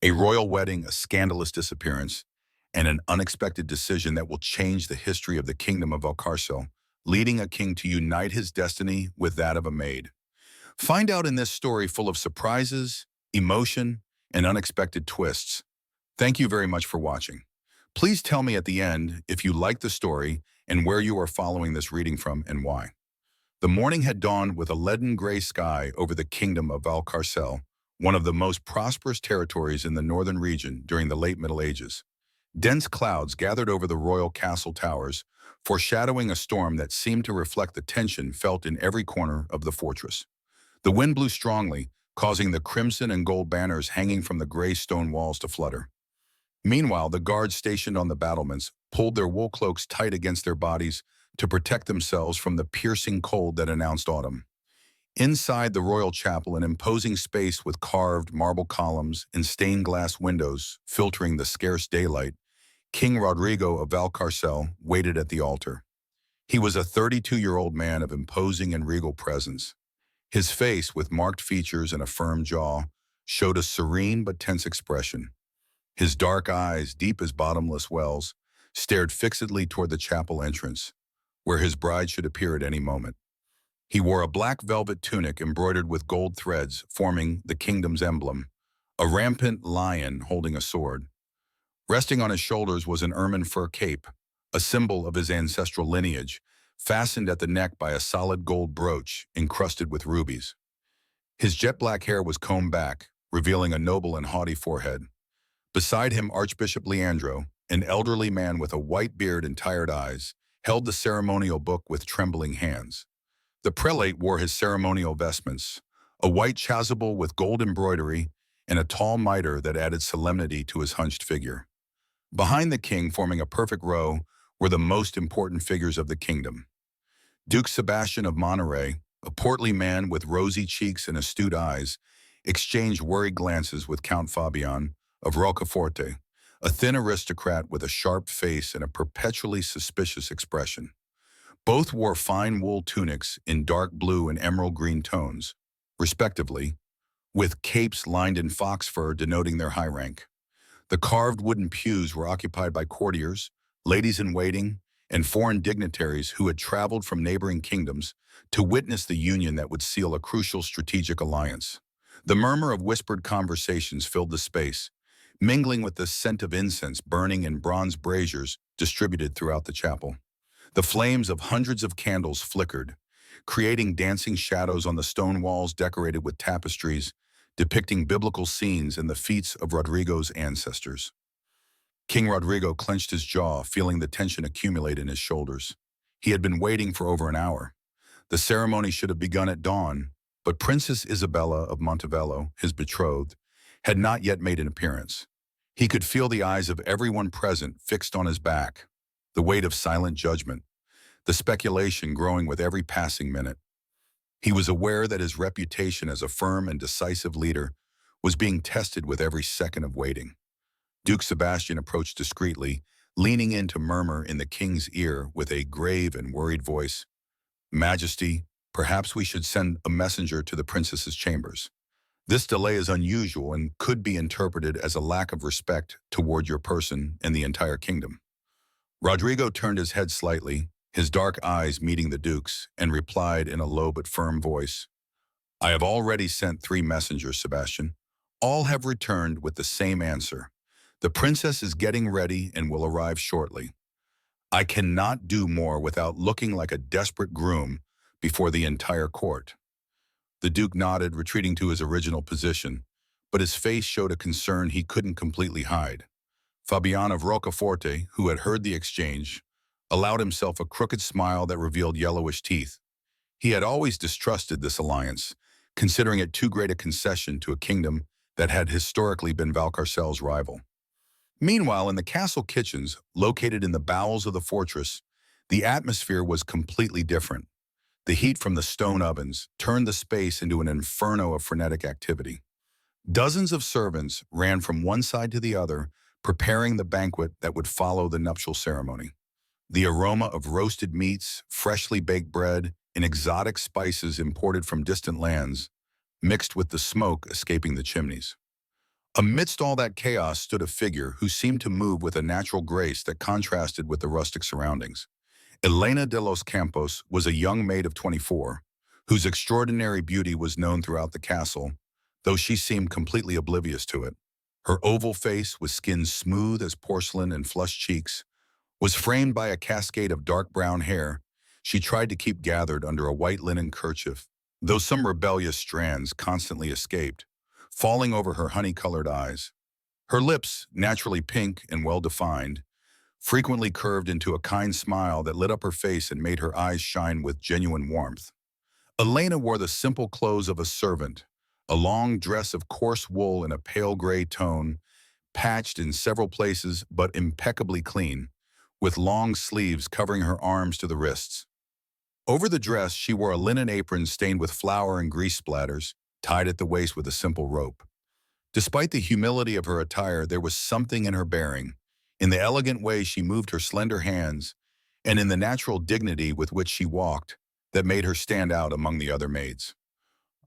A royal wedding, a scandalous disappearance, and an unexpected decision that will change the history of the kingdom of Valcarcel, leading a king to unite his destiny with that of a maid. Find out in this story full of surprises, emotion, and unexpected twists. Thank you very much for watching. Please tell me at the end if you like the story and where you are following this reading from and why. The morning had dawned with a leaden gray sky over the kingdom of Valcarcel, one of the most prosperous territories in the northern region during the late Middle Ages. Dense clouds gathered over the royal castle towers, foreshadowing a storm that seemed to reflect the tension felt in every corner of the fortress. The wind blew strongly, causing the crimson and gold banners hanging from the gray stone walls to flutter. Meanwhile, the guards stationed on the battlements pulled their wool cloaks tight against their bodies to protect themselves from the piercing cold that announced autumn. Inside the royal chapel, an imposing space with carved marble columns and stained glass windows filtering the scarce daylight, King Rodrigo of Valcarcel waited at the altar. He was a 32-year-old man of imposing and regal presence. His face, with marked features and a firm jaw, showed a serene but tense expression. His dark eyes, deep as bottomless wells, stared fixedly toward the chapel entrance, where his bride should appear at any moment. He wore a black velvet tunic embroidered with gold threads forming the kingdom's emblem, a rampant lion holding a sword. Resting on his shoulders was an ermine fur cape, a symbol of his ancestral lineage, fastened at the neck by a solid gold brooch encrusted with rubies. His jet-black hair was combed back, revealing a noble and haughty forehead. Beside him, Archbishop Leandro, an elderly man with a white beard and tired eyes, held the ceremonial book with trembling hands. The prelate wore his ceremonial vestments, a white chasuble with gold embroidery and a tall mitre that added solemnity to his hunched figure. Behind the king, forming a perfect row, were the most important figures of the kingdom. Duke Sebastian of Monterey, a portly man with rosy cheeks and astute eyes, exchanged worried glances with Count Fabian of Rocaforte, a thin aristocrat with a sharp face and a perpetually suspicious expression. Both wore fine wool tunics in dark blue and emerald green tones, respectively, with capes lined in fox fur denoting their high rank. The carved wooden pews were occupied by courtiers, ladies-in-waiting, and foreign dignitaries who had traveled from neighboring kingdoms to witness the union that would seal a crucial strategic alliance. The murmur of whispered conversations filled the space, mingling with the scent of incense burning in bronze braziers distributed throughout the chapel. The flames of hundreds of candles flickered, creating dancing shadows on the stone walls decorated with tapestries depicting biblical scenes and the feats of Rodrigo's ancestors. King Rodrigo clenched his jaw, feeling the tension accumulate in his shoulders. He had been waiting for over an hour. The ceremony should have begun at dawn, but Princess Isabella of Montevello, his betrothed, had not yet made an appearance. He could feel the eyes of everyone present fixed on his back, the weight of silent judgment, the speculation growing with every passing minute. He was aware that his reputation as a firm and decisive leader was being tested with every second of waiting. Duke Sebastian approached discreetly, leaning in to murmur in the king's ear with a grave and worried voice, "Majesty, perhaps we should send a messenger to the princess's chambers. This delay is unusual and could be interpreted as a lack of respect toward your person and the entire kingdom." Rodrigo turned his head slightly, his dark eyes meeting the duke's, and replied in a low but firm voice, "I have already sent 3 messengers, Sebastian. All have returned with the same answer. The princess is getting ready and will arrive shortly. I cannot do more without looking like a desperate groom before the entire court." The duke nodded, retreating to his original position, but his face showed a concern he couldn't completely hide. Fabian of Rocaforte, who had heard the exchange, allowed himself a crooked smile that revealed yellowish teeth. He had always distrusted this alliance, considering it too great a concession to a kingdom that had historically been Valcarcel's rival. Meanwhile, in the castle kitchens, located in the bowels of the fortress, the atmosphere was completely different. The heat from the stone ovens turned the space into an inferno of frenetic activity. Dozens of servants ran from one side to the other, preparing the banquet that would follow the nuptial ceremony. The aroma of roasted meats, freshly baked bread, and exotic spices imported from distant lands mixed with the smoke escaping the chimneys. Amidst all that chaos stood a figure who seemed to move with a natural grace that contrasted with the rustic surroundings. Elena de los Campos was a young maid of 24, whose extraordinary beauty was known throughout the castle, though she seemed completely oblivious to it. Her oval face, with skin smooth as porcelain and flushed cheeks, was framed by a cascade of dark brown hair she tried to keep gathered under a white linen kerchief, though some rebellious strands constantly escaped, falling over her honey-colored eyes. Her lips, naturally pink and well-defined, frequently curved into a kind smile that lit up her face and made her eyes shine with genuine warmth. Elena wore the simple clothes of a servant, a long dress of coarse wool in a pale gray tone, patched in several places but impeccably clean, with long sleeves covering her arms to the wrists. Over the dress, she wore a linen apron stained with flour and grease splatters, tied at the waist with a simple rope. Despite the humility of her attire, there was something in her bearing, in the elegant way she moved her slender hands, and in the natural dignity with which she walked, that made her stand out among the other maids.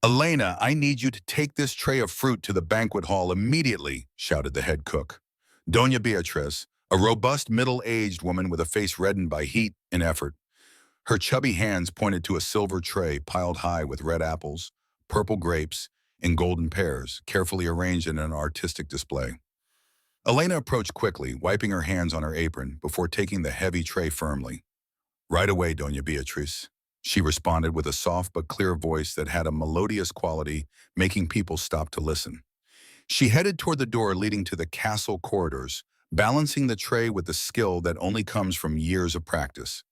"Elena, I need you to take this tray of fruit to the banquet hall immediately," shouted the head cook. Doña Beatriz, a robust middle-aged woman with a face reddened by heat and effort. Her chubby hands pointed to a silver tray piled high with red apples, purple grapes, and golden pears, carefully arranged in an artistic display. Elena approached quickly, wiping her hands on her apron before taking the heavy tray firmly. "Right away, Doña Beatriz," she responded with a soft but clear voice that had a melodious quality, making people stop to listen. She headed toward the door leading to the castle corridors, balancing the tray with the skill that only comes from years of practice.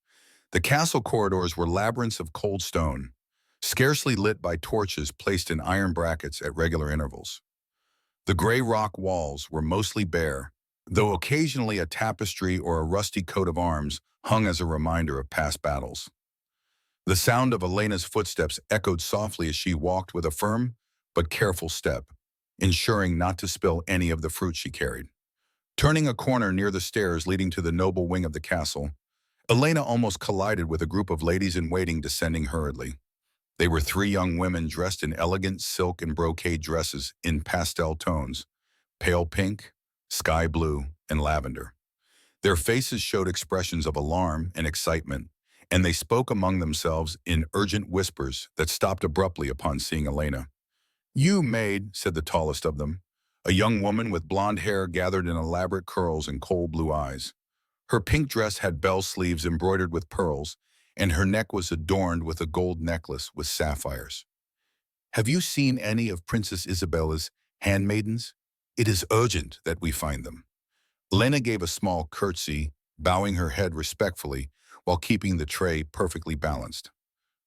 The castle corridors were labyrinths of cold stone, scarcely lit by torches placed in iron brackets at regular intervals. The gray rock walls were mostly bare, though occasionally a tapestry or a rusty coat of arms hung as a reminder of past battles. The sound of Elena's footsteps echoed softly as she walked with a firm but careful step, ensuring not to spill any of the fruit she carried. Turning a corner near the stairs leading to the noble wing of the castle, Elena almost collided with a group of ladies-in-waiting descending hurriedly. They were three young women dressed in elegant silk and brocade dresses in pastel tones, pale pink, sky blue, and lavender. Their faces showed expressions of alarm and excitement, and they spoke among themselves in urgent whispers that stopped abruptly upon seeing Elena. "You, maid," said the tallest of them, a young woman with blonde hair gathered in elaborate curls and cold blue eyes. Her pink dress had bell sleeves embroidered with pearls, and her neck was adorned with a gold necklace with sapphires. "Have you seen any of Princess Isabella's handmaidens? It is urgent that we find them." Lena gave a small curtsy, bowing her head respectfully while keeping the tray perfectly balanced.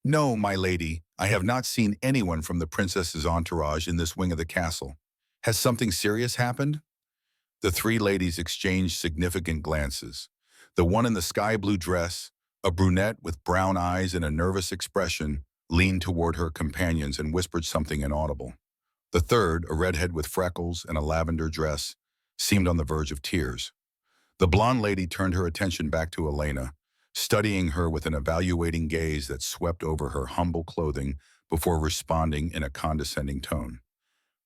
"No, my lady, I have not seen anyone from the princess's entourage in this wing of the castle. Has something serious happened?" The three ladies exchanged significant glances. The one in the sky blue dress, a brunette with brown eyes and a nervous expression, leaned toward her companions and whispered something inaudible. The third, a redhead with freckles and a lavender dress, seemed on the verge of tears. The blonde lady turned her attention back to Elena, studying her with an evaluating gaze that swept over her humble clothing before responding in a condescending tone.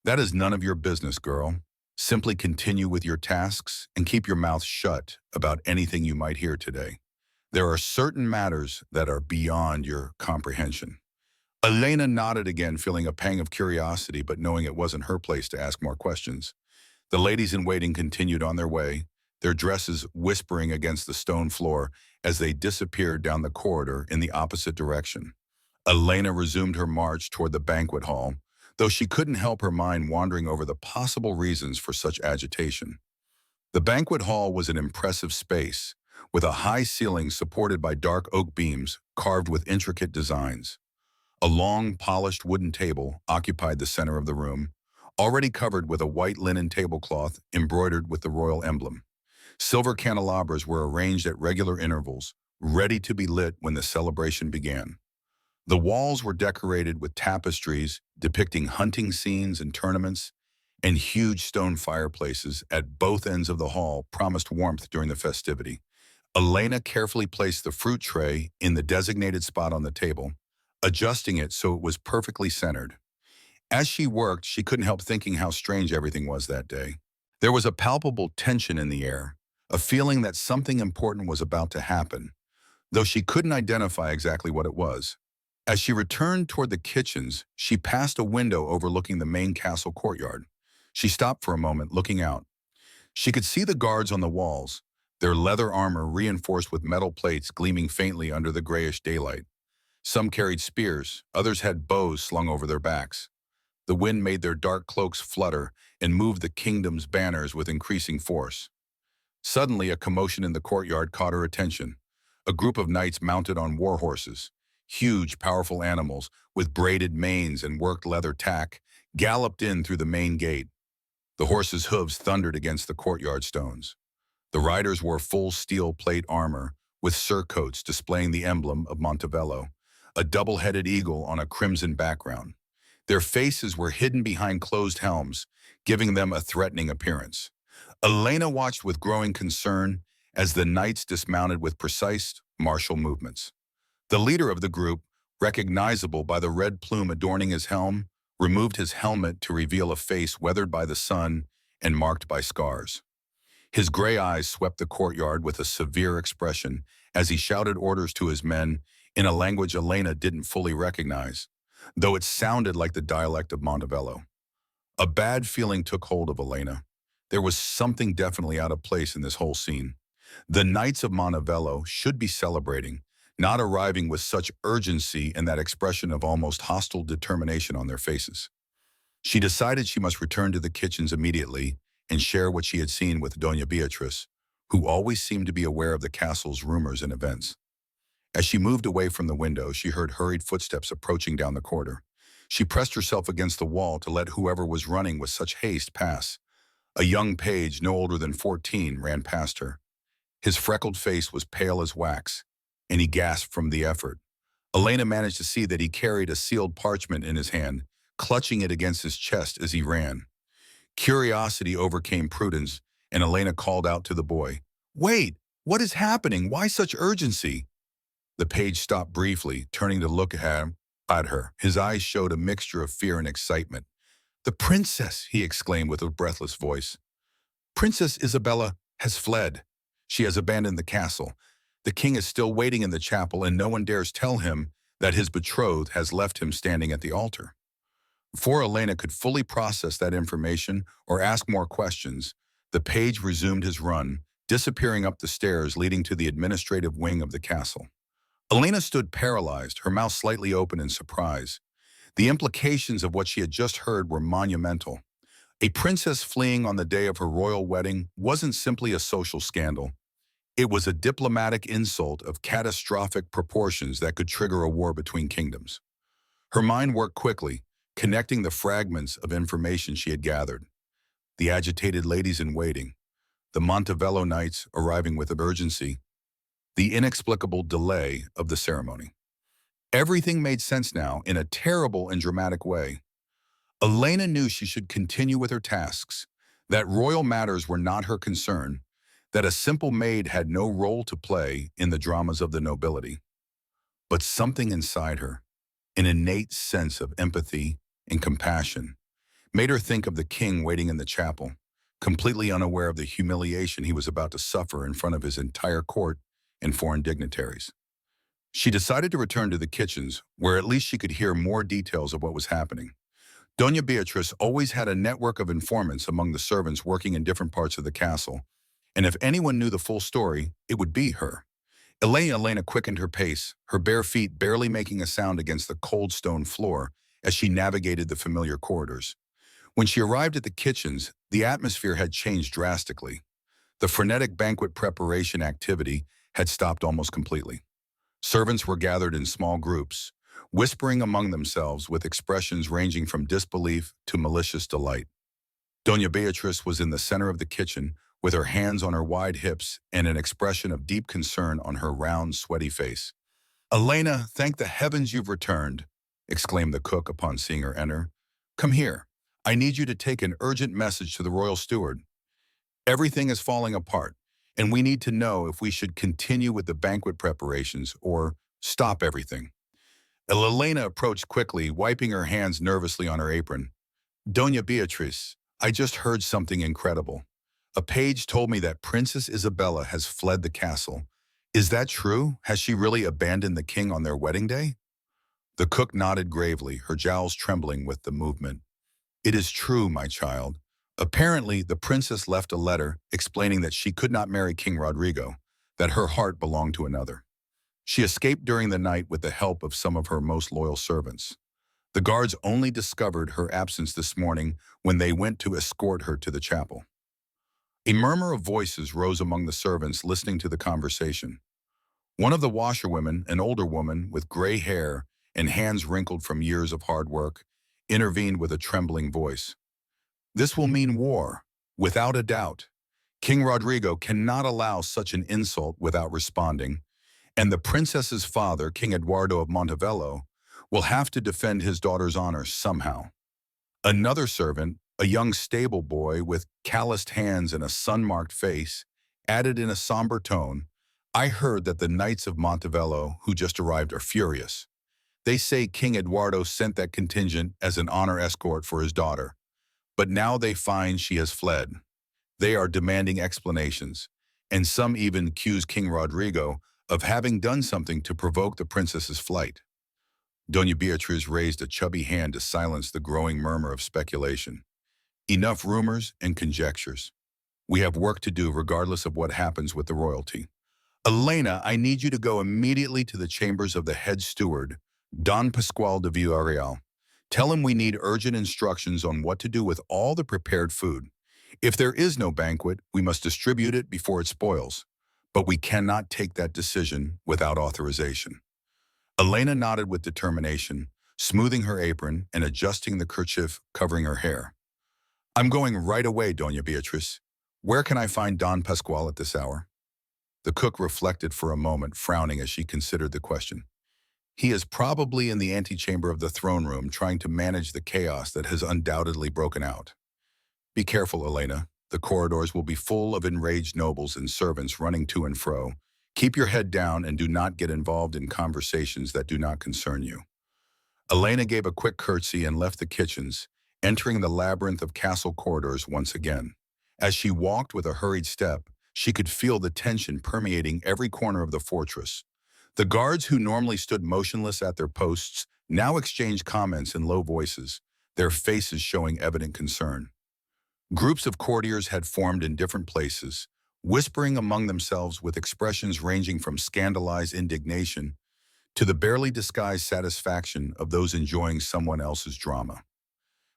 "That is none of your business, girl. Simply continue with your tasks and keep your mouth shut about anything you might hear today. There are certain matters that are beyond your comprehension." Elena nodded again, feeling a pang of curiosity, but knowing it wasn't her place to ask more questions. The ladies-in-waiting continued on their way, their dresses whispering against the stone floor as they disappeared down the corridor in the opposite direction. Elena resumed her march toward the banquet hall, though she couldn't help her mind wandering over the possible reasons for such agitation. The banquet hall was an impressive space, with a high ceiling supported by dark oak beams carved with intricate designs. A long, polished wooden table occupied the center of the room, already covered with a white linen tablecloth embroidered with the royal emblem. Silver candelabras were arranged at regular intervals, ready to be lit when the celebration began. The walls were decorated with tapestries depicting hunting scenes and tournaments, and huge stone fireplaces at both ends of the hall promised warmth during the festivity. Elena carefully placed the fruit tray in the designated spot on the table, adjusting it so it was perfectly centered. As she worked, she couldn't help thinking how strange everything was that day. There was a palpable tension in the air, a feeling that something important was about to happen, though she couldn't identify exactly what it was. As she returned toward the kitchens, she passed a window overlooking the main castle courtyard. She stopped for a moment, looking out. She could see the guards on the walls, their leather armor reinforced with metal plates gleaming faintly under the grayish daylight. Some carried spears, others had bows slung over their backs. The wind made their dark cloaks flutter and moved the kingdom's banners with increasing force. Suddenly, a commotion in the courtyard caught her attention. A group of knights mounted on war horses, huge, powerful animals with braided manes and worked leather tack, galloped in through the main gate. The horses' hooves thundered against the courtyard stones. The riders wore full steel plate armor, with surcoats displaying the emblem of Montevello, a double-headed eagle on a crimson background. Their faces were hidden behind closed helms, giving them a threatening appearance. Elena watched with growing concern as the knights dismounted with precise, martial movements. The leader of the group, recognizable by the red plume adorning his helm, removed his helmet to reveal a face weathered by the sun and marked by scars. His gray eyes swept the courtyard with a severe expression as he shouted orders to his men in a language Elena didn't fully recognize, though it sounded like the dialect of Montevello. A bad feeling took hold of Elena. There was something definitely out of place in this whole scene. The Knights of Montevello should be celebrating, not arriving with such urgency and that expression of almost hostile determination on their faces. She decided she must return to the kitchens immediately and share what she had seen with Doña Beatriz, who always seemed to be aware of the castle's rumors and events. As she moved away from the window, she heard hurried footsteps approaching down the corridor. She pressed herself against the wall to let whoever was running with such haste pass. A young page, no older than 14, ran past her. His freckled face was pale as wax, and he gasped from the effort. Elena managed to see that he carried a sealed parchment in his hand, clutching it against his chest as he ran. Curiosity overcame prudence, and Elena called out to the boy, "Wait! What is happening? Why such urgency?" The page stopped briefly, turning to look at her. His eyes showed a mixture of fear and excitement. "The princess!" he exclaimed with a breathless voice. "Princess Isabella has fled. She has abandoned the castle. The king is still waiting in the chapel, and no one dares tell him that his betrothed has left him standing at the altar." Before Elena could fully process that information or ask more questions, the page resumed his run, disappearing up the stairs leading to the administrative wing of the castle. Elena stood paralyzed, her mouth slightly open in surprise. The implications of what she had just heard were monumental. A princess fleeing on the day of her royal wedding wasn't simply a social scandal. It was a diplomatic insult of catastrophic proportions that could trigger a war between kingdoms. Her mind worked quickly, connecting the fragments of information she had gathered. The agitated ladies in waiting, the Montevello knights arriving with urgency, the inexplicable delay of the ceremony. Everything made sense now in a terrible and dramatic way. Elena knew she should continue with her tasks, that royal matters were not her concern, that a simple maid had no role to play in the dramas of the nobility. But something inside her, an innate sense of empathy and compassion, made her think of the king waiting in the chapel, completely unaware of the humiliation he was about to suffer in front of his entire court and foreign dignitaries. She decided to return to the kitchens, where at least she could hear more details of what was happening. Doña Beatriz always had a network of informants among the servants working in different parts of the castle, and if anyone knew the full story, it would be her. Elena quickened her pace, her bare feet barely making a sound against the cold stone floor as she navigated the familiar corridors. When she arrived at the kitchens, the atmosphere had changed drastically. The frenetic banquet preparation activity had stopped almost completely. Servants were gathered in small groups, whispering among themselves with expressions ranging from disbelief to malicious delight. Doña Beatriz was in the center of the kitchen, with her hands on her wide hips and an expression of deep concern on her round, sweaty face. "Elena, thank the heavens you've returned," exclaimed the cook upon seeing her enter. "Come here. I need you to take an urgent message to the royal steward. Everything is falling apart, and we need to know if we should continue with the banquet preparations or stop everything." Elena approached quickly, wiping her hands nervously on her apron. Doña Beatriz, I just heard something incredible. A page told me that Princess Isabella has fled the castle. Is that true? Has she really abandoned the king on their wedding day? The cook nodded gravely, her jowls trembling with the movement. It is true, my child. Apparently, the princess left a letter explaining that she could not marry King Rodrigo, that her heart belonged to another. She escaped during the night with the help of some of her most loyal servants. The guards only discovered her absence this morning when they went to escort her to the chapel. A murmur of voices rose among the servants listening to the conversation. One of the washerwomen, an older woman with gray hair and hands wrinkled from years of hard work, intervened with a trembling voice. This will mean war, without a doubt. King Rodrigo cannot allow such an insult without responding, and the princess's father, King Eduardo of Montevello, will have to defend his daughter's honor somehow. Another servant, a young stable boy with calloused hands and a sun-marked face, added in a somber tone, I heard that the knights of Montevello who just arrived are furious. They say King Eduardo sent that contingent as an honor escort for his daughter, but now they find she has fled. They are demanding explanations, and some even accuse King Rodrigo of having done something to provoke the princess's flight. Doña Beatriz raised a chubby hand to silence the growing murmur of speculation. Enough rumors and conjectures. We have work to do regardless of what happens with the royalty. Elena, I need you to go immediately to the chambers of the head steward, Don Pascual de Villarreal. Tell him we need urgent instructions on what to do with all the prepared food. If there is no banquet, we must distribute it before it spoils. But we cannot take that decision without authorization. Elena nodded with determination, smoothing her apron and adjusting the kerchief covering her hair. I'm going right away, Doña Beatriz. Where can I find Don Pascual at this hour? The cook reflected for a moment, frowning as she considered the question. He is probably in the antechamber of the throne room trying to manage the chaos that has undoubtedly broken out. Be careful, Elena. The corridors will be full of enraged nobles and servants running to and fro. Keep your head down and do not get involved in conversations that do not concern you. Elena gave a quick curtsy and left the kitchens, entering the labyrinth of castle corridors once again. As she walked with a hurried step, she could feel the tension permeating every corner of the fortress. The guards who normally stood motionless at their posts now exchanged comments in low voices, their faces showing evident concern. Groups of courtiers had formed in different places, whispering among themselves with expressions ranging from scandalized indignation to the barely disguised satisfaction of those enjoying someone else's drama.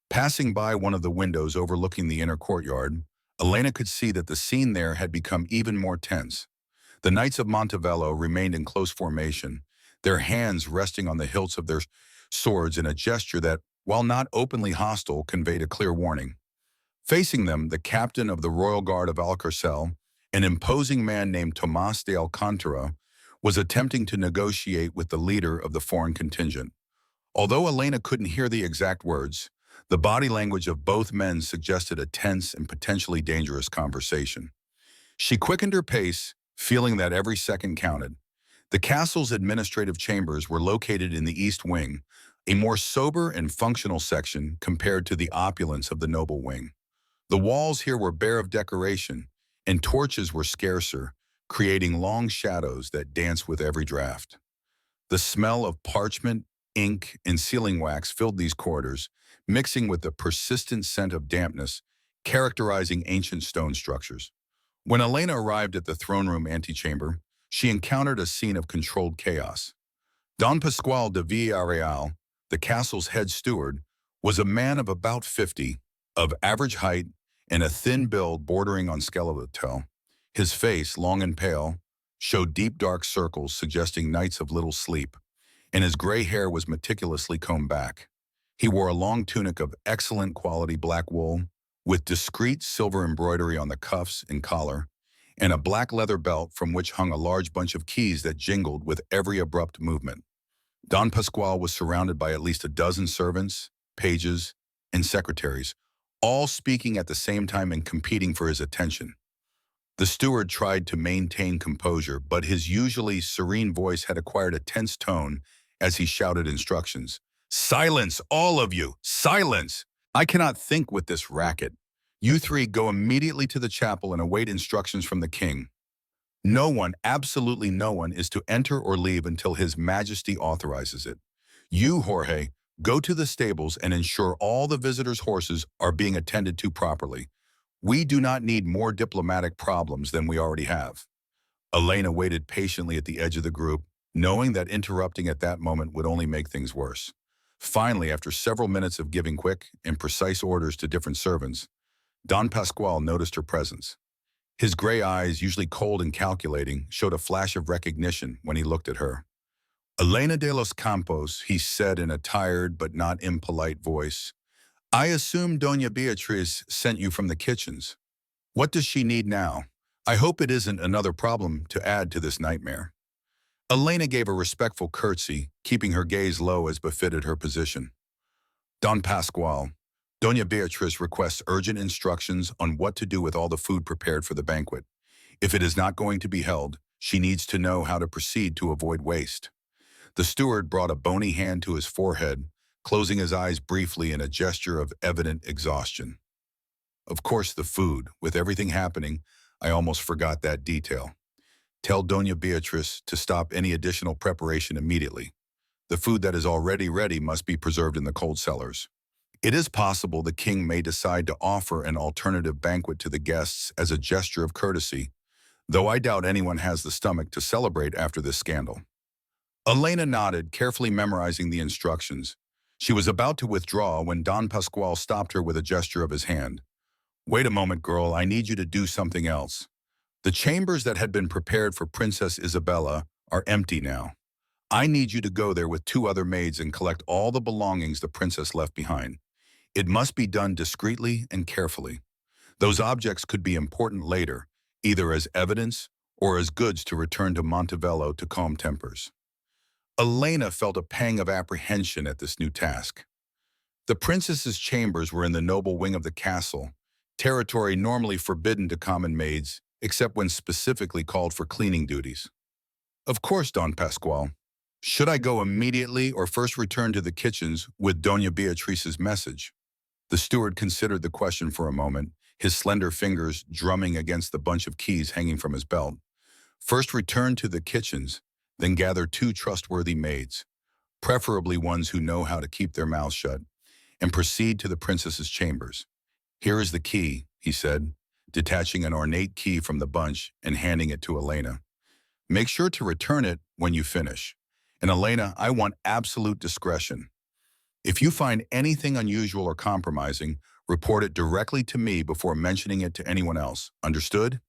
Passing by one of the windows overlooking the inner courtyard, Elena could see that the scene there had become even more tense. The Knights of Montevello remained in close formation, their hands resting on the hilts of their swords in a gesture that, while not openly hostile, conveyed a clear warning. Facing them, the captain of the Royal Guard of Alcarcel, an imposing man named Tomas de Alcantara, was attempting to negotiate with the leader of the foreign contingent. Although Elena couldn't hear the exact words, the body language of both men suggested a tense and potentially dangerous conversation. She quickened her pace, feeling that every second counted. The castle's administrative chambers were located in the East Wing, a more sober and functional section compared to the opulence of the noble wing. The walls here were bare of decoration, and torches were scarcer, creating long shadows that danced with every draft. The smell of parchment, ink, and sealing wax filled these corridors, mixing with the persistent scent of dampness characterizing ancient stone structures. When Elena arrived at the throne room antechamber, she encountered a scene of controlled chaos. Don Pascual de Villarreal, the castle's head steward, was a man of about 50, of average height, and a thin build bordering on skeletal. His face, long and pale, showed deep dark circles suggesting nights of little sleep, and his gray hair was meticulously combed back. He wore a long tunic of excellent quality black wool, with discreet silver embroidery on the cuffs and collar, and a black leather belt from which hung a large bunch of keys that jingled with every abrupt movement. Don Pascual was surrounded by at least a dozen servants, pages, and secretaries, all speaking at the same time and competing for his attention. The steward tried to maintain composure, but his usually serene voice had acquired a tense tone as he shouted instructions. Silence, all of you! Silence! I cannot think with this racket. You three go immediately to the chapel and await instructions from the king. No one, absolutely no one, is to enter or leave until His Majesty authorizes it. You, Jorge, go to the stables and ensure all the visitors' horses are being attended to properly. We do not need more diplomatic problems than we already have. Elena waited patiently at the edge of the group, knowing that interrupting at that moment would only make things worse. Finally, after several minutes of giving quick and precise orders to different servants, Don Pascual noticed her presence. His gray eyes, usually cold and calculating, showed a flash of recognition when he looked at her. Elena de los Campos, he said in a tired but not impolite voice, I assume Doña Beatriz sent you from the kitchens. What does she need now? I hope it isn't another problem to add to this nightmare. Elena gave a respectful curtsy, keeping her gaze low as befitted her position. Don Pascual, Doña Beatriz requests urgent instructions on what to do with all the food prepared for the banquet. If it is not going to be held, she needs to know how to proceed to avoid waste. The steward brought a bony hand to his forehead, closing his eyes briefly in a gesture of evident exhaustion. Of course, the food. With everything happening, I almost forgot that detail. Tell Doña Beatriz to stop any additional preparation immediately. The food that is already ready must be preserved in the cold cellars. It is possible the king may decide to offer an alternative banquet to the guests as a gesture of courtesy, though I doubt anyone has the stomach to celebrate after this scandal. Elena nodded, carefully memorizing the instructions. She was about to withdraw when Don Pascual stopped her with a gesture of his hand. Wait a moment, girl, I need you to do something else. The chambers that had been prepared for Princess Isabella are empty now. I need you to go there with 2 other maids and collect all the belongings the princess left behind. It must be done discreetly and carefully. Those objects could be important later, either as evidence or as goods to return to Montevello to calm tempers. Elena felt a pang of apprehension at this new task. The princess's chambers were in the noble wing of the castle, territory normally forbidden to common maids, except when specifically called for cleaning duties. Of course, Don Pascual. Should I go immediately or first return to the kitchens with Doña Beatrice's message? The steward considered the question for a moment, his slender fingers drumming against the bunch of keys hanging from his belt. First return to the kitchens, then gather 2 trustworthy maids, preferably ones who know how to keep their mouths shut, and proceed to the princess's chambers. Here is the key, he said, detaching an ornate key from the bunch and handing it to Elena. Make sure to return it when you finish. And Elena, I want absolute discretion. If you find anything unusual or compromising, report it directly to me before mentioning it to anyone else. Understood?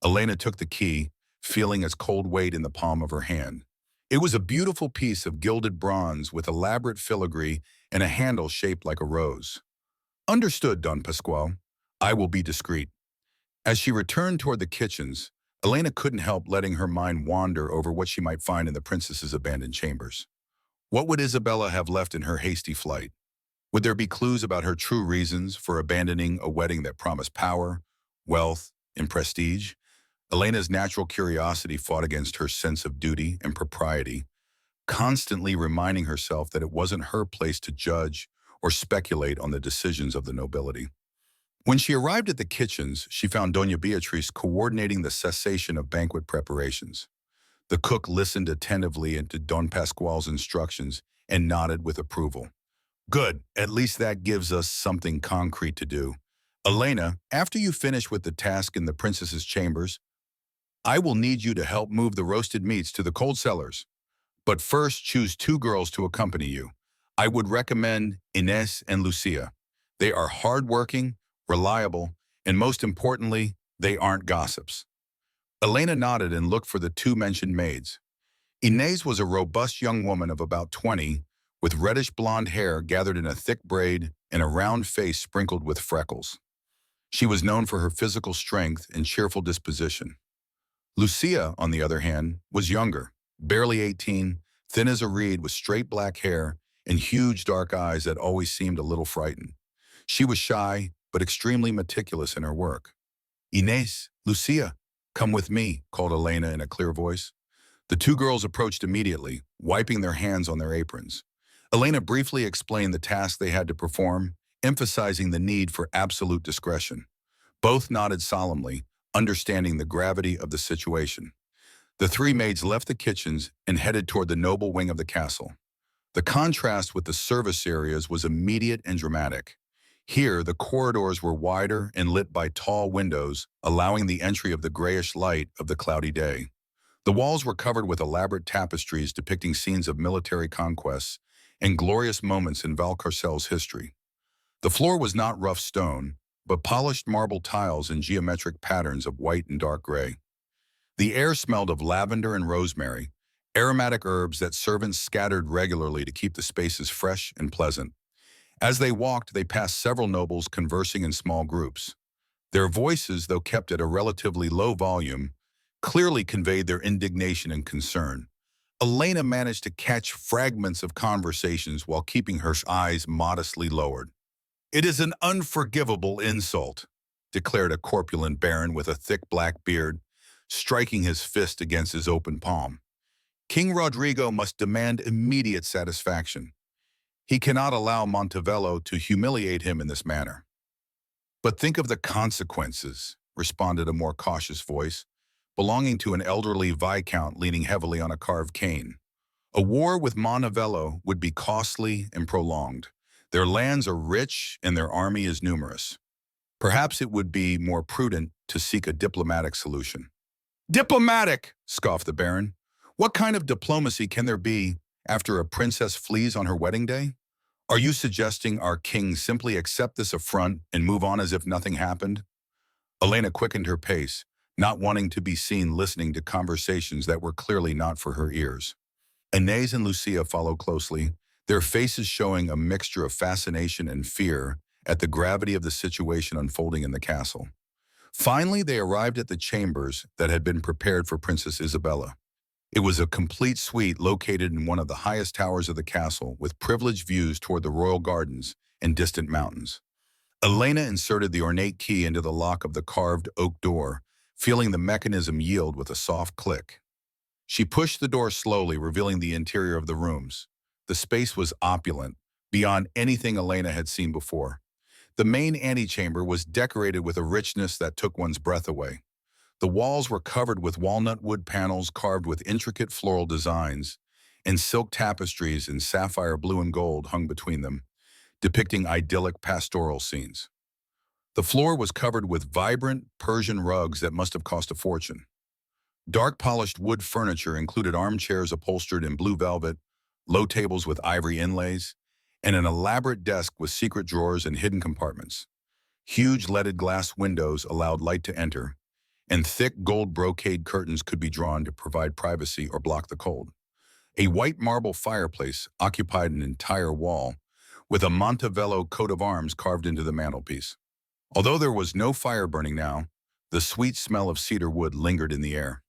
Elena took the key, feeling its cold weight in the palm of her hand. It was a beautiful piece of gilded bronze with elaborate filigree and a handle shaped like a rose. Understood, Don Pascual. I will be discreet. As she returned toward the kitchens, Elena couldn't help letting her mind wander over what she might find in the princess's abandoned chambers. What would Isabella have left in her hasty flight? Would there be clues about her true reasons for abandoning a wedding that promised power, wealth, and prestige? Elena's natural curiosity fought against her sense of duty and propriety, constantly reminding herself that it wasn't her place to judge or speculate on the decisions of the nobility. When she arrived at the kitchens, she found Doña Beatriz coordinating the cessation of banquet preparations. The cook listened attentively to Don Pascual's instructions and nodded with approval. Good, at least that gives us something concrete to do. Elena, after you finish with the task in the princess's chambers, I will need you to help move the roasted meats to the cold cellars. But first, choose 2 girls to accompany you. I would recommend Inés and Lucia. They are hardworking, reliable, and most importantly, they aren't gossips. Elena nodded and looked for the 2 mentioned maids. Inés was a robust young woman of about 20, with reddish blonde hair gathered in a thick braid and a round face sprinkled with freckles. She was known for her physical strength and cheerful disposition. Lucia, on the other hand, was younger, barely 18, thin as a reed with straight black hair and huge dark eyes that always seemed a little frightened. She was shy, but extremely meticulous in her work. Inés, Lucia, come with me, called Elena in a clear voice. The two girls approached immediately, wiping their hands on their aprons. Elena briefly explained the task they had to perform, emphasizing the need for absolute discretion. Both nodded solemnly, understanding the gravity of the situation. The three maids left the kitchens and headed toward the noble wing of the castle. The contrast with the service areas was immediate and dramatic. Here, the corridors were wider and lit by tall windows, allowing the entry of the grayish light of the cloudy day. The walls were covered with elaborate tapestries depicting scenes of military conquests and glorious moments in Valcarcel's history. The floor was not rough stone, but polished marble tiles in geometric patterns of white and dark gray. The air smelled of lavender and rosemary, aromatic herbs that servants scattered regularly to keep the spaces fresh and pleasant. As they walked, they passed several nobles conversing in small groups. Their voices, though kept at a relatively low volume, clearly conveyed their indignation and concern. Elena managed to catch fragments of conversations while keeping her eyes modestly lowered. "It is an unforgivable insult," declared a corpulent baron with a thick black beard, striking his fist against his open palm. "King Rodrigo must demand immediate satisfaction. He cannot allow Montevello to humiliate him in this manner." "But think of the consequences," responded a more cautious voice, belonging to an elderly viscount leaning heavily on a carved cane. "A war with Montevello would be costly and prolonged. Their lands are rich and their army is numerous. Perhaps it would be more prudent to seek a diplomatic solution." "Diplomatic!" scoffed the baron. "What kind of diplomacy can there be after a princess flees on her wedding day? Are you suggesting our king simply accept this affront and move on as if nothing happened?" Elena quickened her pace, not wanting to be seen listening to conversations that were clearly not for her ears. Inez and Lucia followed closely, their faces showing a mixture of fascination and fear at the gravity of the situation unfolding in the castle. Finally, they arrived at the chambers that had been prepared for Princess Isabella. It was a complete suite located in one of the highest towers of the castle, with privileged views toward the royal gardens and distant mountains. Elena inserted the ornate key into the lock of the carved oak door, feeling the mechanism yield with a soft click. She pushed the door slowly, revealing the interior of the rooms. The space was opulent, beyond anything Elena had seen before. The main antechamber was decorated with a richness that took one's breath away. The walls were covered with walnut wood panels carved with intricate floral designs, and silk tapestries in sapphire blue and gold hung between them, depicting idyllic pastoral scenes. The floor was covered with vibrant Persian rugs that must have cost a fortune. Dark polished wood furniture included armchairs upholstered in blue velvet, low tables with ivory inlays, and an elaborate desk with secret drawers and hidden compartments. Huge leaded glass windows allowed light to enter, and thick gold brocade curtains could be drawn to provide privacy or block the cold. A white marble fireplace occupied an entire wall, with a Montevello coat of arms carved into the mantelpiece. Although there was no fire burning now, the sweet smell of cedar wood lingered in the air.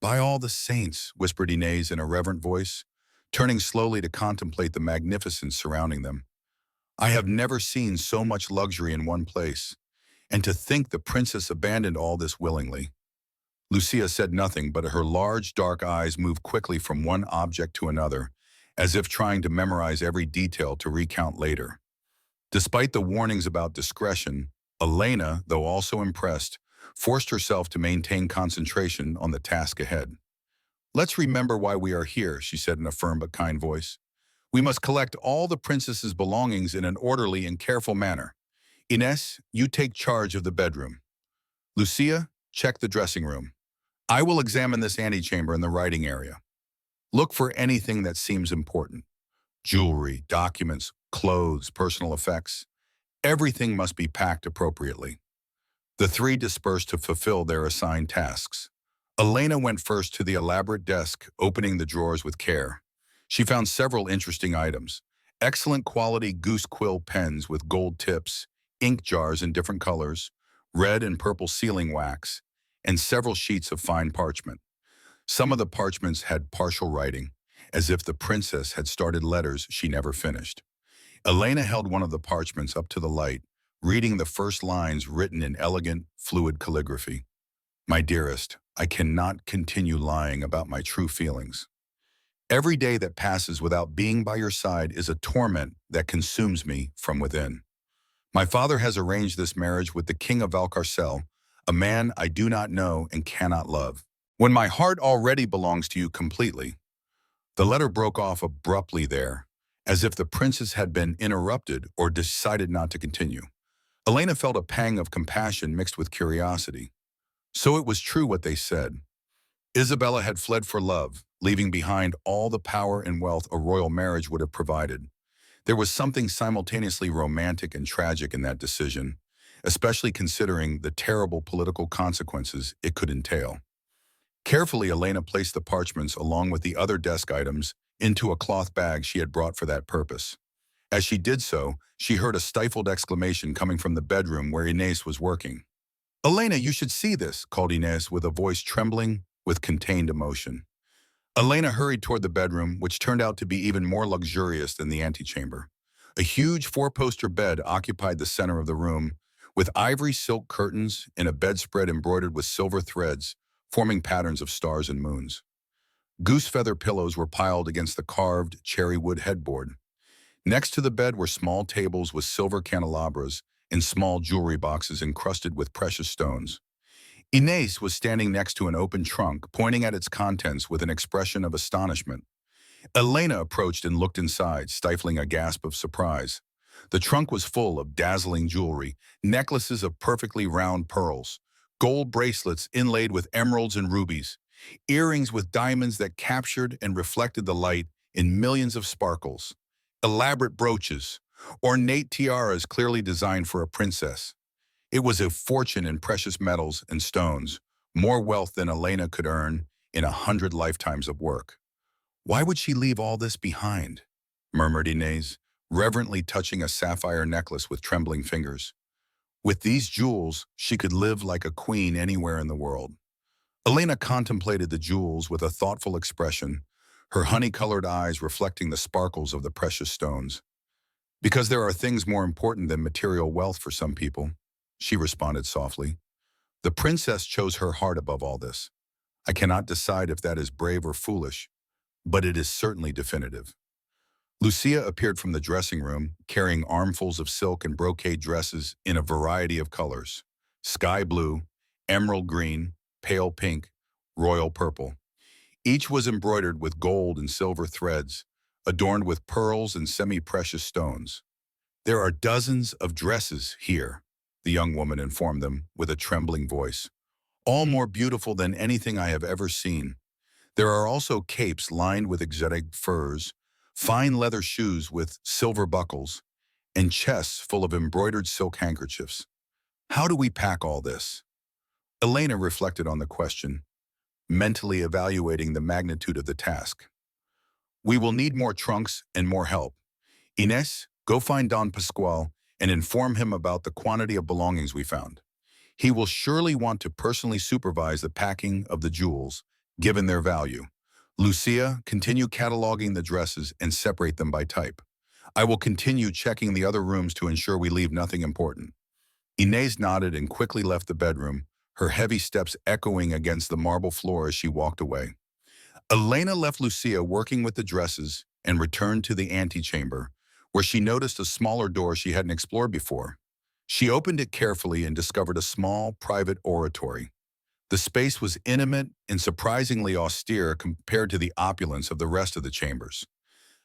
"By all the saints," whispered Inez in a reverent voice, turning slowly to contemplate the magnificence surrounding them. "I have never seen so much luxury in one place, and to think the princess abandoned all this willingly." Lucia said nothing, but her large, dark eyes moved quickly from one object to another, as if trying to memorize every detail to recount later. Despite the warnings about discretion, Elena, though also impressed, forced herself to maintain concentration on the task ahead. "Let's remember why we are here," she said in a firm but kind voice. "We must collect all the princess's belongings in an orderly and careful manner. Inez, you take charge of the bedroom. Lucia, check the dressing room. I will examine this antechamber and the writing area. Look for anything that seems important. Jewelry, documents, clothes, personal effects. Everything must be packed appropriately." The three dispersed to fulfill their assigned tasks. Elena went first to the elaborate desk, opening the drawers with care. She found several interesting items: excellent quality goose quill pens with gold tips, ink jars in different colors, red and purple sealing wax, and several sheets of fine parchment. Some of the parchments had partial writing, as if the princess had started letters she never finished. Elena held one of the parchments up to the light, reading the first lines written in elegant, fluid calligraphy. My dearest, I cannot continue lying about my true feelings. Every day that passes without being by your side is a torment that consumes me from within. My father has arranged this marriage with the king of Valcarcel, a man I do not know and cannot love. When my heart already belongs to you completely, the letter broke off abruptly there, as if the princess had been interrupted or decided not to continue. Elena felt a pang of compassion mixed with curiosity. So it was true what they said. Isabella had fled for love, leaving behind all the power and wealth a royal marriage would have provided. There was something simultaneously romantic and tragic in that decision, especially considering the terrible political consequences it could entail. Carefully, Elena placed the parchments along with the other desk items into a cloth bag she had brought for that purpose. As she did so, she heard a stifled exclamation coming from the bedroom where Inés was working. "Elena, you should see this," called Inés with a voice trembling with contained emotion. Elena hurried toward the bedroom, which turned out to be even more luxurious than the antechamber. A huge four-poster bed occupied the center of the room, with ivory silk curtains and a bedspread embroidered with silver threads, forming patterns of stars and moons. Goose feather pillows were piled against the carved cherry wood headboard. Next to the bed were small tables with silver candelabras and small jewelry boxes encrusted with precious stones. Inés was standing next to an open trunk, pointing at its contents with an expression of astonishment. Elena approached and looked inside, stifling a gasp of surprise. The trunk was full of dazzling jewelry, necklaces of perfectly round pearls, gold bracelets inlaid with emeralds and rubies, earrings with diamonds that captured and reflected the light in millions of sparkles, elaborate brooches, ornate tiaras clearly designed for a princess. It was a fortune in precious metals and stones, more wealth than Elena could earn in 100 lifetimes of work. "Why would she leave all this behind?" murmured Inés, reverently touching a sapphire necklace with trembling fingers. "With these jewels, she could live like a queen anywhere in the world." Elena contemplated the jewels with a thoughtful expression, her honey-colored eyes reflecting the sparkles of the precious stones. "Because there are things more important than material wealth for some people," she responded softly. "The princess chose her heart above all this. I cannot decide if that is brave or foolish, but it is certainly definitive." Lucia appeared from the dressing room, carrying armfuls of silk and brocade dresses in a variety of colors: sky blue, emerald green, pale pink, royal purple. Each was embroidered with gold and silver threads, adorned with pearls and semi-precious stones. "There are dozens of dresses here," the young woman informed them with a trembling voice, "all more beautiful than anything I have ever seen. There are also capes lined with exotic furs, fine leather shoes with silver buckles, and chests full of embroidered silk handkerchiefs. How do we pack all this?" Elena reflected on the question, mentally evaluating the magnitude of the task. "We will need more trunks and more help. Inés, go find Don Pascual and inform him about the quantity of belongings we found. He will surely want to personally supervise the packing of the jewels, given their value. Lucia, continue cataloging the dresses and separate them by type. I will continue checking the other rooms to ensure we leave nothing important." Inés nodded and quickly left the bedroom, her heavy steps echoing against the marble floor as she walked away. Elena left Lucia working with the dresses and returned to the antechamber, where she noticed a smaller door she hadn't explored before. She opened it carefully and discovered a small, private oratory. The space was intimate and surprisingly austere compared to the opulence of the rest of the chambers.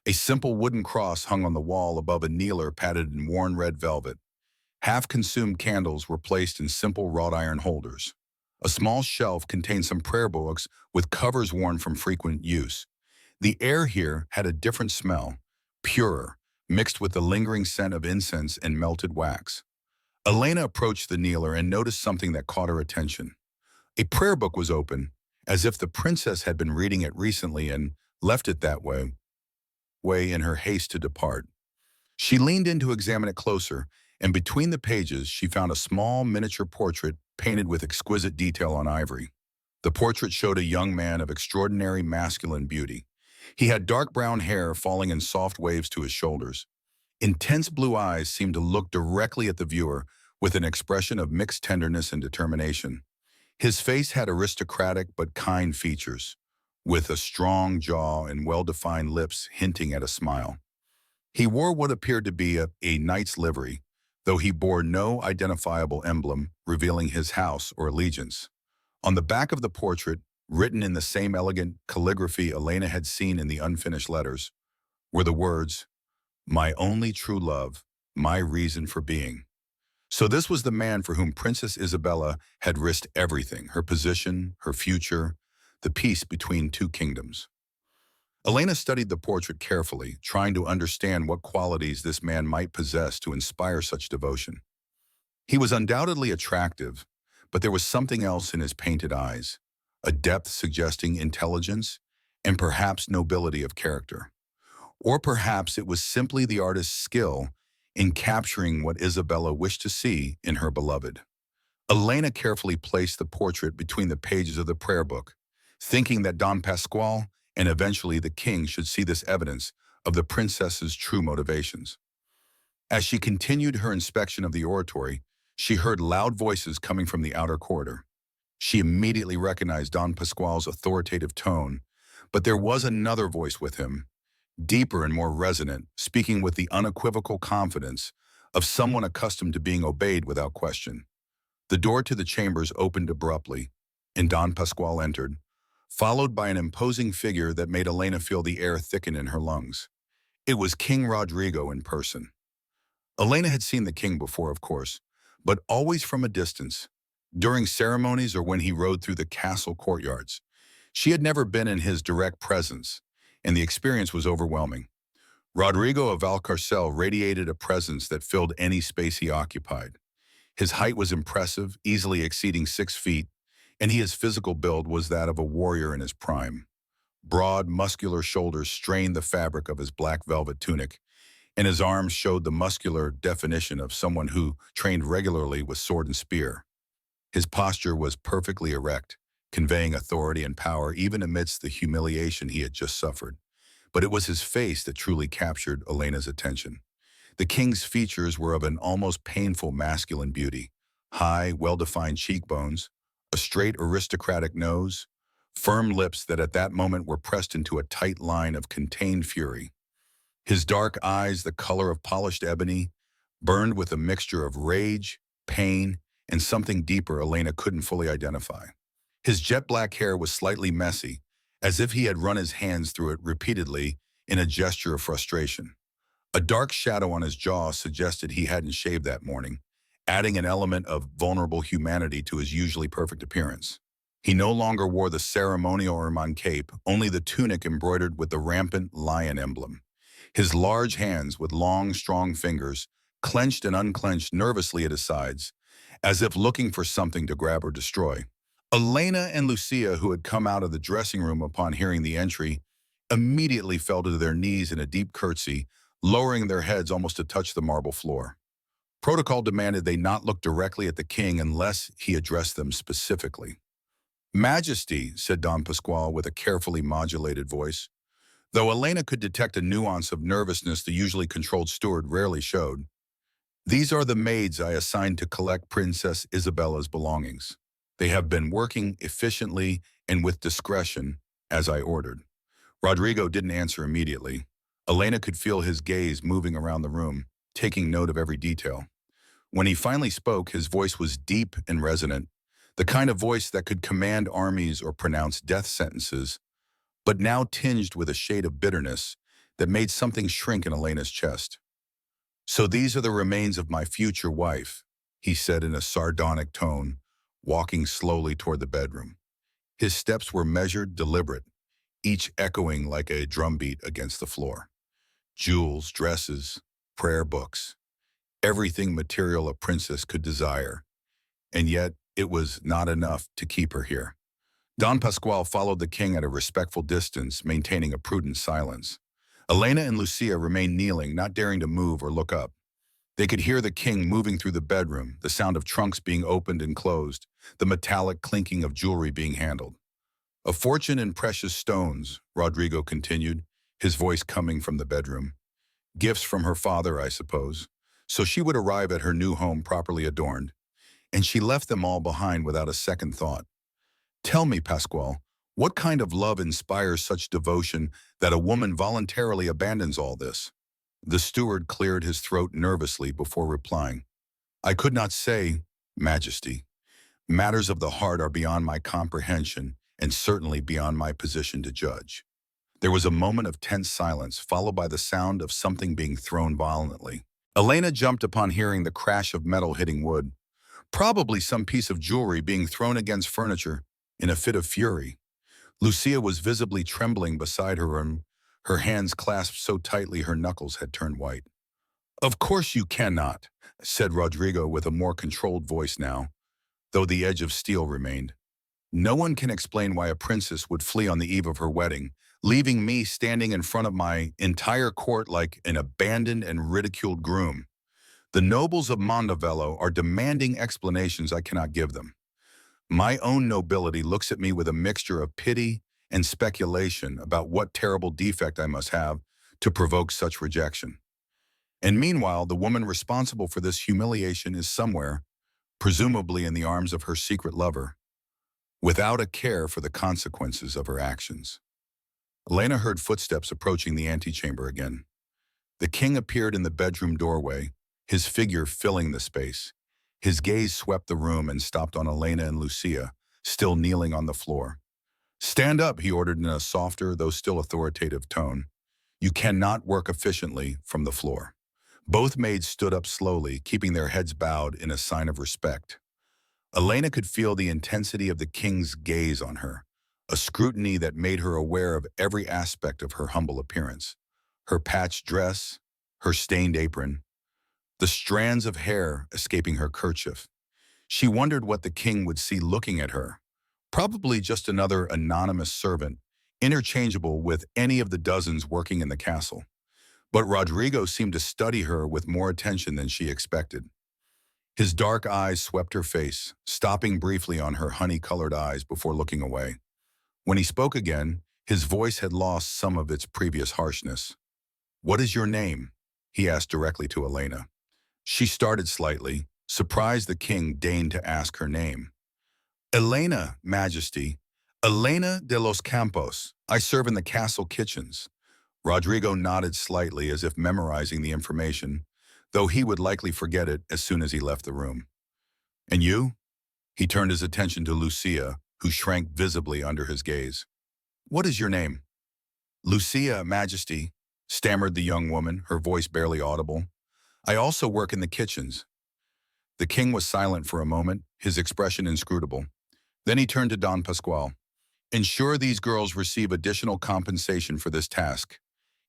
A simple wooden cross hung on the wall above a kneeler padded in worn red velvet. Half-consumed candles were placed in simple wrought iron holders. A small shelf contained some prayer books with covers worn from frequent use. The air here had a different smell, purer, mixed with the lingering scent of incense and melted wax. Elena approached the kneeler and noticed something that caught her attention. A prayer book was open, as if the princess had been reading it recently and left it that way in her haste to depart. She leaned in to examine it closer, and between the pages she found a small miniature portrait painted with exquisite detail on ivory. The portrait showed a young man of extraordinary masculine beauty. He had dark brown hair falling in soft waves to his shoulders. Intense blue eyes seemed to look directly at the viewer with an expression of mixed tenderness and determination. His face had aristocratic but kind features, with a strong jaw and well-defined lips hinting at a smile. He wore what appeared to be a knight's livery, though he bore no identifiable emblem revealing his house or allegiance. On the back of the portrait, written in the same elegant calligraphy Elena had seen in the unfinished letters, were the words, "My only true love, my reason for being." So this was the man for whom Princess Isabella had risked everything, her position, her future, the peace between two kingdoms. Elena studied the portrait carefully, trying to understand what qualities this man might possess to inspire such devotion. He was undoubtedly attractive, but there was something else in his painted eyes, a depth suggesting intelligence and perhaps nobility of character. Or perhaps it was simply the artist's skill in capturing what Isabella wished to see in her beloved. Elena carefully placed the portrait between the pages of the prayer book, thinking that Don Pasquale and eventually the king should see this evidence of the princess's true motivations. As she continued her inspection of the oratory, she heard loud voices coming from the outer corridor. She immediately recognized Don Pasquale's authoritative tone, but there was another voice with him, deeper and more resonant, speaking with the unequivocal confidence of someone accustomed to being obeyed without question. The door to the chambers opened abruptly, and Don Pasquale entered, followed by an imposing figure that made Elena feel the air thicken in her lungs. It was King Rodrigo in person. Elena had seen the king before, of course, but always from a distance, during ceremonies or when he rode through the castle courtyards. She had never been in his direct presence, and the experience was overwhelming. Rodrigo of Valcarcel radiated a presence that filled any space he occupied. His height was impressive, easily exceeding 6 feet, and his physical build was that of a warrior in his prime. Broad, muscular shoulders strained the fabric of his black velvet tunic, and his arms showed the muscular definition of someone who trained regularly with sword and spear. His posture was perfectly erect, conveying authority and power even amidst the humiliation he had just suffered. But it was his face that truly captured Elena's attention. The king's features were of an almost painful masculine beauty: high, well-defined cheekbones, a straight aristocratic nose, firm lips that at that moment were pressed into a tight line of contained fury. His dark eyes, the color of polished ebony, burned with a mixture of rage, pain, and something deeper Elena couldn't fully identify. His jet-black hair was slightly messy, as if he had run his hands through it repeatedly in a gesture of frustration. A dark shadow on his jaw suggested he hadn't shaved that morning, adding an element of vulnerable humanity to his usually perfect appearance. He no longer wore the ceremonial ermine cape, only the tunic embroidered with the rampant lion emblem. His large hands, with long, strong fingers, clenched and unclenched nervously at his sides, as if looking for something to grab or destroy. Elena and Lucia, who had come out of the dressing room upon hearing the entry, immediately fell to their knees in a deep curtsy, lowering their heads almost to touch the marble floor. Protocol demanded they not look directly at the king unless he addressed them specifically. "Majesty," said Don Pasquale with a carefully modulated voice. Though Elena could detect a nuance of nervousness the usually controlled steward rarely showed, "These are the maids I assigned to collect Princess Isabella's belongings. They have been working efficiently and with discretion, as I ordered." Rodrigo didn't answer immediately. Elena could feel his gaze moving around the room, taking note of every detail. When he finally spoke, his voice was deep and resonant, the kind of voice that could command armies or pronounce death sentences, but now tinged with a shade of bitterness that made something shrink in Elena's chest. "So these are the remains of my future wife," he said in a sardonic tone, walking slowly toward the bedroom. His steps were measured, deliberate, each echoing like a drumbeat against the floor. Jewels, dresses, prayer books, everything material a princess could desire. And yet, it was not enough to keep her here. Don Pasquale followed the king at a respectful distance, maintaining a prudent silence. Elena and Lucia remained kneeling, not daring to move or look up. They could hear the king moving through the bedroom, the sound of trunks being opened and closed, the metallic clinking of jewelry being handled. "A fortune in precious stones," Rodrigo continued, his voice coming from the bedroom. "Gifts from her father, I suppose, so she would arrive at her new home properly adorned. and she left them all behind without a second thought. Tell me, Pasquale, what kind of love inspires such devotion that a woman voluntarily abandons all this? The steward cleared his throat nervously before replying. I could not say, Majesty. Matters of the heart are beyond my comprehension and certainly beyond my position to judge. There was a moment of tense silence, followed by the sound of something being thrown violently. Elena jumped upon hearing the crash of metal hitting wood, probably some piece of jewelry being thrown against furniture in a fit of fury. Lucia was visibly trembling beside her and her hands clasped so tightly her knuckles had turned white. Of course you cannot, said Rodrigo with a more controlled voice now, though the edge of steel remained. No one can explain why a princess would flee on the eve of her wedding, leaving me standing in front of my entire court like an abandoned and ridiculed groom. The nobles of Mondovello are demanding explanations I cannot give them. My own nobility looks at me with a mixture of pity and speculation about what terrible defect I must have to provoke such rejection. And meanwhile, the woman responsible for this humiliation is somewhere, presumably in the arms of her secret lover, without a care for the consequences of her actions. Elena heard footsteps approaching the antechamber again. The king appeared in the bedroom doorway, his figure filling the space. His gaze swept the room and stopped on Elena and Lucia, still kneeling on the floor. Stand up, he ordered in a softer, though still authoritative tone. You cannot work efficiently from the floor. Both maids stood up slowly, keeping their heads bowed in a sign of respect. Elena could feel the intensity of the king's gaze on her, a scrutiny that made her aware of every aspect of her humble appearance. Her patched dress, her stained apron, the strands of hair escaping her kerchief. She wondered what the king would see looking at her. Probably just another anonymous servant, interchangeable with any of the dozens working in the castle. But Rodrigo seemed to study her with more attention than she expected. His dark eyes swept her face, stopping briefly on her honey-colored eyes before looking away. When he spoke again, his voice had lost some of its previous harshness. What is your name? He asked directly to Elena. She started slightly, surprised the king deigned to ask her name. Elena, Majesty. Elena de los Campos. I serve in the castle kitchens. Rodrigo nodded slightly as if memorizing the information, though he would likely forget it as soon as he left the room. And you? He turned his attention to Lucia, who shrank visibly under his gaze. What is your name? Lucia, Majesty, stammered the young woman, her voice barely audible. I also work in the kitchens. The king was silent for a moment, his expression inscrutable. Then he turned to Don Pasquale. Ensure these girls receive additional compensation for this task.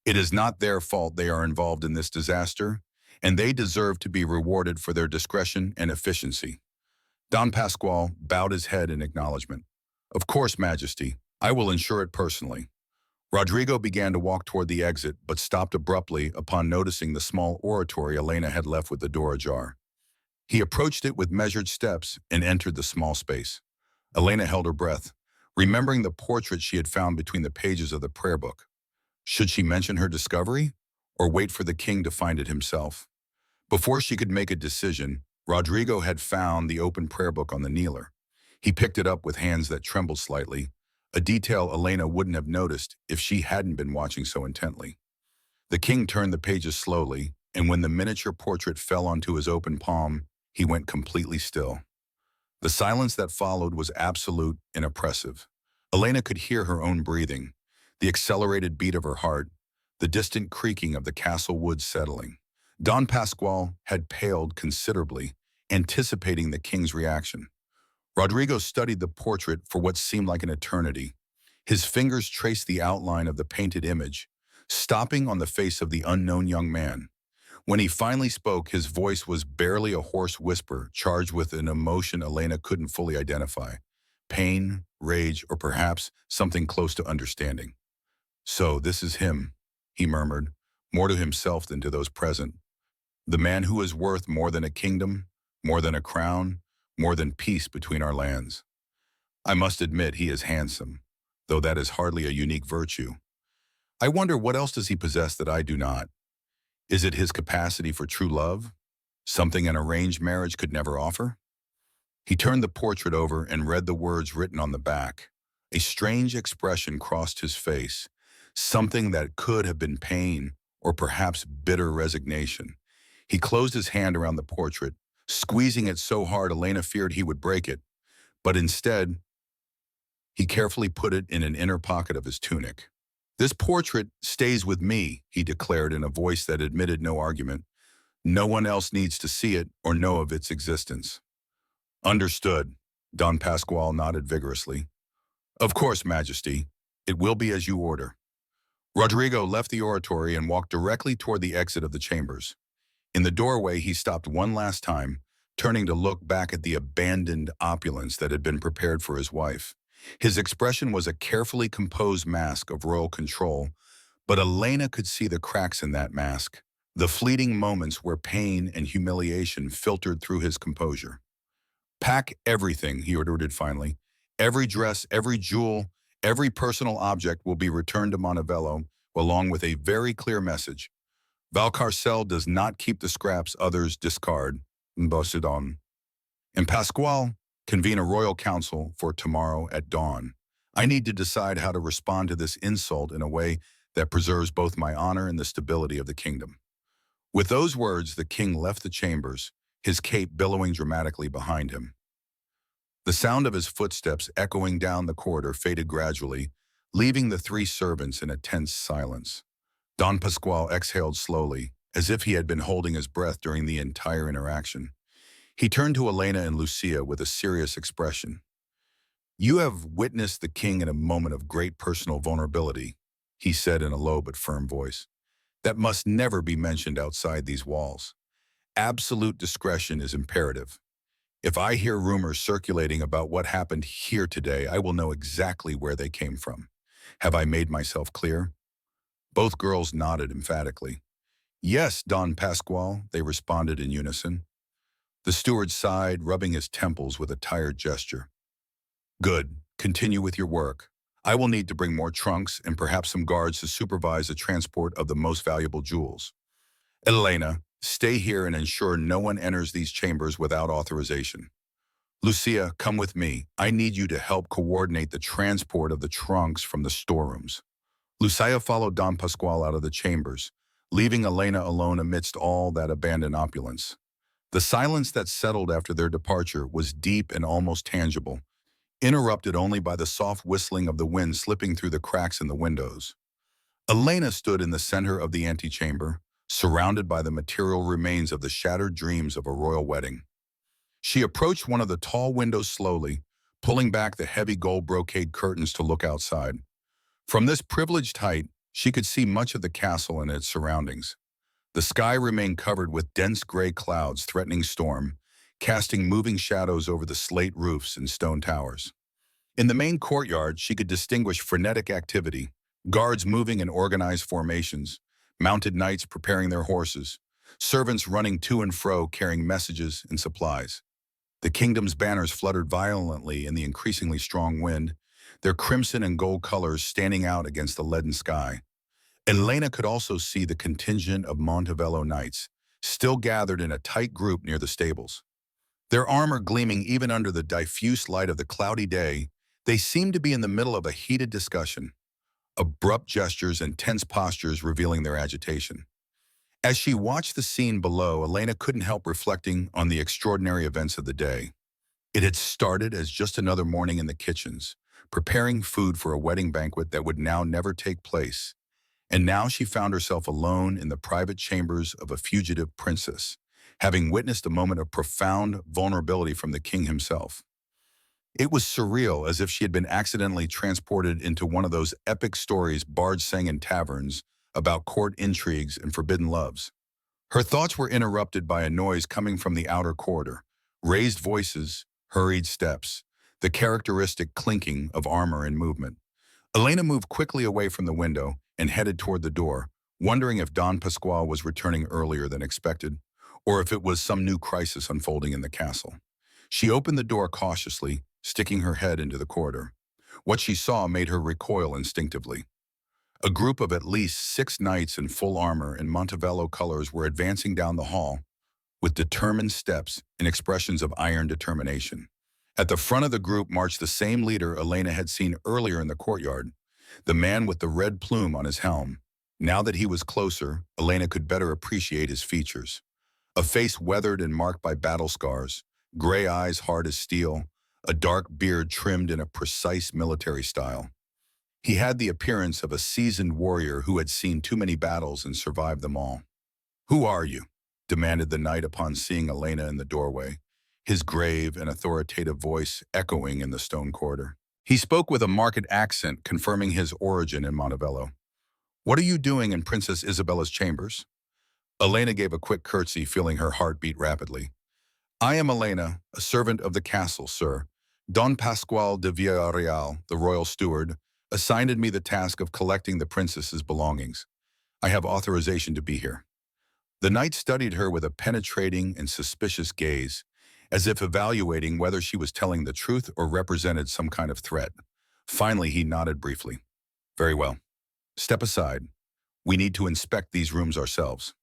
It is not their fault they are involved in this disaster, and they deserve to be rewarded for their discretion and efficiency. Don Pasquale bowed his head in acknowledgement. Of course, Majesty. I will ensure it personally. Rodrigo began to walk toward the exit, but stopped abruptly upon noticing the small oratory Elena had left with the door ajar. He approached it with measured steps and entered the small space. Elena held her breath, remembering the portrait she had found between the pages of the prayer book. Should she mention her discovery, or wait for the king to find it himself? Before she could make a decision, Rodrigo had found the open prayer book on the kneeler. He picked it up with hands that trembled slightly, a detail Elena wouldn't have noticed if she hadn't been watching so intently. The king turned the pages slowly, and when the miniature portrait fell onto his open palm, he went completely still. The silence that followed was absolute and oppressive. Elena could hear her own breathing, the accelerated beat of her heart, the distant creaking of the castle woods settling. Don Pasquale had paled considerably, anticipating the king's reaction. Rodrigo studied the portrait for what seemed like an eternity. His fingers traced the outline of the painted image, stopping on the face of the unknown young man. When he finally spoke, his voice was barely a hoarse whisper, charged with an emotion Elena couldn't fully identify. Pain, rage, or perhaps something close to understanding. So this is him, he murmured, more to himself than to those present. The man who is worth more than a kingdom, more than a crown, more than peace between our lands. I must admit he is handsome, though that is hardly a unique virtue. I wonder what else does he possess that I do not? Is it his capacity for true love? Something an arranged marriage could never offer? He turned the portrait over and read the words written on the back. A strange expression crossed his face, something that could have been pain or perhaps bitter resignation. He closed his hand around the portrait, squeezing it so hard Elena feared he would break it, but instead, he carefully put it in an inner pocket of his tunic. "This portrait stays with me," he declared in a voice that admitted no argument. "No one else needs to see it or know of its existence." "Understood," Don Pasquale nodded vigorously. "Of course, Majesty. It will be as you order." Rodrigo left the oratory and walked directly toward the exit of the chambers. In the doorway, he stopped one last time, turning to look back at the abandoned opulence that had been prepared for his wife. His expression was a carefully composed mask of royal control, but Elena could see the cracks in that mask, the fleeting moments where pain and humiliation filtered through his composure. "Pack everything," he ordered finally. "Every dress, every jewel, every personal object will be returned to Montevello, along with a very clear message. Valcarcel does not keep the scraps others discard. Bosidon. And Pasquale, convene a royal council for tomorrow at dawn. I need to decide how to respond to this insult in a way that preserves both my honor and the stability of the kingdom." With those words, the king left the chambers, his cape billowing dramatically behind him. The sound of his footsteps echoing down the corridor faded gradually, leaving the three servants in a tense silence. Don Pasquale exhaled slowly, as if he had been holding his breath during the entire interaction. He turned to Elena and Lucia with a serious expression. "You have witnessed the king in a moment of great personal vulnerability," he said in a low but firm voice. "That must never be mentioned outside these walls. Absolute discretion is imperative. If I hear rumors circulating about what happened here today, I will know exactly where they came from. Have I made myself clear?" Both girls nodded emphatically. "Yes, Don Pasquale," they responded in unison. The steward sighed, rubbing his temples with a tired gesture. "Good. Continue with your work. I will need to bring more trunks and perhaps some guards to supervise the transport of the most valuable jewels. Elena, stay here and ensure no one enters these chambers without authorization. Lucia, come with me. I need you to help coordinate the transport of the trunks from the storerooms." Lucia followed Don Pasquale out of the chambers, leaving Elena alone amidst all that abandoned opulence. The silence that settled after their departure was deep and almost tangible, interrupted only by the soft whistling of the wind slipping through the cracks in the windows. Elena stood in the center of the antechamber, surrounded by the material remains of the shattered dreams of a royal wedding. She approached one of the tall windows slowly, pulling back the heavy gold brocade curtains to look outside. From this privileged height, she could see much of the castle and its surroundings. The sky remained covered with dense gray clouds threatening storm, casting moving shadows over the slate roofs and stone towers. In the main courtyard, she could distinguish frenetic activity, guards moving in organized formations, mounted knights preparing their horses, servants running to and fro carrying messages and supplies. The kingdom's banners fluttered violently in the increasingly strong wind, their crimson and gold colors standing out against the leaden sky. Elena could also see the contingent of Montevello knights, still gathered in a tight group near the stables. Their armor gleaming even under the diffuse light of the cloudy day, they seemed to be in the middle of a heated discussion, abrupt gestures and tense postures revealing their agitation. As she watched the scene below, Elena couldn't help reflecting on the extraordinary events of the day. It had started as just another morning in the kitchens, preparing food for a wedding banquet that would now never take place. And now she found herself alone in the private chambers of a fugitive princess, having witnessed a moment of profound vulnerability from the king himself. It was surreal, as if she had been accidentally transported into one of those epic stories bards sang in taverns about court intrigues and forbidden loves. Her thoughts were interrupted by a noise coming from the outer corridor, raised voices, hurried steps, the characteristic clinking of armor and movement. Elena moved quickly away from the window and headed toward the door, wondering if Don Pasquale was returning earlier than expected, or if it was some new crisis unfolding in the castle. She opened the door cautiously, sticking her head into the corridor. What she saw made her recoil instinctively. A group of at least 6 knights in full armor and Montevello colors were advancing down the hall with determined steps and expressions of iron determination. At the front of the group marched the same leader Elena had seen earlier in the courtyard, the man with the red plume on his helm. Now that he was closer, Elena could better appreciate his features. A face weathered and marked by battle scars, gray eyes hard as steel, a dark beard trimmed in a precise military style. He had the appearance of a seasoned warrior who had seen too many battles and survived them all. "Who are you?" demanded the knight upon seeing Elena in the doorway, his grave and authoritative voice echoing in the stone corridor. He spoke with a marked accent, confirming his origin in Montevello. "What are you doing in Princess Isabella's chambers?" Elena gave a quick curtsy, feeling her heart beat rapidly. "I am Elena, a servant of the castle, sir. Don Pascual de Villarreal, the royal steward, assigned me the task of collecting the princess's belongings. I have authorization to be here." The knight studied her with a penetrating and suspicious gaze, as if evaluating whether she was telling the truth or represented some kind of threat. Finally, he nodded briefly. "Very well. Step aside. We need to inspect these rooms ourselves.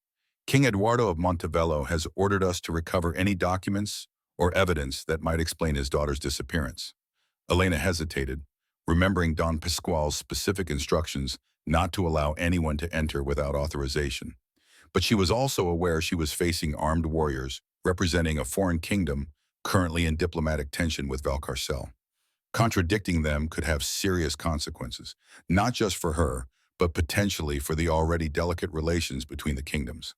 King Eduardo of Montevello has ordered us to recover any documents or evidence that might explain his daughter's disappearance." Elena hesitated, remembering Don Pascual's specific instructions not to allow anyone to enter without authorization. But she was also aware she was facing armed warriors representing a foreign kingdom currently in diplomatic tension with Valcarcel. Contradicting them could have serious consequences, not just for her, but potentially for the already delicate relations between the kingdoms.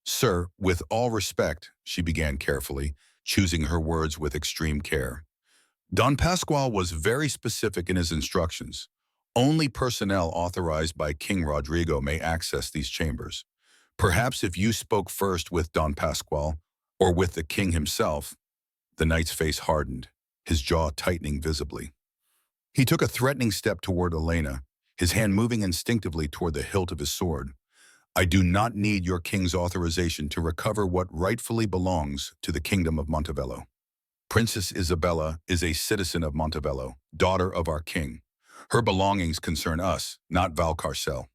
"Sir, with all respect," she began carefully, choosing her words with extreme care. "Don Pascual was very specific in his instructions. Only personnel authorized by King Rodrigo may access these chambers. Perhaps if you spoke first with Don Pascual, or with the king himself." The knight's face hardened, his jaw tightening visibly. He took a threatening step toward Elena, his hand moving instinctively toward the hilt of his sword. "I do not need your king's authorization to recover what rightfully belongs to the kingdom of Montevello. Princess Isabella is a citizen of Montevello, daughter of our king. Her belongings concern us, not Valcarcel."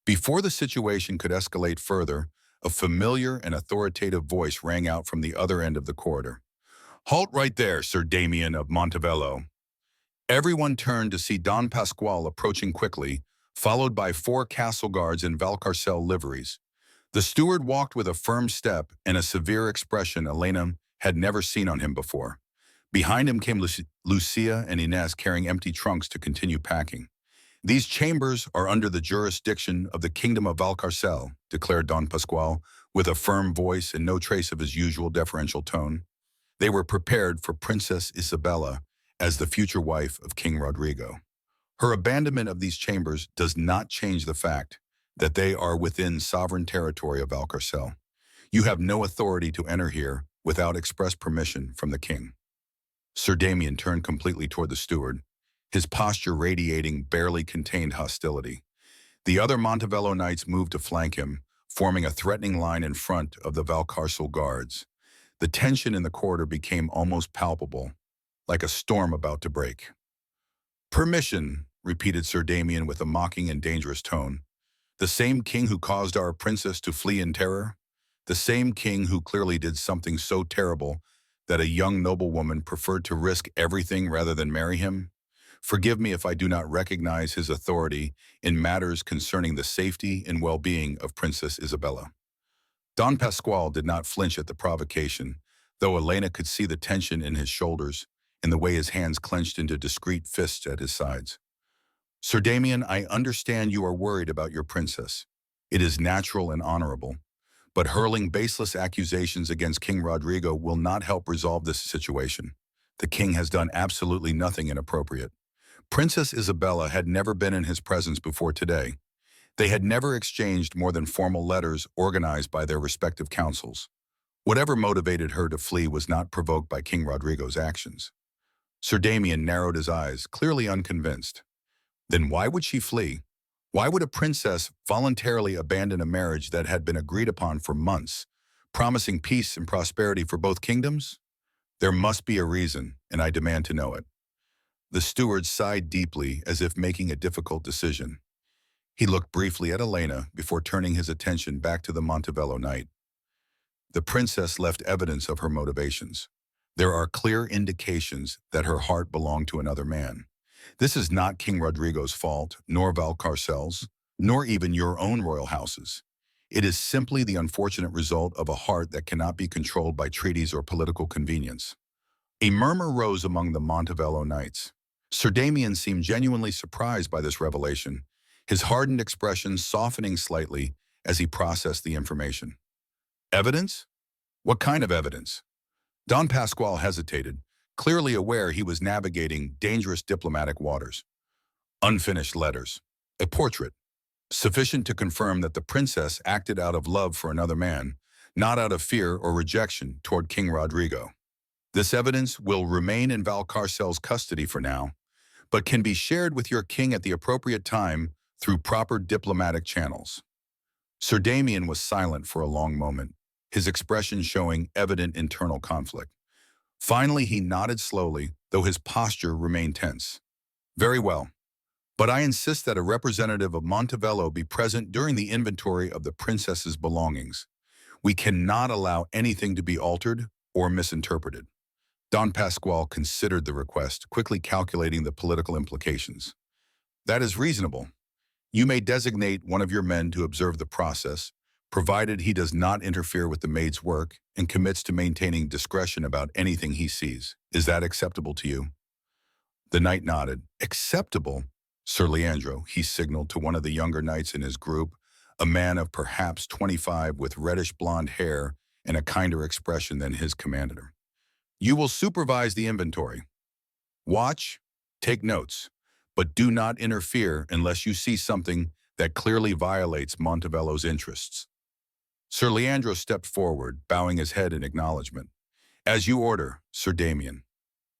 Before the situation could escalate further, a familiar and authoritative voice rang out from the other end of the corridor. "Halt right there, Sir Damien of Montevello." Everyone turned to see Don Pascual approaching quickly, followed by 4 castle guards in Valcarcel liveries. The steward walked with a firm step and a severe expression Elena had never seen on him before. Behind him came Lucia and Inez carrying empty trunks to continue packing. "These chambers are under the jurisdiction of the Kingdom of Valcarcel," declared Don Pascual, with a firm voice and no trace of his usual deferential tone. "They were prepared for Princess Isabella as the future wife of King Rodrigo. Her abandonment of these chambers does not change the fact that they are within sovereign territory of Valcarcel. You have no authority to enter here without express permission from the king." Sir Damien turned completely toward the steward, his posture radiating barely contained hostility. The other Montevello knights moved to flank him, forming a threatening line in front of the Valcarcel guards. The tension in the corridor became almost palpable, like a storm about to break. "Permission," repeated Sir Damien with a mocking and dangerous tone. "The same king who caused our princess to flee in terror? The same king who clearly did something so terrible that a young noblewoman preferred to risk everything rather than marry him? Forgive me if I do not recognize his authority in matters concerning the safety and well-being of Princess Isabella." Don Pascual did not flinch at the provocation, though Elena could see the tension in his shoulders and the way his hands clenched into discreet fists at his sides. "Sir Damien, I understand you are worried about your princess. It is natural and honorable. But hurling baseless accusations against King Rodrigo will not help resolve this situation. The king has done absolutely nothing inappropriate. Princess Isabella had never been in his presence before today. They had never exchanged more than formal letters organized by their respective councils. Whatever motivated her to flee was not provoked by King Rodrigo's actions." Sir Damien narrowed his eyes, clearly unconvinced. Then why would she flee? Why would a princess voluntarily abandon a marriage that had been agreed upon for months, promising peace and prosperity for both kingdoms? There must be a reason, and I demand to know it. The steward sighed deeply, as if making a difficult decision. He looked briefly at Elena before turning his attention back to the Montevello knight. The princess left evidence of her motivations. There are clear indications that her heart belonged to another man. This is not King Rodrigo's fault, nor Valcarcel's, nor even your own royal house's. It is simply the unfortunate result of a heart that cannot be controlled by treaties or political convenience. A murmur rose among the Montevello knights. Sir Damien seemed genuinely surprised by this revelation, his hardened expression softening slightly as he processed the information. Evidence? What kind of evidence? Don Pasquale hesitated, clearly aware he was navigating dangerous diplomatic waters. Unfinished letters. A portrait, sufficient to confirm that the princess acted out of love for another man, not out of fear or rejection toward King Rodrigo. This evidence will remain in Valcarcel's custody for now, but can be shared with your king at the appropriate time through proper diplomatic channels. Sir Damien was silent for a long moment, his expression showing evident internal conflict. Finally, he nodded slowly, though his posture remained tense. Very well, but I insist that a representative of Montevello be present during the inventory of the princess's belongings. We cannot allow anything to be altered or misinterpreted. Don Pasquale considered the request, quickly calculating the political implications. That is reasonable. You may designate one of your men to observe the process, provided he does not interfere with the maid's work and commits to maintaining discretion about anything he sees. Is that acceptable to you? The knight nodded. Acceptable? Sir Leandro, he signaled to one of the younger knights in his group, a man of perhaps 25 with reddish-blonde hair and a kinder expression than his commander. You will supervise the inventory. Watch, take notes, but do not interfere unless you see something that clearly violates Montevello's interests. Sir Leandro stepped forward, bowing his head in acknowledgement. As you order, Sir Damien.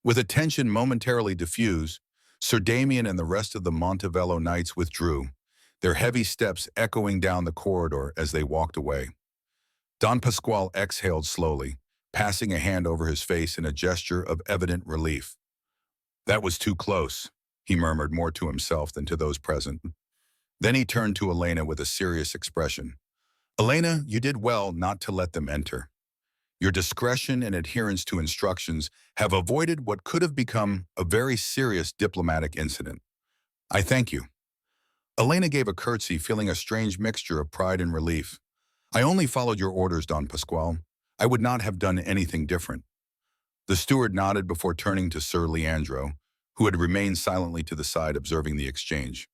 With attention momentarily diffused, Sir Damien and the rest of the Montevello knights withdrew, their heavy steps echoing down the corridor as they walked away. Don Pasquale exhaled slowly, passing a hand over his face in a gesture of evident relief. That was too close, he murmured more to himself than to those present. Then he turned to Elena with a serious expression. Elena, you did well not to let them enter. Your discretion and adherence to instructions have avoided what could have become a very serious diplomatic incident. I thank you. Elena gave a curtsy, feeling a strange mixture of pride and relief. I only followed your orders, Don Pasquale. I would not have done anything different. The steward nodded before turning to Sir Leandro, who had remained silently to the side observing the exchange.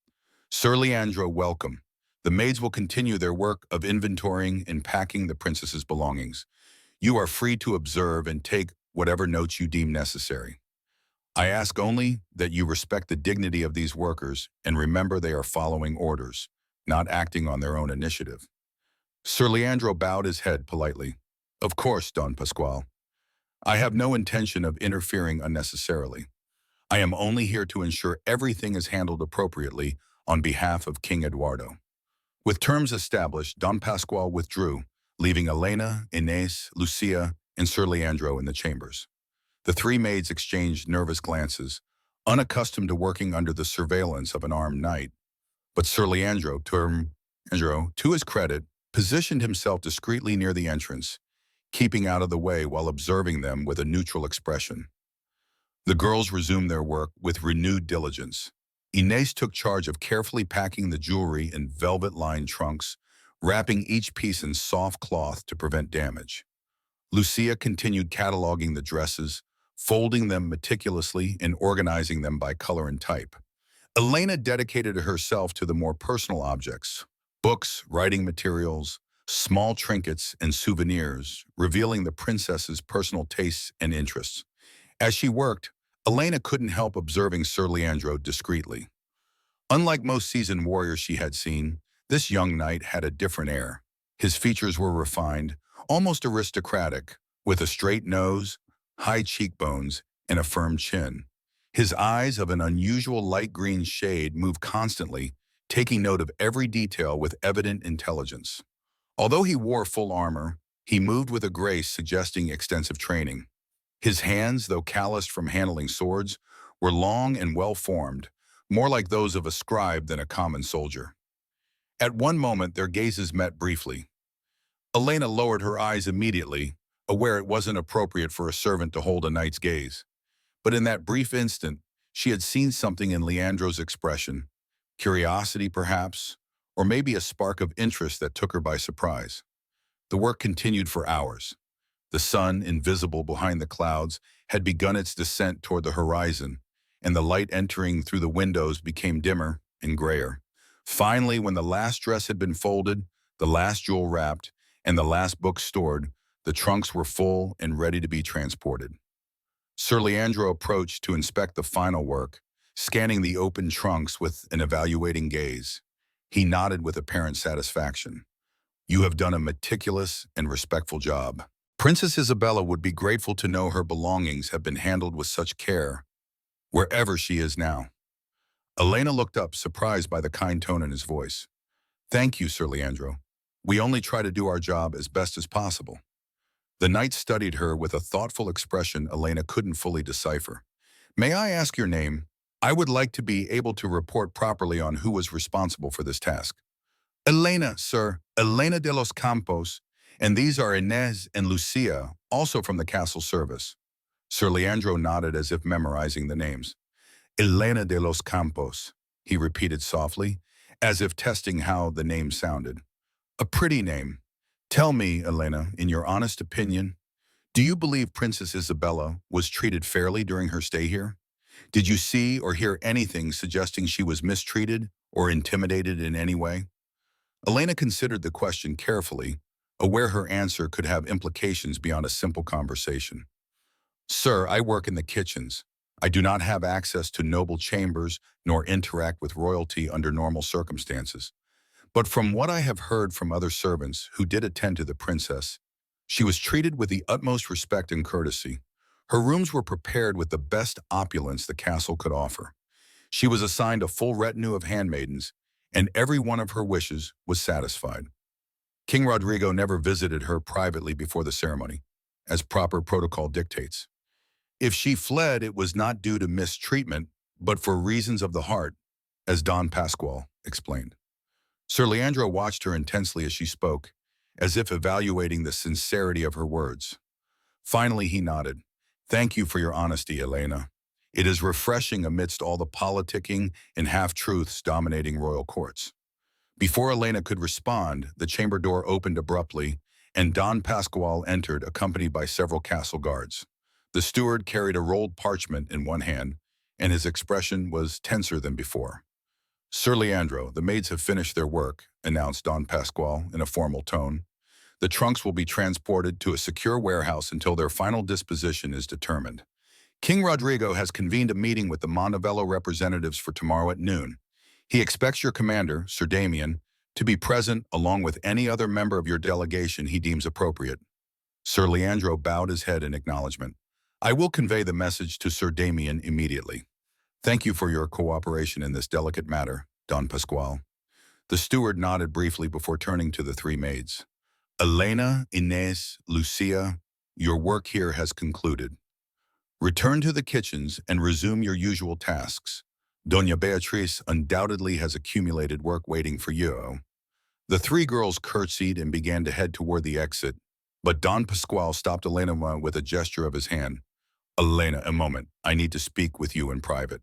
Sir Leandro, welcome. The maids will continue their work of inventorying and packing the princess's belongings. You are free to observe and take whatever notes you deem necessary. I ask only that you respect the dignity of these workers and remember they are following orders, not acting on their own initiative. Sir Leandro bowed his head politely. Of course, Don Pasquale. I have no intention of interfering unnecessarily. I am only here to ensure everything is handled appropriately on behalf of King Eduardo. With terms established, Don Pasquale withdrew, leaving Elena, Inés, Lucia, and Sir Leandro in the chambers. The three maids exchanged nervous glances, unaccustomed to working under the surveillance of an armed knight. But Sir Leandro, to his credit, positioned himself discreetly near the entrance, keeping out of the way while observing them with a neutral expression. The girls resumed their work with renewed diligence. Inés took charge of carefully packing the jewelry in velvet-lined trunks, wrapping each piece in soft cloth to prevent damage. Lucia continued cataloging the dresses, folding them meticulously and organizing them by color and type. Elena dedicated herself to the more personal objects, books, writing materials, small trinkets, and souvenirs, revealing the princess's personal tastes and interests. As she worked, Elena couldn't help observing Sir Leandro discreetly. Unlike most seasoned warriors she had seen, this young knight had a different air. His features were refined, almost aristocratic, with a straight nose, high cheekbones, and a firm chin. His eyes, of an unusual light green shade, moved constantly, taking note of every detail with evident intelligence. Although he wore full armor, he moved with a grace suggesting extensive training. His hands, though calloused from handling swords, were long and well-formed, more like those of a scribe than a common soldier. At one moment, their gazes met briefly. Elena lowered her eyes immediately, aware it wasn't appropriate for a servant to hold a knight's gaze. But in that brief instant, she had seen something in Leandro's expression, curiosity perhaps, or maybe a spark of interest that took her by surprise. The work continued for hours. The sun, invisible behind the clouds, had begun its descent toward the horizon, and the light entering through the windows became dimmer and grayer. Finally, when the last dress had been folded, the last jewel wrapped, and the last book stored, the trunks were full and ready to be transported. Sir Leandro approached to inspect the final work, scanning the open trunks with an evaluating gaze. He nodded with apparent satisfaction. "You have done a meticulous and respectful job. Princess Isabella would be grateful to know her belongings have been handled with such care, wherever she is now." Elena looked up, surprised by the kind tone in his voice. "Thank you, Sir Leandro. We only try to do our job as best as possible." The knight studied her with a thoughtful expression Elena couldn't fully decipher. "May I ask your name? I would like to be able to report properly on who was responsible for this task." "Elena, sir, Elena de los Campos, and these are Inez and Lucia, also from the castle service." Sir Leandro nodded as if memorizing the names. "Elena de los Campos," he repeated softly, as if testing how the name sounded. "A pretty name. Tell me, Elena, in your honest opinion, do you believe Princess Isabella was treated fairly during her stay here? Did you see or hear anything suggesting she was mistreated or intimidated in any way?" Elena considered the question carefully, aware her answer could have implications beyond a simple conversation. "Sir, I work in the kitchens. I do not have access to noble chambers nor interact with royalty under normal circumstances. But from what I have heard from other servants who did attend to the princess, she was treated with the utmost respect and courtesy. Her rooms were prepared with the best opulence the castle could offer. She was assigned a full retinue of handmaidens, and every one of her wishes was satisfied. King Rodrigo never visited her privately before the ceremony, as proper protocol dictates. If she fled, it was not due to mistreatment, but for reasons of the heart, as Don Pasquale explained. Sir Leandro watched her intensely as she spoke, as if evaluating the sincerity of her words. Finally, he nodded. "Thank you for your honesty, Elena. It is refreshing amidst all the politicking and half-truths dominating royal courts." Before Elena could respond, the chamber door opened abruptly, and Don Pasquale entered, accompanied by several castle guards. The steward carried a rolled parchment in one hand, and his expression was tenser than before. "Sir Leandro, the maids have finished their work," announced Don Pasquale in a formal tone. "The trunks will be transported to a secure warehouse until their final disposition is determined. King Rodrigo has convened a meeting with the Montevello representatives for tomorrow at noon. He expects your commander, Sir Damien, to be present along with any other member of your delegation he deems appropriate." Sir Leandro bowed his head in acknowledgement. "I will convey the message to Sir Damien immediately. Thank you for your cooperation in this delicate matter, Don Pasquale." The steward nodded briefly before turning to the three maids. "Elena, Inez, Lucia, your work here has concluded. Return to the kitchens and resume your usual tasks. Doña Beatriz undoubtedly has accumulated work waiting for you." The three girls curtsied and began to head toward the exit, but Don Pasquale stopped Elena with a gesture of his hand. "Elena, a moment. I need to speak with you in private."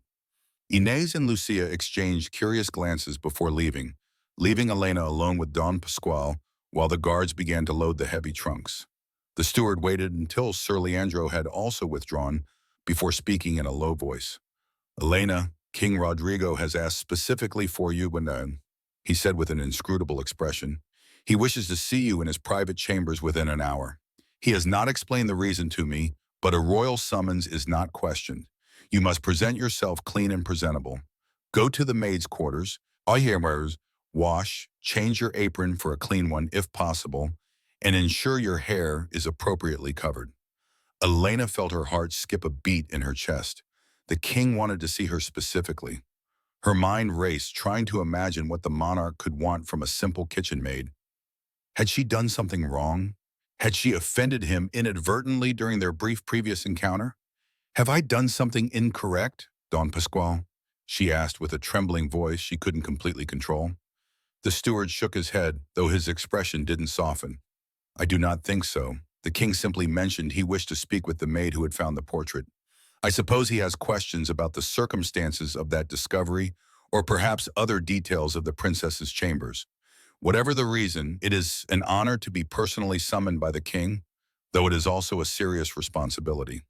Inez and Lucia exchanged curious glances before leaving Elena alone with Don Pasquale while the guards began to load the heavy trunks. The steward waited until Sir Leandro had also withdrawn before speaking in a low voice. "Elena, King Rodrigo has asked specifically for you he said with an inscrutable expression. "He wishes to see you in his private chambers within an hour. He has not explained the reason to me, but a royal summons is not questioned. You must present yourself clean and presentable. Go to the maid's quarters, wash, change your apron for a clean one if possible, and ensure your hair is appropriately covered." Elena felt her heart skip a beat in her chest. The king wanted to see her specifically. Her mind raced, trying to imagine what the monarch could want from a simple kitchen maid. Had she done something wrong? Had she offended him inadvertently during their brief previous encounter? "Have I done something incorrect, Don Pasquale?" she asked with a trembling voice she couldn't completely control. The steward shook his head, though his expression didn't soften. "I do not think so. The king simply mentioned he wished to speak with the maid who had found the portrait. I suppose he has questions about the circumstances of that discovery, or perhaps other details of the princess's chambers. Whatever the reason, it is an honor to be personally summoned by the king, though it is also a serious responsibility.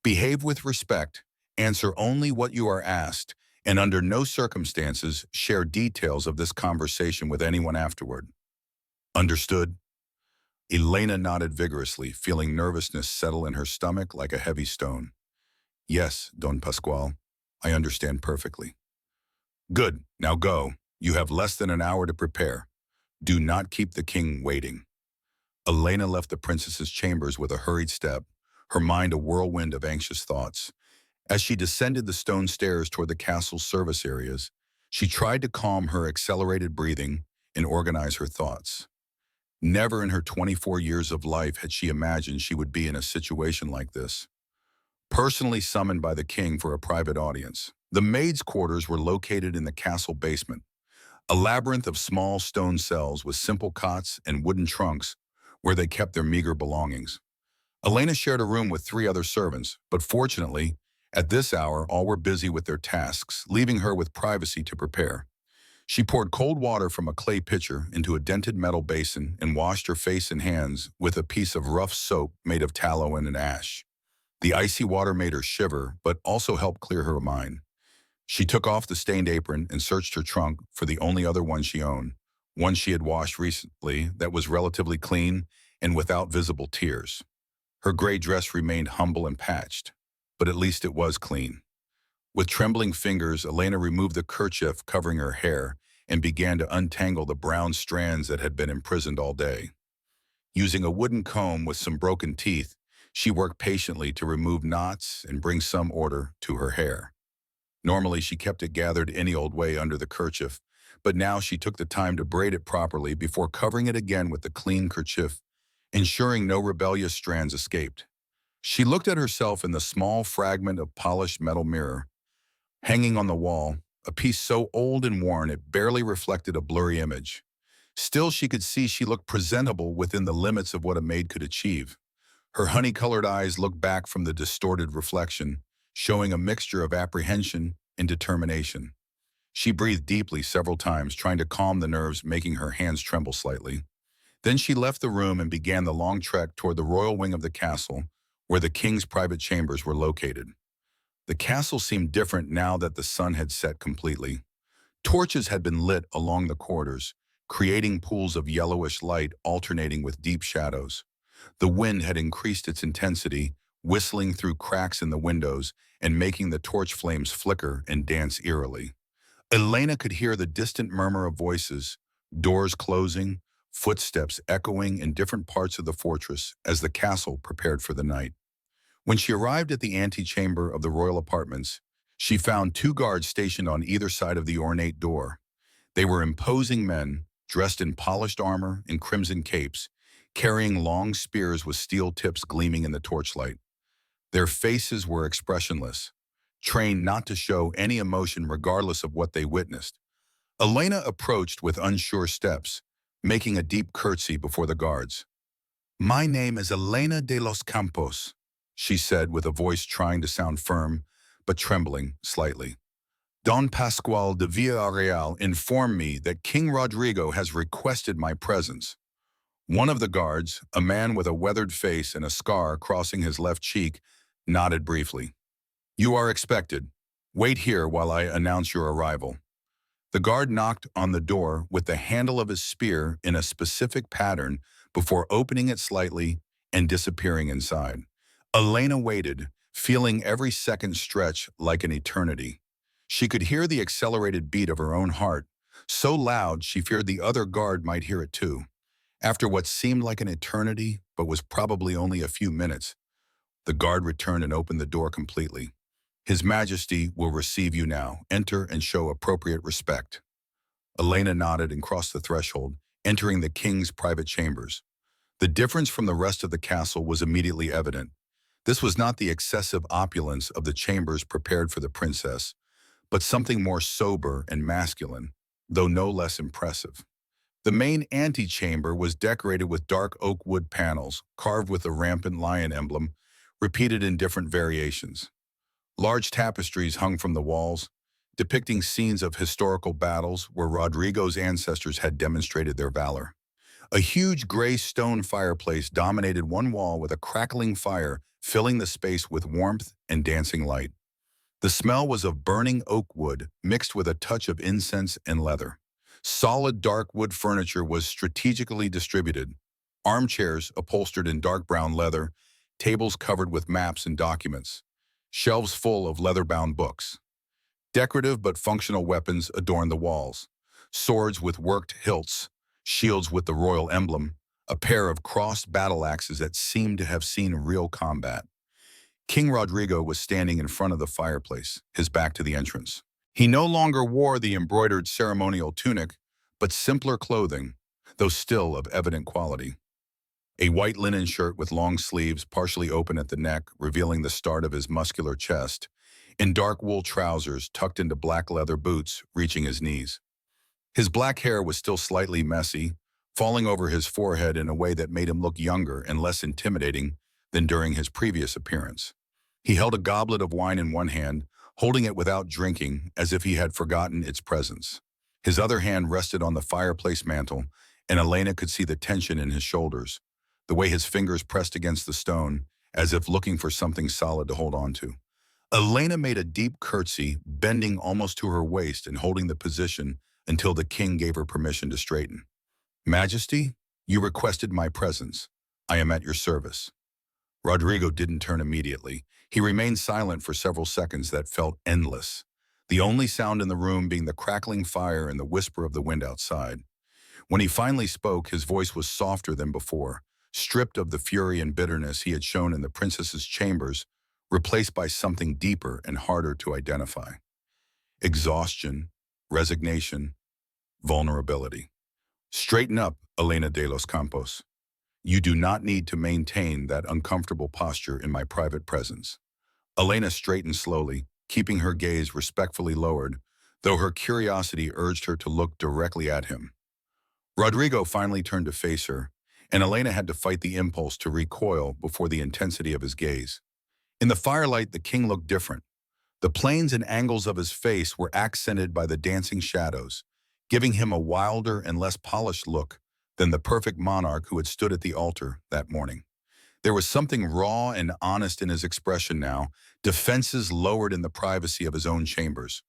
Behave with respect, answer only what you are asked, and under no circumstances share details of this conversation with anyone afterward. Understood? Elena nodded vigorously, feeling nervousness settle in her stomach like a heavy stone. Yes, Don Pascual, I understand perfectly. Good, now go. You have less than an hour to prepare. Do not keep the king waiting. Elena left the princess's chambers with a hurried step, her mind a whirlwind of anxious thoughts. As she descended the stone stairs toward the castle's service areas, she tried to calm her accelerated breathing and organize her thoughts. Never in her 24 years of life had she imagined she would be in a situation like this. Personally summoned by the king for a private audience, the maid's quarters were located in the castle basement, a labyrinth of small stone cells with simple cots and wooden trunks where they kept their meager belongings. Elena shared a room with 3 other servants, but fortunately, at this hour all were busy with their tasks, leaving her with privacy to prepare. She poured cold water from a clay pitcher into a dented metal basin and washed her face and hands with a piece of rough soap made of tallow and an ash. The icy water made her shiver, but also helped clear her mind. She took off the stained apron and searched her trunk for the only other one she owned, one she had washed recently that was relatively clean and without visible tears. Her gray dress remained humble and patched, but at least it was clean. With trembling fingers, Elena removed the kerchief covering her hair and began to untangle the brown strands that had been imprisoned all day. Using a wooden comb with some broken teeth, she worked patiently to remove knots and bring some order to her hair. Normally, she kept it gathered any old way under the kerchief, but now she took the time to braid it properly before covering it again with the clean kerchief, ensuring no rebellious strands escaped. She looked at herself in the small fragment of polished metal mirror, hanging on the wall, a piece so old and worn it barely reflected a blurry image. Still, she could see she looked presentable within the limits of what a maid could achieve. Her honey-colored eyes looked back from the distorted reflection, showing a mixture of apprehension and determination. She breathed deeply several times, trying to calm the nerves making her hands tremble slightly. Then she left the room and began the long trek toward the royal wing of the castle, where the king's private chambers were located. The castle seemed different now that the sun had set completely. Torches had been lit along the corridors, creating pools of yellowish light alternating with deep shadows. The wind had increased its intensity, whistling through cracks in the windows and making the torch flames flicker and dance eerily. Elena could hear the distant murmur of voices, doors closing, footsteps echoing in different parts of the fortress as the castle prepared for the night. When she arrived at the antechamber of the royal apartments, she found 2 guards stationed on either side of the ornate door. They were imposing men, dressed in polished armor and crimson capes, carrying long spears with steel tips gleaming in the torchlight. Their faces were expressionless, trained not to show any emotion regardless of what they witnessed. Elena approached with unsure steps, making a deep curtsy before the guards. "My name is Elena de los Campos," she said with a voice trying to sound firm, but trembling slightly. "Don Pascual de Villarreal informed me that King Rodrigo has requested my presence." One of the guards, a man with a weathered face and a scar crossing his left cheek, nodded briefly. "You are expected. Wait here while I announce your arrival." The guard knocked on the door with the handle of his spear in a specific pattern before opening it slightly and disappearing inside. Elena waited, feeling every second stretch like an eternity. She could hear the accelerated beat of her own heart, so loud she feared the other guard might hear it too. After what seemed like an eternity, but was probably only a few minutes, the guard returned and opened the door completely. "His Majesty will receive you now. Enter and show appropriate respect." Elena nodded and crossed the threshold, entering the king's private chambers. The difference from the rest of the castle was immediately evident. This was not the excessive opulence of the chambers prepared for the princess, but something more sober and masculine, though no less impressive. The main antechamber was decorated with dark oak wood panels, carved with the rampant lion emblem, repeated in different variations. Large tapestries hung from the walls, depicting scenes of historical battles where Rodrigo's ancestors had demonstrated their valor. A huge gray stone fireplace dominated one wall with a crackling fire filling the space with warmth and dancing light. The smell was of burning oak wood mixed with a touch of incense and leather. Solid dark wood furniture was strategically distributed. Armchairs upholstered in dark brown leather, tables covered with maps and documents, shelves full of leather-bound books. Decorative but functional weapons adorned the walls. Swords with worked hilts, shields with the royal emblem, a pair of crossed battle axes that seemed to have seen real combat. King Rodrigo was standing in front of the fireplace, his back to the entrance. He no longer wore the embroidered ceremonial tunic, but simpler clothing, though still of evident quality. A white linen shirt with long sleeves partially open at the neck, revealing the start of his muscular chest, and dark wool trousers tucked into black leather boots reaching his knees. His black hair was still slightly messy, falling over his forehead in a way that made him look younger and less intimidating than during his previous appearance. He held a goblet of wine in one hand, holding it without drinking, as if he had forgotten its presence. His other hand rested on the fireplace mantel, and Elena could see the tension in his shoulders, the way his fingers pressed against the stone, as if looking for something solid to hold on to. Elena made a deep curtsy, bending almost to her waist and holding the position until the king gave her permission to straighten. "Majesty, you requested my presence. I am at your service." Rodrigo didn't turn immediately. He remained silent for several seconds that felt endless, the only sound in the room being the crackling fire and the whisper of the wind outside. When he finally spoke, his voice was softer than before, stripped of the fury and bitterness he had shown in the princess's chambers, replaced by something deeper and harder to identify. Exhaustion, resignation, vulnerability. "Straighten up, Elena de los Campos. You do not need to maintain that uncomfortable posture in my private presence." Elena straightened slowly, keeping her gaze respectfully lowered, though her curiosity urged her to look directly at him. Rodrigo finally turned to face her, and Elena had to fight the impulse to recoil before the intensity of his gaze. In the firelight, the king looked different. The planes and angles of his face were accented by the dancing shadows, giving him a wilder and less polished look than the perfect monarch who had stood at the altar that morning. There was something raw and honest in his expression now, defenses lowered in the privacy of his own chambers.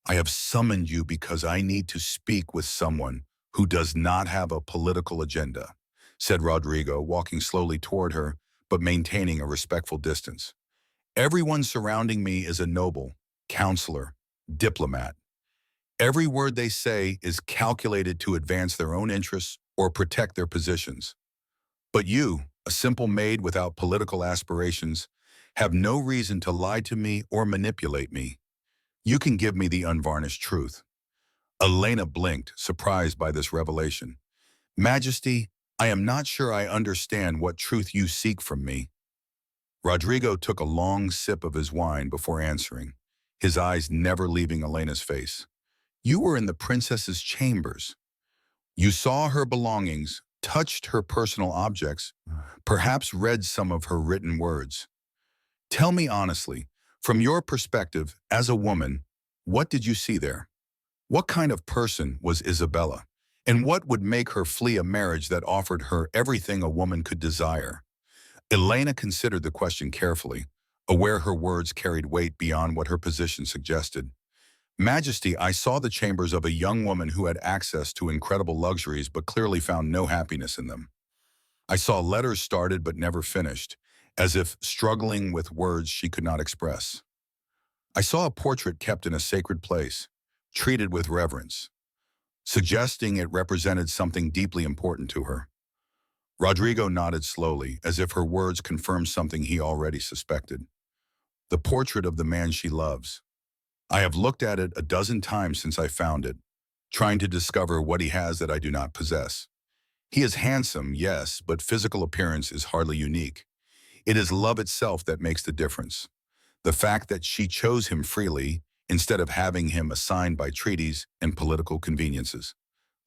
"I have summoned you because I need to speak with someone who does not have a political agenda," said Rodrigo, walking slowly toward her, but maintaining a respectful distance. "Everyone surrounding me is a noble, counselor, diplomat. Every word they say is calculated to advance their own interests or protect their positions. But you, a simple maid without political aspirations, have no reason to lie to me or manipulate me. You can give me the unvarnished truth." Elena blinked, surprised by this revelation. "Majesty, I am not sure I understand what truth you seek from me." Rodrigo took a long sip of his wine before answering, his eyes never leaving Elena's face. "You were in the princess's chambers. You saw her belongings, touched her personal objects, perhaps read some of her written words. Tell me honestly, from your perspective as a woman, what did you see there? What kind of person was Isabella? And what would make her flee a marriage that offered her everything a woman could desire?" Elena considered the question carefully, aware her words carried weight beyond what her position suggested. "Majesty, I saw the chambers of a young woman who had access to incredible luxuries but clearly found no happiness in them. I saw letters started but never finished, as if struggling with words she could not express. I saw a portrait kept in a sacred place, treated with reverence, suggesting it represented something deeply important to her." Rodrigo nodded slowly, as if her words confirmed something he already suspected. "The portrait of the man she loves. I have looked at it a dozen times since I found it, trying to discover what he has that I do not possess. He is handsome, yes, but physical appearance is hardly unique. It is love itself that makes the difference. The fact that she chose him freely, instead of having him assigned by treaties and political conveniences."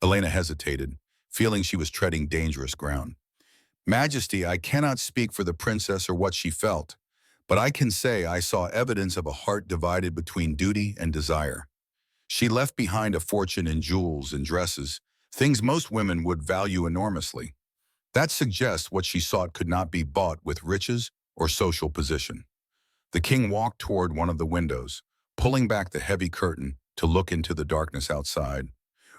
Elena hesitated, feeling she was treading dangerous ground. Majesty, I cannot speak for the princess or what she felt, but I can say I saw evidence of a heart divided between duty and desire. She left behind a fortune in jewels and dresses, things most women would value enormously. That suggests what she sought could not be bought with riches or social position. The king walked toward one of the windows, pulling back the heavy curtain to look into the darkness outside.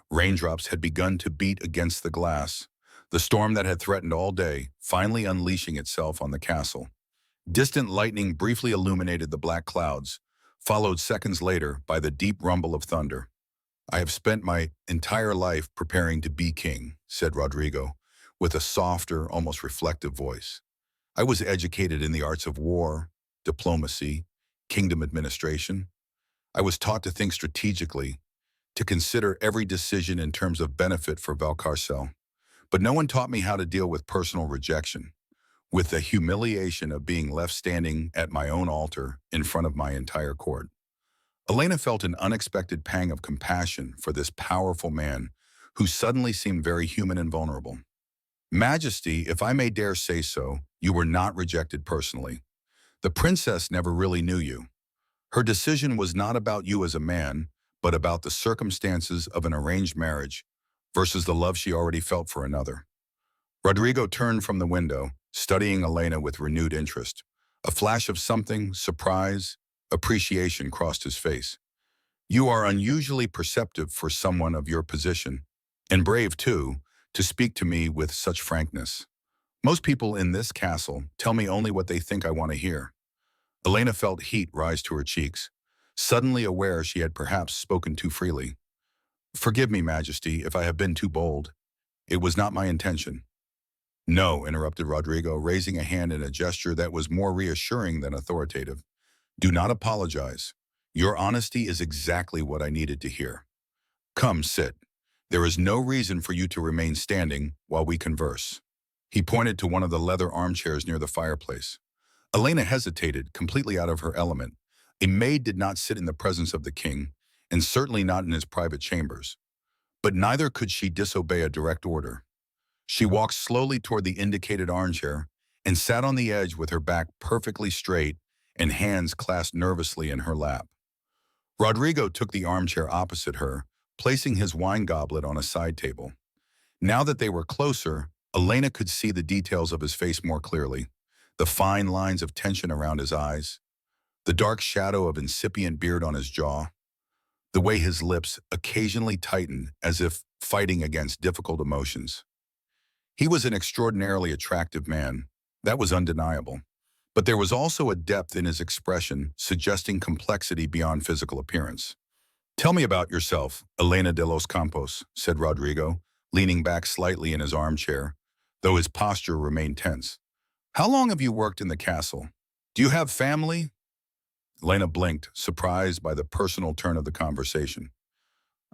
Raindrops had begun to beat against the glass, the storm that had threatened all day finally unleashing itself on the castle. Distant lightning briefly illuminated the black clouds, followed seconds later by the deep rumble of thunder. I have spent my entire life preparing to be king, said Rodrigo, with a softer, almost reflective voice. I was educated in the arts of war, diplomacy, kingdom administration. I was taught to think strategically, to consider every decision in terms of benefit for Valcarcel. But no one taught me how to deal with personal rejection, with the humiliation of being left standing at my own altar in front of my entire court. Elena felt an unexpected pang of compassion for this powerful man who suddenly seemed very human and vulnerable. Majesty, if I may dare say so, you were not rejected personally. The princess never really knew you. Her decision was not about you as a man, but about the circumstances of an arranged marriage versus the love she already felt for another. Rodrigo turned from the window, studying Elena with renewed interest. A flash of something, surprise, appreciation crossed his face. You are unusually perceptive for someone of your position, and brave too, to speak to me with such frankness. Most people in this castle tell me only what they think I want to hear. Elena felt heat rise to her cheeks, suddenly aware she had perhaps spoken too freely. Forgive me, Majesty, if I have been too bold. It was not my intention. No, interrupted Rodrigo, raising a hand in a gesture that was more reassuring than authoritative. Do not apologize. Your honesty is exactly what I needed to hear. Come, sit. There is no reason for you to remain standing while we converse. He pointed to one of the leather armchairs near the fireplace. Elena hesitated, completely out of her element. A maid did not sit in the presence of the king, and certainly not in his private chambers. But neither could she disobey a direct order. She walked slowly toward the indicated armchair and sat on the edge with her back perfectly straight and hands clasped nervously in her lap. Rodrigo took the armchair opposite her, placing his wine goblet on a side table. Now that they were closer, Elena could see the details of his face more clearly, the fine lines of tension around his eyes, the dark shadow of incipient beard on his jaw, the way his lips occasionally tightened as if fighting against difficult emotions. He was an extraordinarily attractive man, that was undeniable. But there was also a depth in his expression suggesting complexity beyond physical appearance. Tell me about yourself, Elena de los Campos, said Rodrigo, leaning back slightly in his armchair, though his posture remained tense. How long have you worked in the castle? Do you have family? Elena blinked, surprised by the personal turn of the conversation.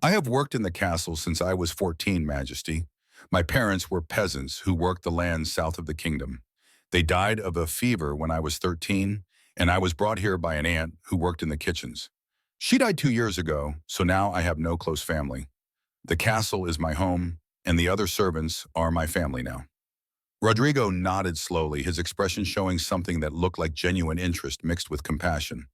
I have worked in the castle since I was 14, Majesty. My parents were peasants who worked the land south of the kingdom. They died of a fever when I was 13, and I was brought here by an aunt who worked in the kitchens. She died 2 years ago, so now I have no close family. The castle is my home, and the other servants are my family now. Rodrigo nodded slowly, his expression showing something that looked like genuine interest mixed with compassion.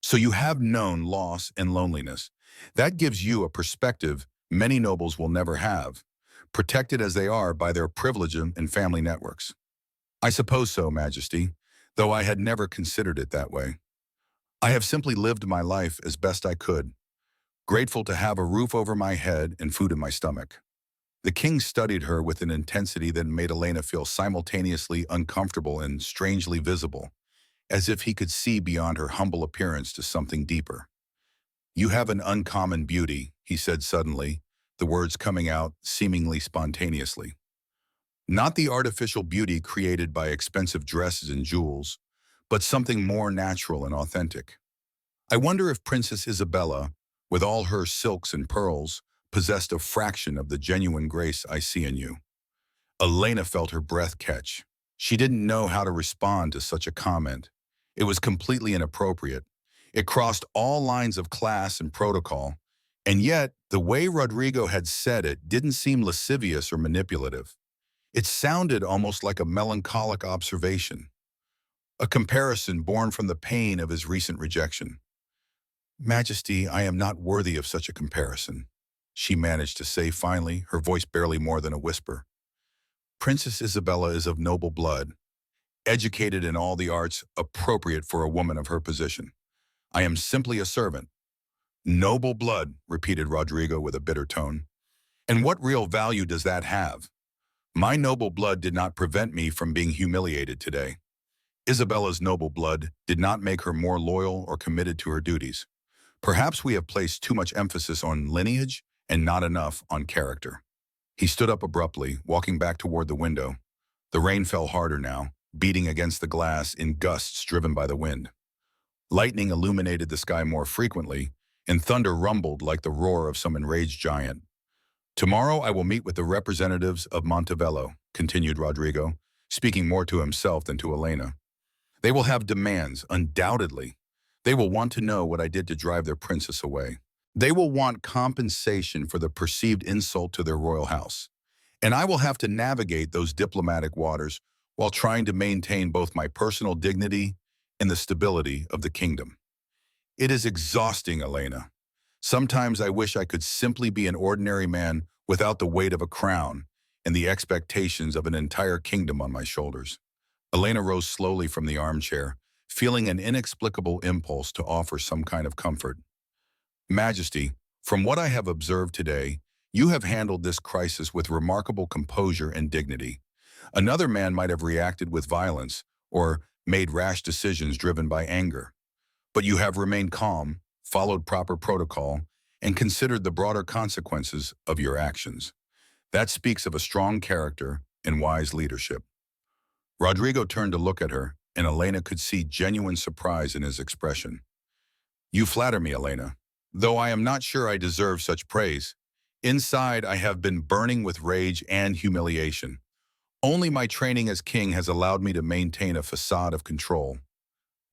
So you have known loss and loneliness. That gives you a perspective many nobles will never have, protected as they are by their privilege and family networks. I suppose so, Majesty, though I had never considered it that way. I have simply lived my life as best I could, grateful to have a roof over my head and food in my stomach. The king studied her with an intensity that made Elena feel simultaneously uncomfortable and strangely visible, as if he could see beyond her humble appearance to something deeper. You have an uncommon beauty, he said suddenly, the words coming out seemingly spontaneously. Not the artificial beauty created by expensive dresses and jewels, but something more natural and authentic. I wonder if Princess Isabella, with all her silks and pearls, possessed a fraction of the genuine grace I see in you. Elena felt her breath catch. She didn't know how to respond to such a comment. It was completely inappropriate. It crossed all lines of class and protocol, And yet, the way Rodrigo had said it didn't seem lascivious or manipulative. It sounded almost like a melancholic observation, a comparison born from the pain of his recent rejection. Majesty, I am not worthy of such a comparison, she managed to say finally, her voice barely more than a whisper. Princess Isabella is of noble blood, educated in all the arts appropriate for a woman of her position. I am simply a servant. Noble blood, repeated Rodrigo with a bitter tone. And what real value does that have? My noble blood did not prevent me from being humiliated today. Isabella's noble blood did not make her more loyal or committed to her duties. Perhaps we have placed too much emphasis on lineage and not enough on character. He stood up abruptly, walking back toward the window. The rain fell harder now, beating against the glass in gusts driven by the wind. Lightning illuminated the sky more frequently, and thunder rumbled like the roar of some enraged giant. Tomorrow I will meet with the representatives of Montevello, continued Rodrigo, speaking more to himself than to Elena. They will have demands, undoubtedly. They will want to know what I did to drive their princess away. They will want compensation for the perceived insult to their royal house. And I will have to navigate those diplomatic waters while trying to maintain both my personal dignity and the stability of the kingdom. It is exhausting, Elena. Sometimes I wish I could simply be an ordinary man without the weight of a crown and the expectations of an entire kingdom on my shoulders. Elena rose slowly from the armchair, feeling an inexplicable impulse to offer some kind of comfort. Majesty, from what I have observed today, you have handled this crisis with remarkable composure and dignity. Another man might have reacted with violence or made rash decisions driven by anger. But you have remained calm, followed proper protocol, and considered the broader consequences of your actions. That speaks of a strong character and wise leadership. Rodrigo turned to look at her, and Elena could see genuine surprise in his expression. You flatter me, Elena, though I am not sure I deserve such praise. Inside, I have been burning with rage and humiliation. Only my training as king has allowed me to maintain a facade of control.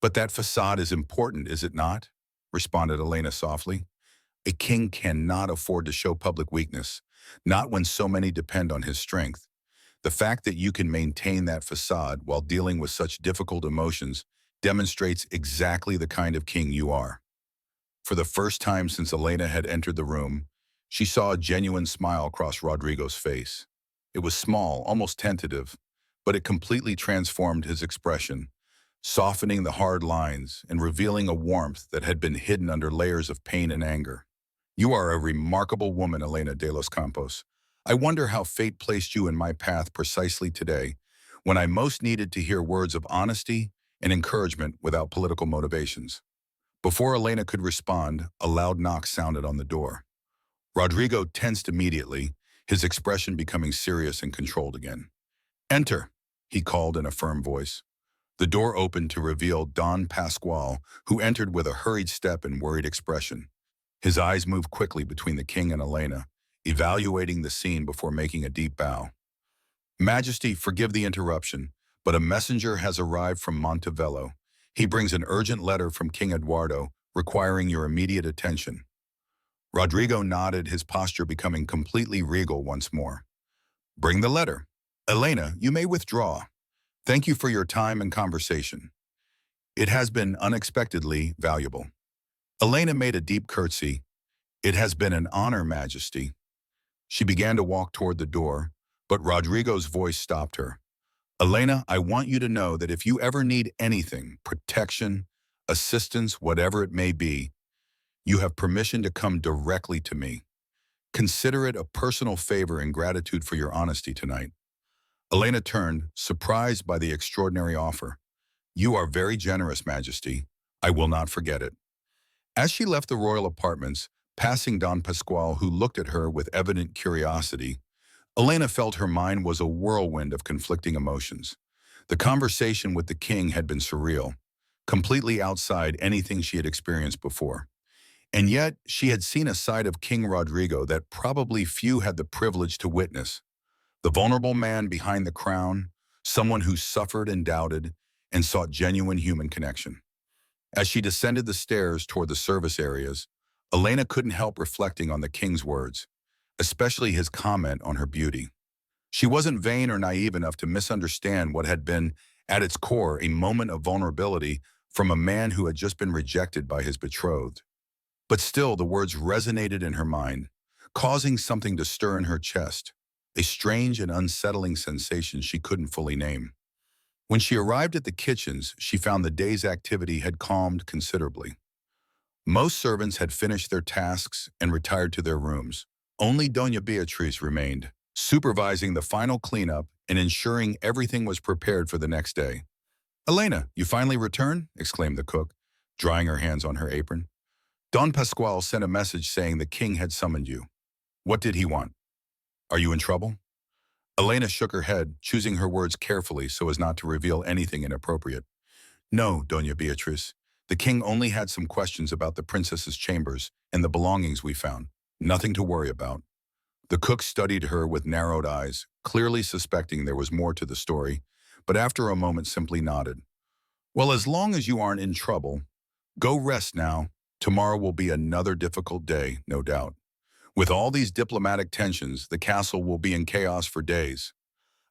But that facade is important, is it not? Responded Elena softly. A king cannot afford to show public weakness, not when so many depend on his strength. The fact that you can maintain that facade while dealing with such difficult emotions demonstrates exactly the kind of king you are. For the first time since Elena had entered the room, she saw a genuine smile cross Rodrigo's face. It was small, almost tentative, but it completely transformed his expression, softening the hard lines and revealing a warmth that had been hidden under layers of pain and anger. You are a remarkable woman, Elena de los Campos. I wonder how fate placed you in my path precisely today, when I most needed to hear words of honesty and encouragement without political motivations. Before Elena could respond, a loud knock sounded on the door. Rodrigo tensed immediately, his expression becoming serious and controlled again. Enter, he called in a firm voice. The door opened to reveal Don Pascual, who entered with a hurried step and worried expression. His eyes moved quickly between the king and Elena, evaluating the scene before making a deep bow. Majesty, forgive the interruption, but a messenger has arrived from Montevello. He brings an urgent letter from King Eduardo requiring your immediate attention. Rodrigo nodded, his posture becoming completely regal once more. Bring the letter. Elena, you may withdraw. Thank you for your time and conversation. It has been unexpectedly valuable. Elena made a deep curtsy. It has been an honor, Majesty. She began to walk toward the door, but Rodrigo's voice stopped her. Elena, I want you to know that if you ever need anything, protection, assistance, whatever it may be, you have permission to come directly to me. Consider it a personal favor and gratitude for your honesty tonight. Elena turned, surprised by the extraordinary offer. You are very generous, Majesty. I will not forget it. As she left the royal apartments, passing Don Pascual, who looked at her with evident curiosity, Elena felt her mind was a whirlwind of conflicting emotions. The conversation with the king had been surreal, completely outside anything she had experienced before. And yet, she had seen a side of King Rodrigo that probably few had the privilege to witness. The vulnerable man behind the crown, someone who suffered and doubted and sought genuine human connection. As she descended the stairs toward the service areas, Elena couldn't help reflecting on the king's words, especially his comment on her beauty. She wasn't vain or naive enough to misunderstand what had been, at its core, a moment of vulnerability from a man who had just been rejected by his betrothed. But still, the words resonated in her mind, causing something to stir in her chest, a strange and unsettling sensation she couldn't fully name. When she arrived at the kitchens, she found the day's activity had calmed considerably. Most servants had finished their tasks and retired to their rooms. Only Doña Beatriz remained, supervising the final cleanup and ensuring everything was prepared for the next day. "Elena, you finally returned?" exclaimed the cook, drying her hands on her apron. "Don Pascual sent a message saying the king had summoned you. What did he want? Are you in trouble?" Elena shook her head, choosing her words carefully so as not to reveal anything inappropriate. "No, Doña Beatriz. The king only had some questions about the princess's chambers and the belongings we found. Nothing to worry about." The cook studied her with narrowed eyes, clearly suspecting there was more to the story, but after a moment simply nodded. "Well, as long as you aren't in trouble, go rest now. Tomorrow will be another difficult day, no doubt. With all these diplomatic tensions, the castle will be in chaos for days."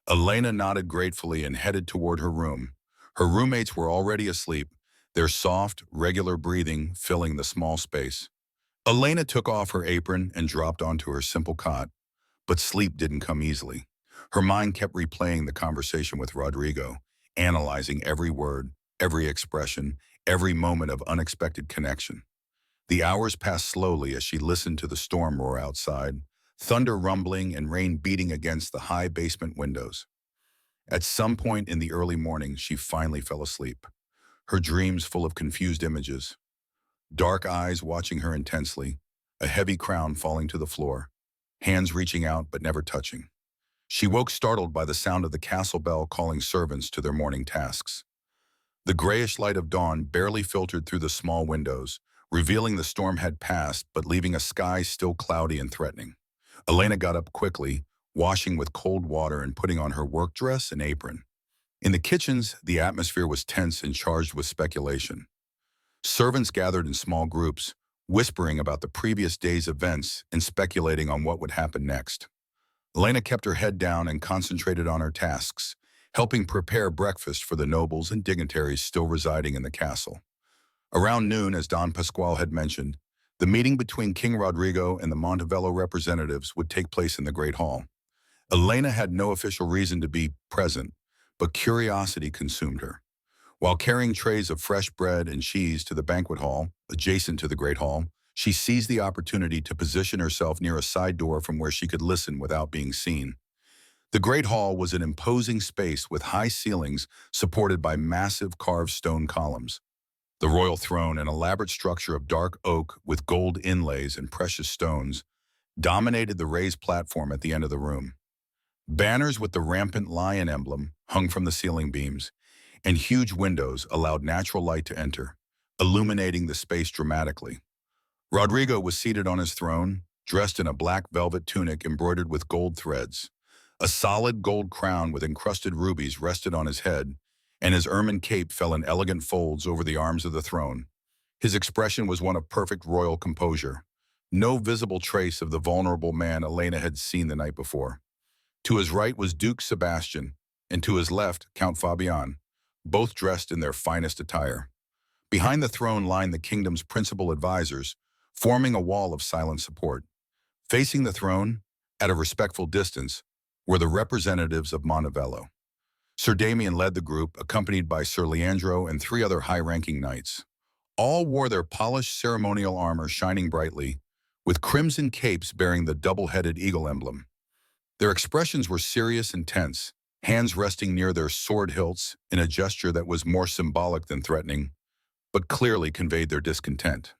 Elena nodded gratefully and headed toward her room. Her roommates were already asleep, their soft, regular breathing filling the small space. Elena took off her apron and dropped onto her simple cot, but sleep didn't come easily. Her mind kept replaying the conversation with Rodrigo, analyzing every word, every expression, every moment of unexpected connection. The hours passed slowly as she listened to the storm roar outside, thunder rumbling and rain beating against the high basement windows. At some point in the early morning, she finally fell asleep, her dreams full of confused images. Dark eyes watching her intensely, a heavy crown falling to the floor, hands reaching out but never touching. She woke startled by the sound of the castle bell calling servants to their morning tasks. The grayish light of dawn barely filtered through the small windows, revealing the storm had passed but leaving a sky still cloudy and threatening. Elena got up quickly, washing with cold water and putting on her work dress and apron. In the kitchens, the atmosphere was tense and charged with speculation. Servants gathered in small groups, whispering about the previous day's events and speculating on what would happen next. Elena kept her head down and concentrated on her tasks, helping prepare breakfast for the nobles and dignitaries still residing in the castle. Around noon, as Don Pascual had mentioned, the meeting between King Rodrigo and the Montevello representatives would take place in the Great Hall. Elena had no official reason to be present, but curiosity consumed her. While carrying trays of fresh bread and cheese to the banquet hall, adjacent to the Great Hall, she seized the opportunity to position herself near a side door from where she could listen without being seen. The Great Hall was an imposing space with high ceilings supported by massive carved stone columns. The royal throne, an elaborate structure of dark oak with gold inlays and precious stones, dominated the raised platform at the end of the room. Banners with the rampant lion emblem hung from the ceiling beams, and huge windows allowed natural light to enter, illuminating the space dramatically. Rodrigo was seated on his throne, dressed in a black velvet tunic embroidered with gold threads. A solid gold crown with encrusted rubies rested on his head, and his ermine cape fell in elegant folds over the arms of the throne. His expression was one of perfect royal composure, no visible trace of the vulnerable man Elena had seen the night before. To his right was Duke Sebastian, and to his left, Count Fabian, both dressed in their finest attire. Behind the throne lined the kingdom's principal advisors, forming a wall of silent support. Facing the throne, at a respectful distance, were the representatives of Montevello. Sir Damien led the group, accompanied by Sir Leandro and three other high-ranking knights. All wore their polished ceremonial armor shining brightly, with crimson capes bearing the double-headed eagle emblem. Their expressions were serious and tense, hands resting near their sword hilts in a gesture that was more symbolic than threatening, but clearly conveyed their discontent.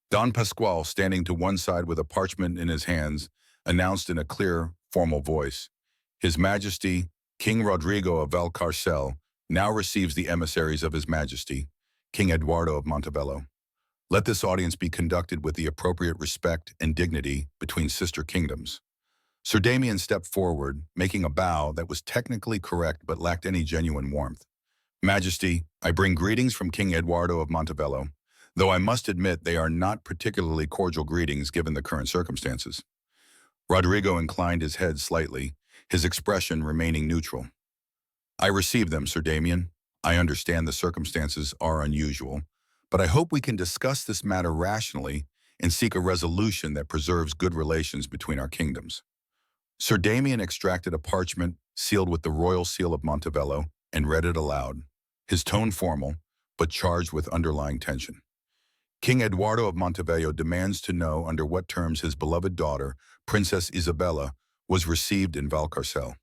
Don Pascual, standing to one side with a parchment in his hands, announced in a clear, formal voice, "His Majesty, King Rodrigo of Valcarcel, now receives the emissaries of His Majesty, King Eduardo of Montevello. Let this audience be conducted with the appropriate respect and dignity between sister kingdoms." Sir Damien stepped forward, making a bow that was technically correct but lacked any genuine warmth. "Majesty, I bring greetings from King Eduardo of Montevello, though I must admit they are not particularly cordial greetings given the current circumstances. Rodrigo inclined his head slightly, his expression remaining neutral. I receive them, Sir Damien. I understand the circumstances are unusual, but I hope we can discuss this matter rationally and seek a resolution that preserves good relations between our kingdoms. Sir Damien extracted a parchment sealed with the royal seal of Montevello and read it aloud, his tone formal, but charged with underlying tension. King Eduardo of Montevello demands to know under what terms his beloved daughter, Princess Isabella, was received in Valcarcel.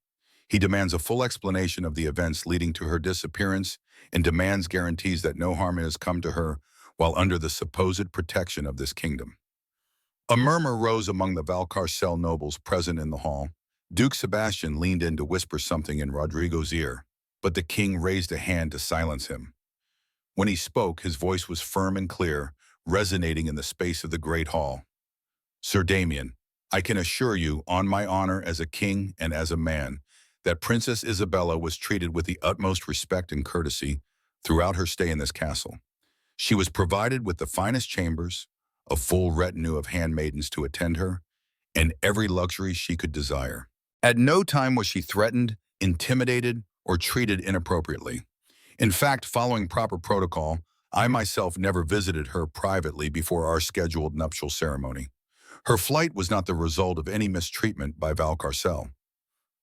He demands a full explanation of the events leading to her disappearance and demands guarantees that no harm has come to her while under the supposed protection of this kingdom. A murmur rose among the Valcarcel nobles present in the hall. Duke Sebastian leaned in to whisper something in Rodrigo's ear, but the king raised a hand to silence him. When he spoke, his voice was firm and clear, resonating in the space of the great hall. Sir Damien, I can assure you, on my honor as a king and as a man, that Princess Isabella was treated with the utmost respect and courtesy throughout her stay in this castle. She was provided with the finest chambers, a full retinue of handmaidens to attend her, and every luxury she could desire. At no time was she threatened, intimidated, or treated inappropriately. In fact, following proper protocol, I myself never visited her privately before our scheduled nuptial ceremony. Her flight was not the result of any mistreatment by Valcarcel.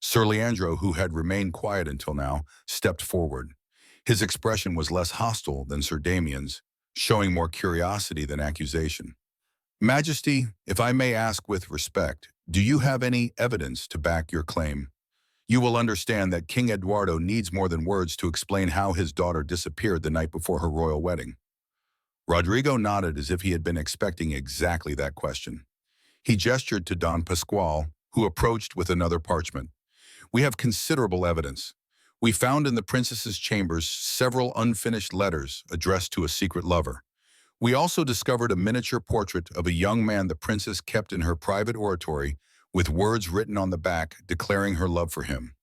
Sir Leandro, who had remained quiet until now, stepped forward. His expression was less hostile than Sir Damien's, showing more curiosity than accusation. Majesty, if I may ask with respect, do you have any evidence to back your claim? You will understand that King Eduardo needs more than words to explain how his daughter disappeared the night before her royal wedding. Rodrigo nodded as if he had been expecting exactly that question. He gestured to Don Pasquale, who approached with another parchment. We have considerable evidence. We found in the princess's chambers several unfinished letters addressed to a secret lover. We also discovered a miniature portrait of a young man the princess kept in her private oratory with words written on the back declaring her love for him.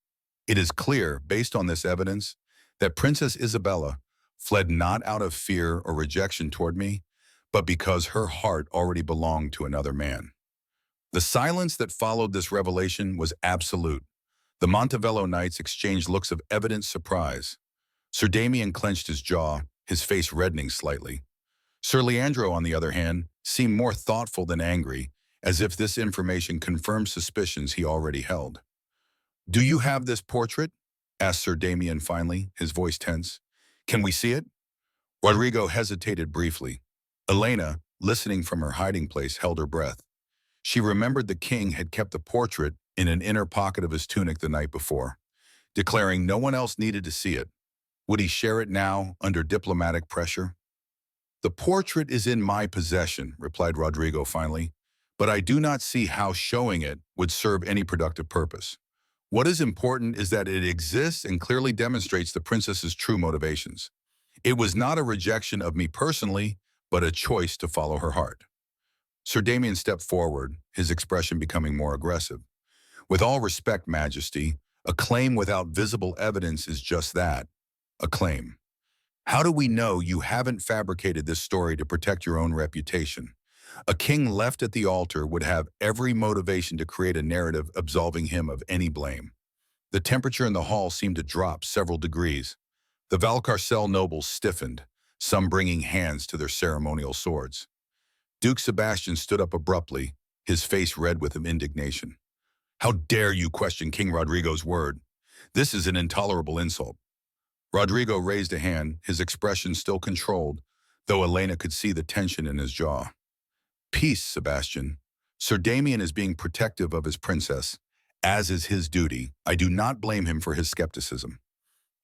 It is clear, based on this evidence, that Princess Isabella fled not out of fear or rejection toward me, but because her heart already belonged to another man. The silence that followed this revelation was absolute. The Montevello knights exchanged looks of evident surprise. Sir Damien clenched his jaw, his face reddening slightly. Sir Leandro, on the other hand, seemed more thoughtful than angry, as if this information confirmed suspicions he already held. "Do you have this portrait?" asked Sir Damien finally, his voice tense. "Can we see it?" Rodrigo hesitated briefly. Elena, listening from her hiding place, held her breath. She remembered the king had kept the portrait in an inner pocket of his tunic the night before, declaring no one else needed to see it. Would he share it now, under diplomatic pressure? "The portrait is in my possession," replied Rodrigo finally, "but I do not see how showing it would serve any productive purpose. What is important is that it exists and clearly demonstrates the princess's true motivations. It was not a rejection of me personally, but a choice to follow her heart." Sir Damien stepped forward, his expression becoming more aggressive. "With all respect, Majesty, a claim without visible evidence is just that, a claim. How do we know you haven't fabricated this story to protect your own reputation? A king left at the altar would have every motivation to create a narrative absolving him of any blame." The temperature in the hall seemed to drop several degrees. The Valcarcel nobles stiffened, some bringing hands to their ceremonial swords. Duke Sebastian stood up abruptly, his face red with indignation. "How dare you question King Rodrigo's word? This is an intolerable insult." Rodrigo raised a hand, his expression still controlled, though Elena could see the tension in his jaw. "Peace, Sebastian. Sir Damien is being protective of his princess, as is his duty. I do not blame him for his skepticism."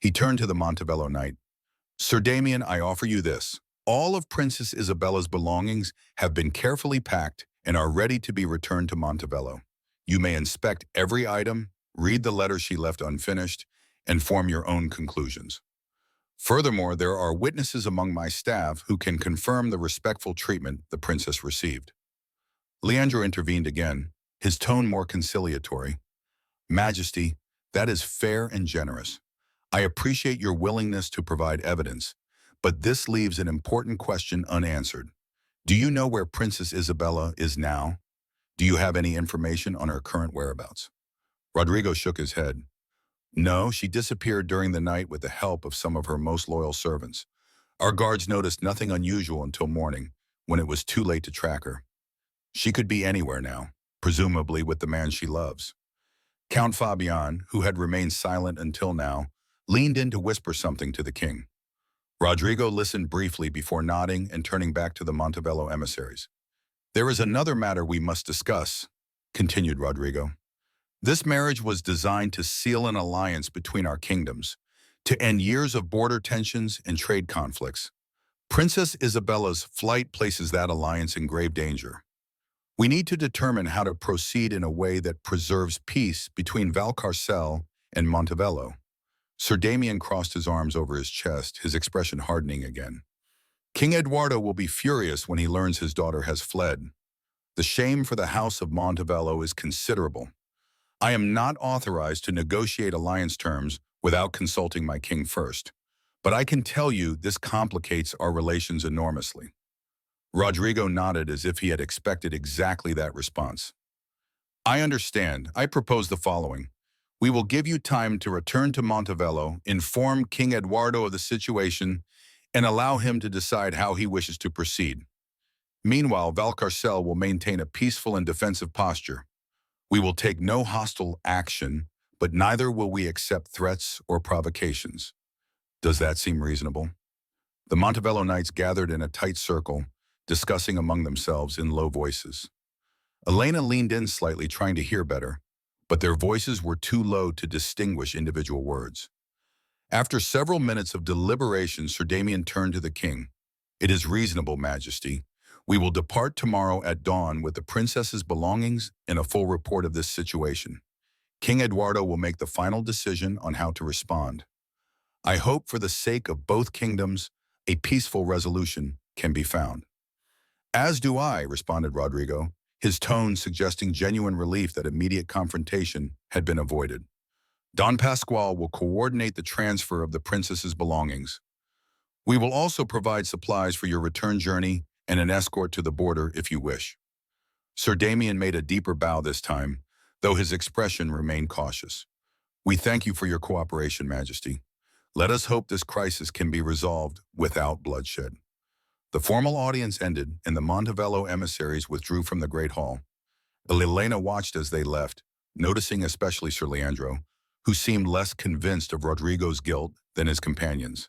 He turned to the Montevello knight. "Sir Damien, I offer you this. All of Princess Isabella's belongings have been carefully packed and are ready to be returned to Montevello. You may inspect every item, read the letter she left unfinished, and form your own conclusions. Furthermore, there are witnesses among my staff who can confirm the respectful treatment the princess received." Leandro intervened again, his tone more conciliatory. "Majesty, that is fair and generous. I appreciate your willingness to provide evidence, But this leaves an important question unanswered. Do you know where Princess Isabella is now? Do you have any information on her current whereabouts? Rodrigo shook his head. No, she disappeared during the night with the help of some of her most loyal servants. Our guards noticed nothing unusual until morning, when it was too late to track her. She could be anywhere now, presumably with the man she loves. Count Fabian, who had remained silent until now, leaned in to whisper something to the king. Rodrigo listened briefly before nodding and turning back to the Montebello emissaries. There is another matter we must discuss, continued Rodrigo. This marriage was designed to seal an alliance between our kingdoms, to end years of border tensions and trade conflicts. Princess Isabella's flight places that alliance in grave danger. We need to determine how to proceed in a way that preserves peace between Valcarcel and Montebello. Sir Damien crossed his arms over his chest, his expression hardening again. King Eduardo will be furious when he learns his daughter has fled. The shame for the House of Montebello is considerable. I am not authorized to negotiate alliance terms without consulting my king first, but I can tell you this complicates our relations enormously. Rodrigo nodded as if he had expected exactly that response. I understand. I propose the following. We will give you time to return to Montebello, inform King Eduardo of the situation, and allow him to decide how he wishes to proceed. Meanwhile, Valcarcel will maintain a peaceful and defensive posture. We will take no hostile action, but neither will we accept threats or provocations. Does that seem reasonable? The Montebello knights gathered in a tight circle, discussing among themselves in low voices. Elena leaned in slightly, trying to hear better, but their voices were too low to distinguish individual words. After several minutes of deliberation, Sir Damien turned to the king. It is reasonable, Majesty. We will depart tomorrow at dawn with the princess's belongings and a full report of this situation. King Eduardo will make the final decision on how to respond. I hope for the sake of both kingdoms, a peaceful resolution can be found. As do I, responded Rodrigo, his tone suggesting genuine relief that immediate confrontation had been avoided. Don Pasquale will coordinate the transfer of the princess's belongings. We will also provide supplies for your return journey and an escort to the border if you wish. Sir Damien made a deeper bow this time, though his expression remained cautious. We thank you for your cooperation, Majesty. Let us hope this crisis can be resolved without bloodshed. The formal audience ended, and the Montebello emissaries withdrew from the Great Hall. Elena watched as they left, noticing especially Sir Leandro, who seemed less convinced of Rodrigo's guilt than his companions.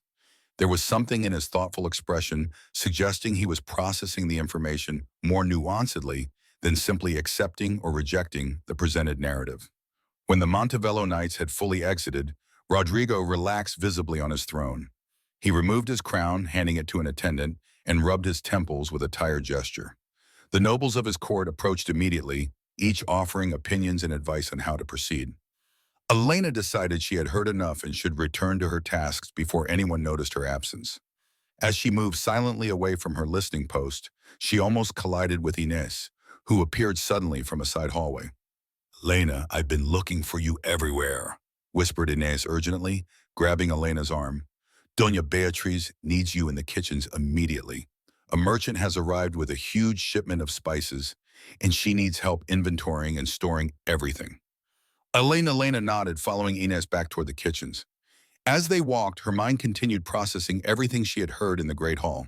There was something in his thoughtful expression suggesting he was processing the information more nuancedly than simply accepting or rejecting the presented narrative. When the Montebello knights had fully exited, Rodrigo relaxed visibly on his throne. He removed his crown, handing it to an attendant, and rubbed his temples with a tired gesture. The nobles of his court approached immediately, each offering opinions and advice on how to proceed. Elena decided she had heard enough and should return to her tasks before anyone noticed her absence. As she moved silently away from her listening post, she almost collided with Inés, who appeared suddenly from a side hallway. Elena, I've been looking for you everywhere, whispered Inés urgently, grabbing Elena's arm. Doña Beatriz needs you in the kitchens immediately. A merchant has arrived with a huge shipment of spices, and she needs help inventorying and storing everything. Elena nodded, following Inés back toward the kitchens. As they walked, her mind continued processing everything she had heard in the Great Hall.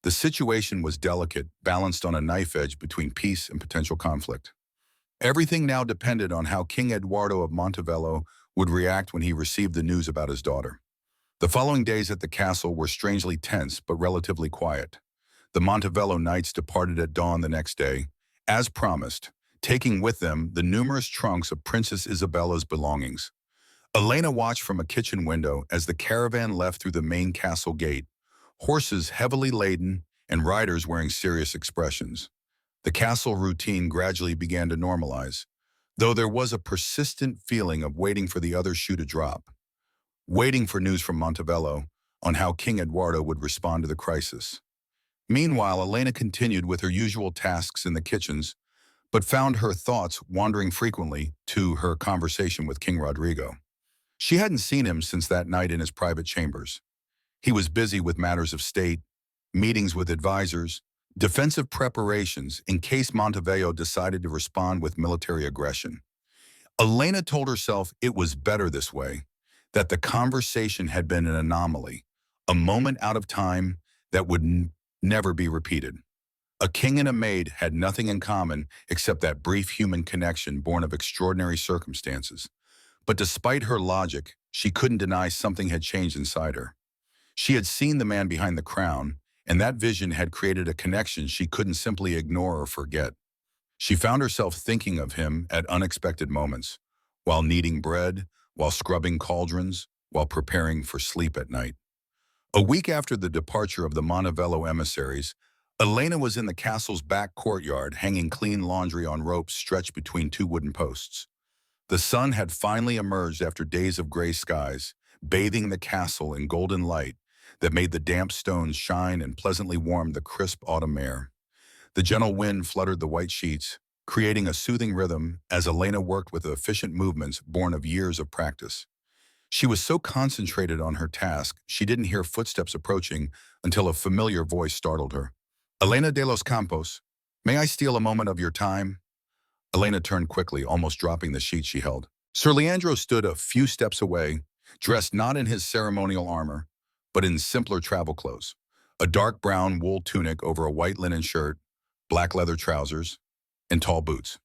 The situation was delicate, balanced on a knife edge between peace and potential conflict. Everything now depended on how King Eduardo of Montebello would react when he received the news about his daughter. The following days at the castle were strangely tense but relatively quiet. The Montebello knights departed at dawn the next day, as promised, taking with them the numerous trunks of Princess Isabella's belongings. Elena watched from a kitchen window as the caravan left through the main castle gate, horses heavily laden and riders wearing serious expressions. The castle routine gradually began to normalize, though there was a persistent feeling of waiting for the other shoe to drop, waiting for news from Montebello on how King Eduardo would respond to the crisis. Meanwhile, Elena continued with her usual tasks in the kitchens, but found her thoughts wandering frequently to her conversation with King Rodrigo. She hadn't seen him since that night in his private chambers. He was busy with matters of state, meetings with advisors, defensive preparations in case Montevideo decided to respond with military aggression. Elena told herself it was better this way, that the conversation had been an anomaly, a moment out of time that would never be repeated. A king and a maid had nothing in common except that brief human connection born of extraordinary circumstances. But despite her logic, she couldn't deny something had changed inside her. She had seen the man behind the crown, and that vision had created a connection she couldn't simply ignore or forget. She found herself thinking of him at unexpected moments, while kneading bread, while scrubbing cauldrons, while preparing for sleep at night. A week after the departure of the Montevideo emissaries, Elena was in the castle's back courtyard hanging clean laundry on ropes stretched between two wooden posts. The sun had finally emerged after days of gray skies, bathing the castle in golden light that made the damp stones shine and pleasantly warmed the crisp autumn air. The gentle wind fluttered the white sheets, creating a soothing rhythm as Elena worked with efficient movements born of years of practice. She was so concentrated on her task, she didn't hear footsteps approaching until a familiar voice startled her. "Elena de los Campos, may I steal a moment of your time?" Elena turned quickly, almost dropping the sheet she held. Sir Leandro stood a few steps away, dressed not in his ceremonial armor, but in simpler travel clothes. A dark brown wool tunic over a white linen shirt, black leather trousers, and tall boots.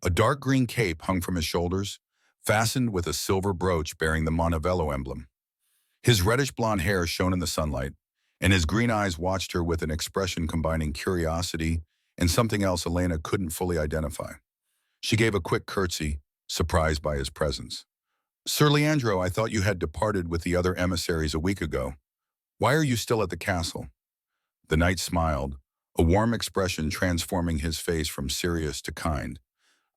A dark green cape hung from his shoulders, fastened with a silver brooch bearing the Montevideo emblem. His reddish blonde hair shone in the sunlight, and his green eyes watched her with an expression combining curiosity and something else Elena couldn't fully identify. She gave a quick curtsy, surprised by his presence. "Sir Leandro, I thought you had departed with the other emissaries a week ago. Why are you still at the castle?" The knight smiled, a warm expression transforming his face from serious to kind.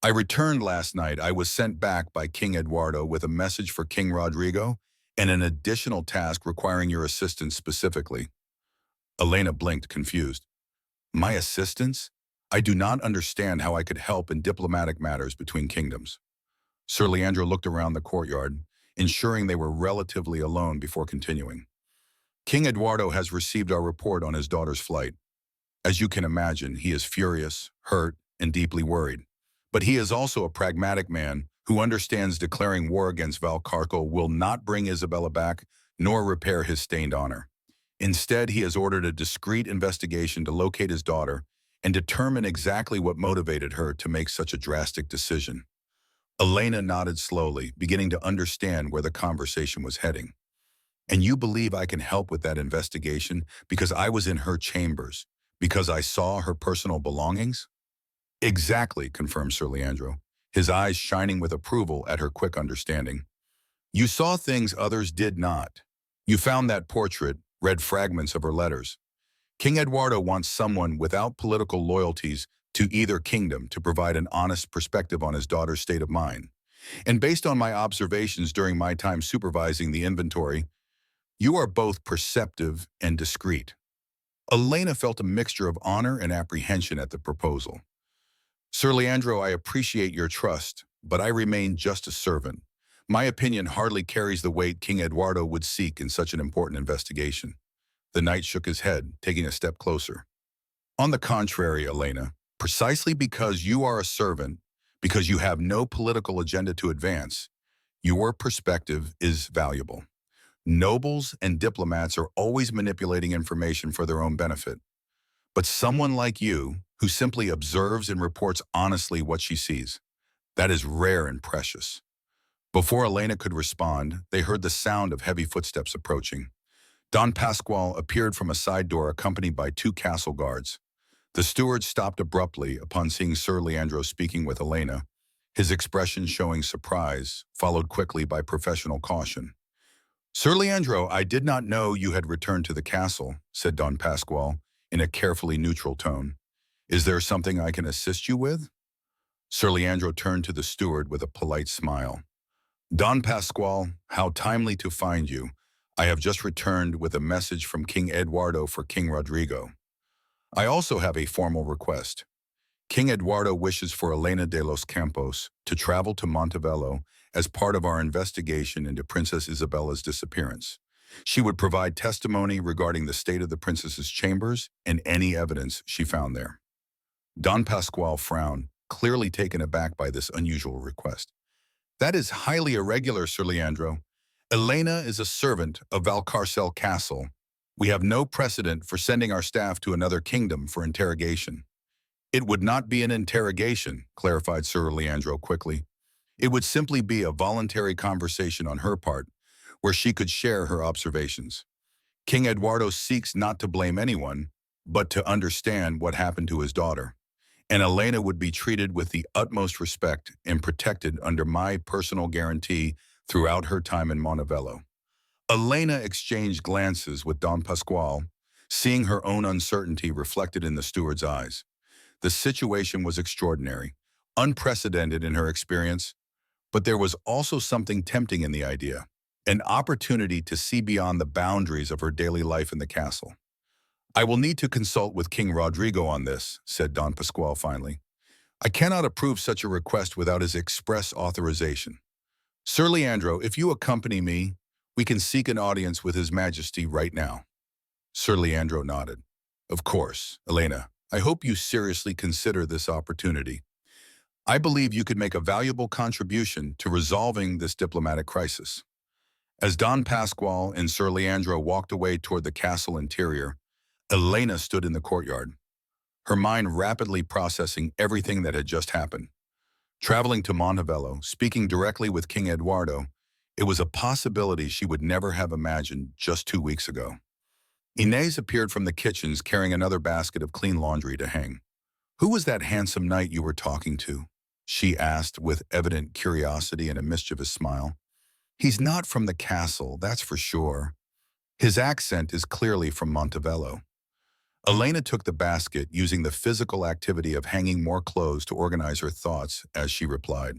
"I returned last night. I was sent back by King Eduardo with a message for King Rodrigo and an additional task requiring your assistance specifically." Elena blinked, confused. "My assistance? I do not understand how I could help in diplomatic matters between kingdoms." Sir Leandro looked around the courtyard, ensuring they were relatively alone before continuing. "King Eduardo has received our report on his daughter's flight. As you can imagine, he is furious, hurt, and deeply worried. But he is also a pragmatic man who understands declaring war against Valcarco will not bring Isabella back nor repair his stained honor. Instead, he has ordered a discreet investigation to locate his daughter and determine exactly what motivated her to make such a drastic decision." Elena nodded slowly, beginning to understand where the conversation was heading. "And you believe I can help with that investigation because I was in her chambers, because I saw her personal belongings?" "Exactly," confirmed Sir Leandro, his eyes shining with approval at her quick understanding. "You saw things others did not. You found that portrait, read fragments of her letters. King Eduardo wants someone without political loyalties to either kingdom to provide an honest perspective on his daughter's state of mind. And based on my observations during my time supervising the inventory, you are both perceptive and discreet." Elena felt a mixture of honor and apprehension at the proposal. "Sir Leandro, I appreciate your trust, but I remain just a servant. My opinion hardly carries the weight King Eduardo would seek in such an important investigation." The knight shook his head, taking a step closer. "On the contrary, Elena, precisely because you are a servant, because you have no political agenda to advance, your perspective is valuable. Nobles and diplomats are always manipulating information for their own benefit. But someone like you, who simply observes and reports honestly what she sees, that is rare and precious." Before Elena could respond, they heard the sound of heavy footsteps approaching. Don Pasquale appeared from a side door accompanied by two castle guards. The steward stopped abruptly upon seeing Sir Leandro speaking with Elena, his expression showing surprise, followed quickly by professional caution. "Sir Leandro, I did not know you had returned to the castle," said Don Pasquale in a carefully neutral tone. "Is there something I can assist you with?" Sir Leandro turned to the steward with a polite smile. "Don Pasquale, how timely to find you. I have just returned with a message from King Eduardo for King Rodrigo. I also have a formal request. King Eduardo wishes for Elena de los Campos to travel to Montevideo as part of our investigation into Princess Isabella's disappearance. She would provide testimony regarding the state of the princess's chambers and any evidence she found there. Don Pasquale frowned, clearly taken aback by this unusual request. That is highly irregular, Sir Leandro. Elena is a servant of Valcarcel Castle. We have no precedent for sending our staff to another kingdom for interrogation. It would not be an interrogation, clarified Sir Leandro quickly. It would simply be a voluntary conversation on her part, where she could share her observations. King Eduardo seeks not to blame anyone, but to understand what happened to his daughter. And Elena would be treated with the utmost respect and protected under my personal guarantee throughout her time in Montevello. Elena exchanged glances with Don Pasquale, seeing her own uncertainty reflected in the steward's eyes. The situation was extraordinary, unprecedented in her experience, but there was also something tempting in the idea, an opportunity to see beyond the boundaries of her daily life in the castle. I will need to consult with King Rodrigo on this, said Don Pasquale finally. I cannot approve such a request without his express authorization. Sir Leandro, if you accompany me, we can seek an audience with His Majesty right now. Sir Leandro nodded. Of course, Elena, I hope you seriously consider this opportunity. I believe you could make a valuable contribution to resolving this diplomatic crisis. As Don Pasquale and Sir Leandro walked away toward the castle interior, Elena stood in the courtyard, her mind rapidly processing everything that had just happened. Traveling to Montevello, speaking directly with King Eduardo, it was a possibility she would never have imagined just 2 weeks ago. Inez appeared from the kitchens carrying another basket of clean laundry to hang. Who was that handsome knight you were talking to? She asked with evident curiosity and a mischievous smile. He's not from the castle, that's for sure. His accent is clearly from Montevello. Elena took the basket, using the physical activity of hanging more clothes to organize her thoughts as she replied.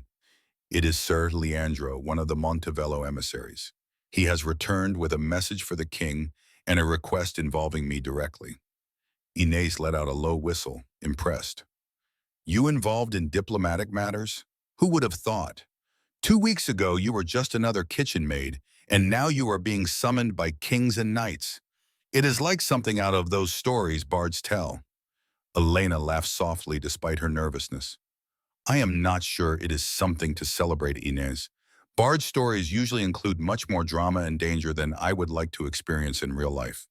It is Sir Leandro, one of the Montevello emissaries. He has returned with a message for the king and a request involving me directly. Inez let out a low whistle, impressed. You involved in diplomatic matters? Who would have thought? 2 weeks ago you were just another kitchen maid, and now you are being summoned by kings and knights. It is like something out of those stories bards tell. Elena laughed softly despite her nervousness. I am not sure it is something to celebrate, Inez. Bard stories usually include much more drama and danger than I would like to experience in real life.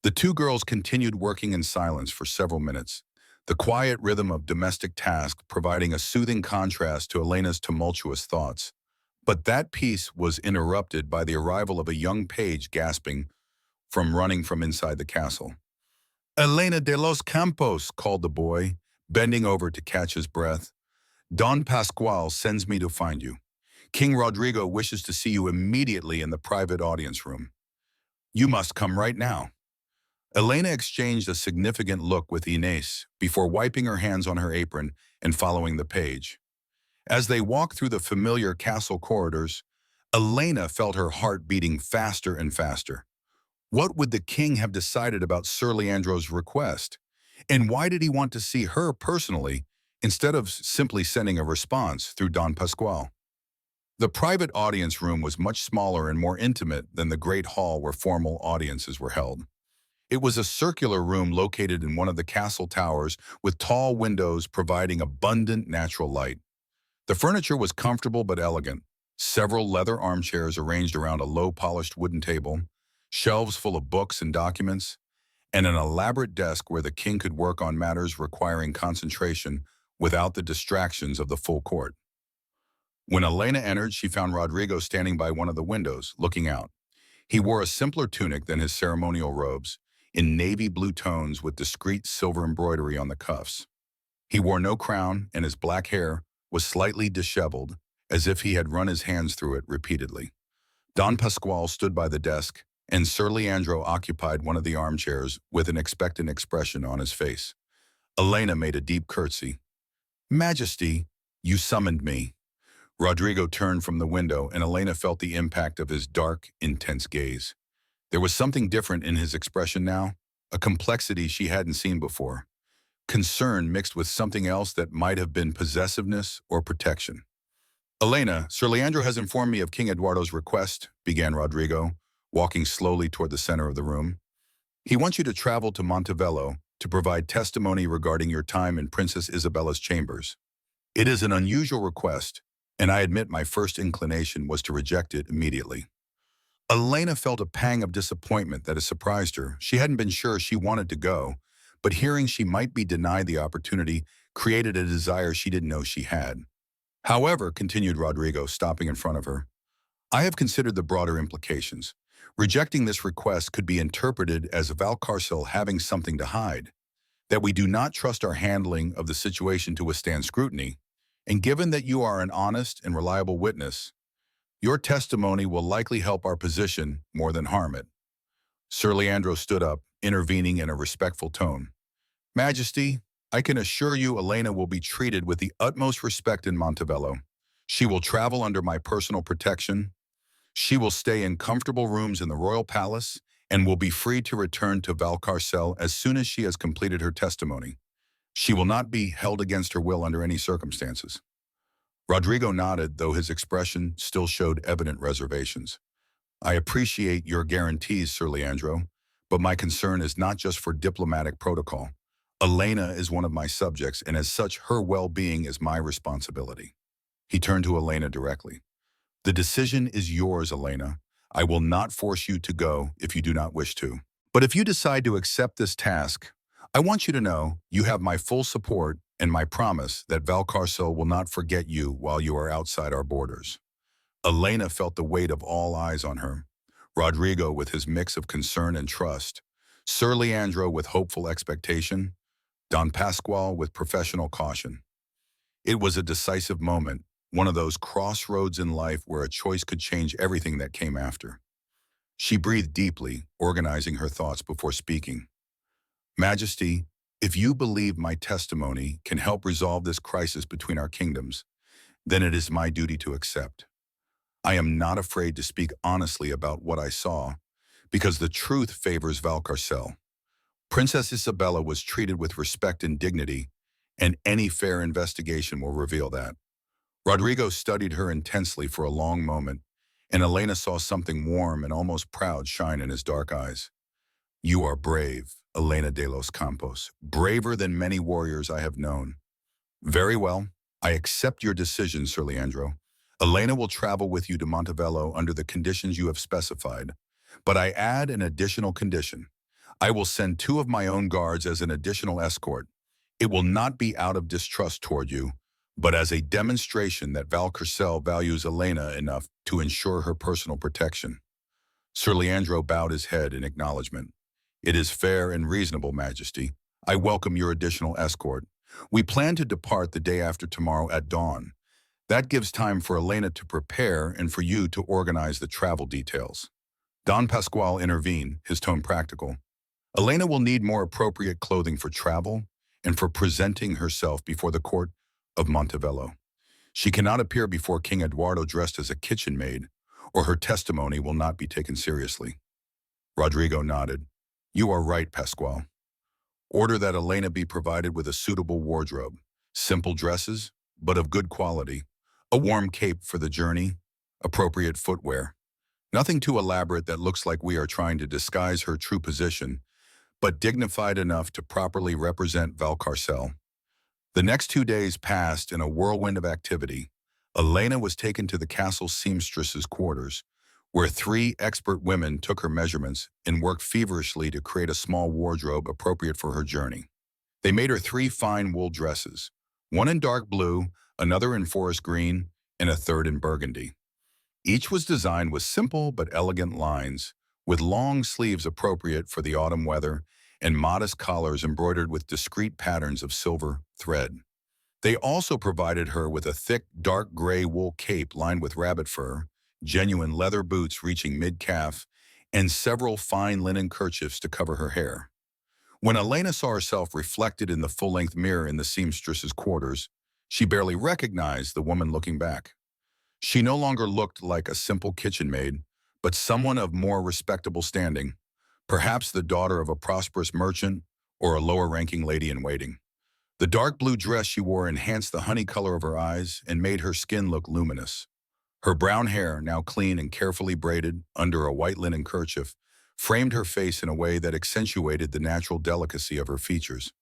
The two girls continued working in silence for several minutes, the quiet rhythm of domestic tasks providing a soothing contrast to Elena's tumultuous thoughts. But that peace was interrupted by the arrival of a young page gasping from running from inside the castle. Elena de los Campos, called the boy, bending over to catch his breath. Don Pasquale sends me to find you. King Rodrigo wishes to see you immediately in the private audience room. You must come right now. Elena exchanged a significant look with Inez before wiping her hands on her apron and following the page. As they walked through the familiar castle corridors, Elena felt her heart beating faster and faster. What would the king have decided about Sir Leandro's request? And why did he want to see her personally instead of simply sending a response through Don Pasquale? The private audience room was much smaller and more intimate than the great hall where formal audiences were held. It was a circular room located in one of the castle towers with tall windows providing abundant natural light. The furniture was comfortable but elegant. Several leather armchairs arranged around a low-polished wooden table, shelves full of books and documents, and an elaborate desk where the king could work on matters requiring concentration without the distractions of the full court. When Elena entered, she found Rodrigo standing by one of the windows, looking out. He wore a simpler tunic than his ceremonial robes, in navy blue tones with discreet silver embroidery on the cuffs. He wore no crown, and his black hair was slightly disheveled, as if he had run his hands through it repeatedly. Don Pasquale stood by the desk, and Sir Leandro occupied one of the armchairs with an expectant expression on his face. Elena made a deep curtsy. Majesty, you summoned me. Rodrigo turned from the window, and Elena felt the impact of his dark, intense gaze. There was something different in his expression now, a complexity she hadn't seen before. Concern mixed with something else that might have been possessiveness or protection. Elena, Sir Leandro has informed me of King Eduardo's request, began Rodrigo, walking slowly toward the center of the room. He wants you to travel to Montevello to provide testimony regarding your time in Princess Isabella's chambers. It is an unusual request, and I admit my first inclination was to reject it immediately. Elena felt a pang of disappointment that had surprised her. She hadn't been sure she wanted to go, but hearing she might be denied the opportunity created a desire she didn't know she had. However, continued Rodrigo, stopping in front of her, I have considered the broader implications. Rejecting this request could be interpreted as Valcarcel having something to hide, that we do not trust our handling of the situation to withstand scrutiny, and given that you are an honest and reliable witness, your testimony will likely help our position more than harm it. Sir Leandro stood up, intervening in a respectful tone. Majesty, I can assure you Elena will be treated with the utmost respect in Montevello. She will travel under my personal protection. She will stay in comfortable rooms in the royal palace and will be free to return to Valcarcel as soon as she has completed her testimony. She will not be held against her will under any circumstances. Rodrigo nodded, though his expression still showed evident reservations. I appreciate your guarantees, Sir Leandro, but my concern is not just for diplomatic protocol. Elena is one of my subjects, and as such, her well-being is my responsibility. He turned to Elena directly. The decision is yours, Elena. I will not force you to go if you do not wish to. But if you decide to accept this task, I want you to know you have my full support and my promise that Valcarcel will not forget you while you are outside our borders. Elena felt the weight of all eyes on her. Rodrigo with his mix of concern and trust, Sir Leandro with hopeful expectation, Don Pasquale with professional caution. It was a decisive moment, one of those crossroads in life where a choice could change everything that came after. She breathed deeply, organizing her thoughts before speaking. Majesty, if you believe my testimony can help resolve this crisis between our kingdoms, then it is my duty to accept. I am not afraid to speak honestly about what I saw, because the truth favors Valcarcel. Princess Isabella was treated with respect and dignity, and any fair investigation will reveal that. Rodrigo studied her intensely for a long moment, and Elena saw something warm and almost proud shine in his dark eyes. You are brave, Elena de los Campos, braver than many warriors I have known. Very well, I accept your decision, Sir Leandro. Elena will travel with you to Montevello under the conditions you have specified, but I add an additional condition. I will send 2 of my own guards as an additional escort. It will not be out of distrust toward you, but as a demonstration that Valcarcel values Elena enough to ensure her personal protection. Sir Leandro bowed his head in acknowledgement. It is fair and reasonable, Majesty. I welcome your additional escort. We plan to depart the day after tomorrow at dawn. That gives time for Elena to prepare and for you to organize the travel details. Don Pasquale intervened, his tone practical. Elena will need more appropriate clothing for travel and for presenting herself before the court of Montevello. She cannot appear before King Eduardo dressed as a kitchen maid, or her testimony will not be taken seriously. Rodrigo nodded. You are right, Pasquale. Order that Elena be provided with a suitable wardrobe, simple dresses, but of good quality, a warm cape for the journey, appropriate footwear. Nothing too elaborate that looks like we are trying to disguise her true position, but dignified enough to properly represent Valcarcel. The next 2 days passed in a whirlwind of activity. Elena was taken to the castle seamstress's quarters, where 3 expert women took her measurements and worked feverishly to create a small wardrobe appropriate for her journey. They made her 3 fine wool dresses, one in dark blue, another in forest green, and a third in burgundy. Each was designed with simple but elegant lines, with long sleeves appropriate for the autumn weather and modest collars embroidered with discreet patterns of silver thread. They also provided her with a thick, dark gray wool cape lined with rabbit fur, genuine leather boots reaching mid-calf, and several fine linen kerchiefs to cover her hair. When Elena saw herself reflected in the full-length mirror in the seamstress's quarters, she barely recognized the woman looking back. She no longer looked like a simple kitchen maid, but someone of more respectable standing, perhaps the daughter of a prosperous merchant or a lower-ranking lady-in-waiting. The dark blue dress she wore enhanced the honey color of her eyes and made her skin look luminous. Her brown hair, now clean and carefully braided under a white linen kerchief, framed her face in a way that accentuated the natural delicacy of her features.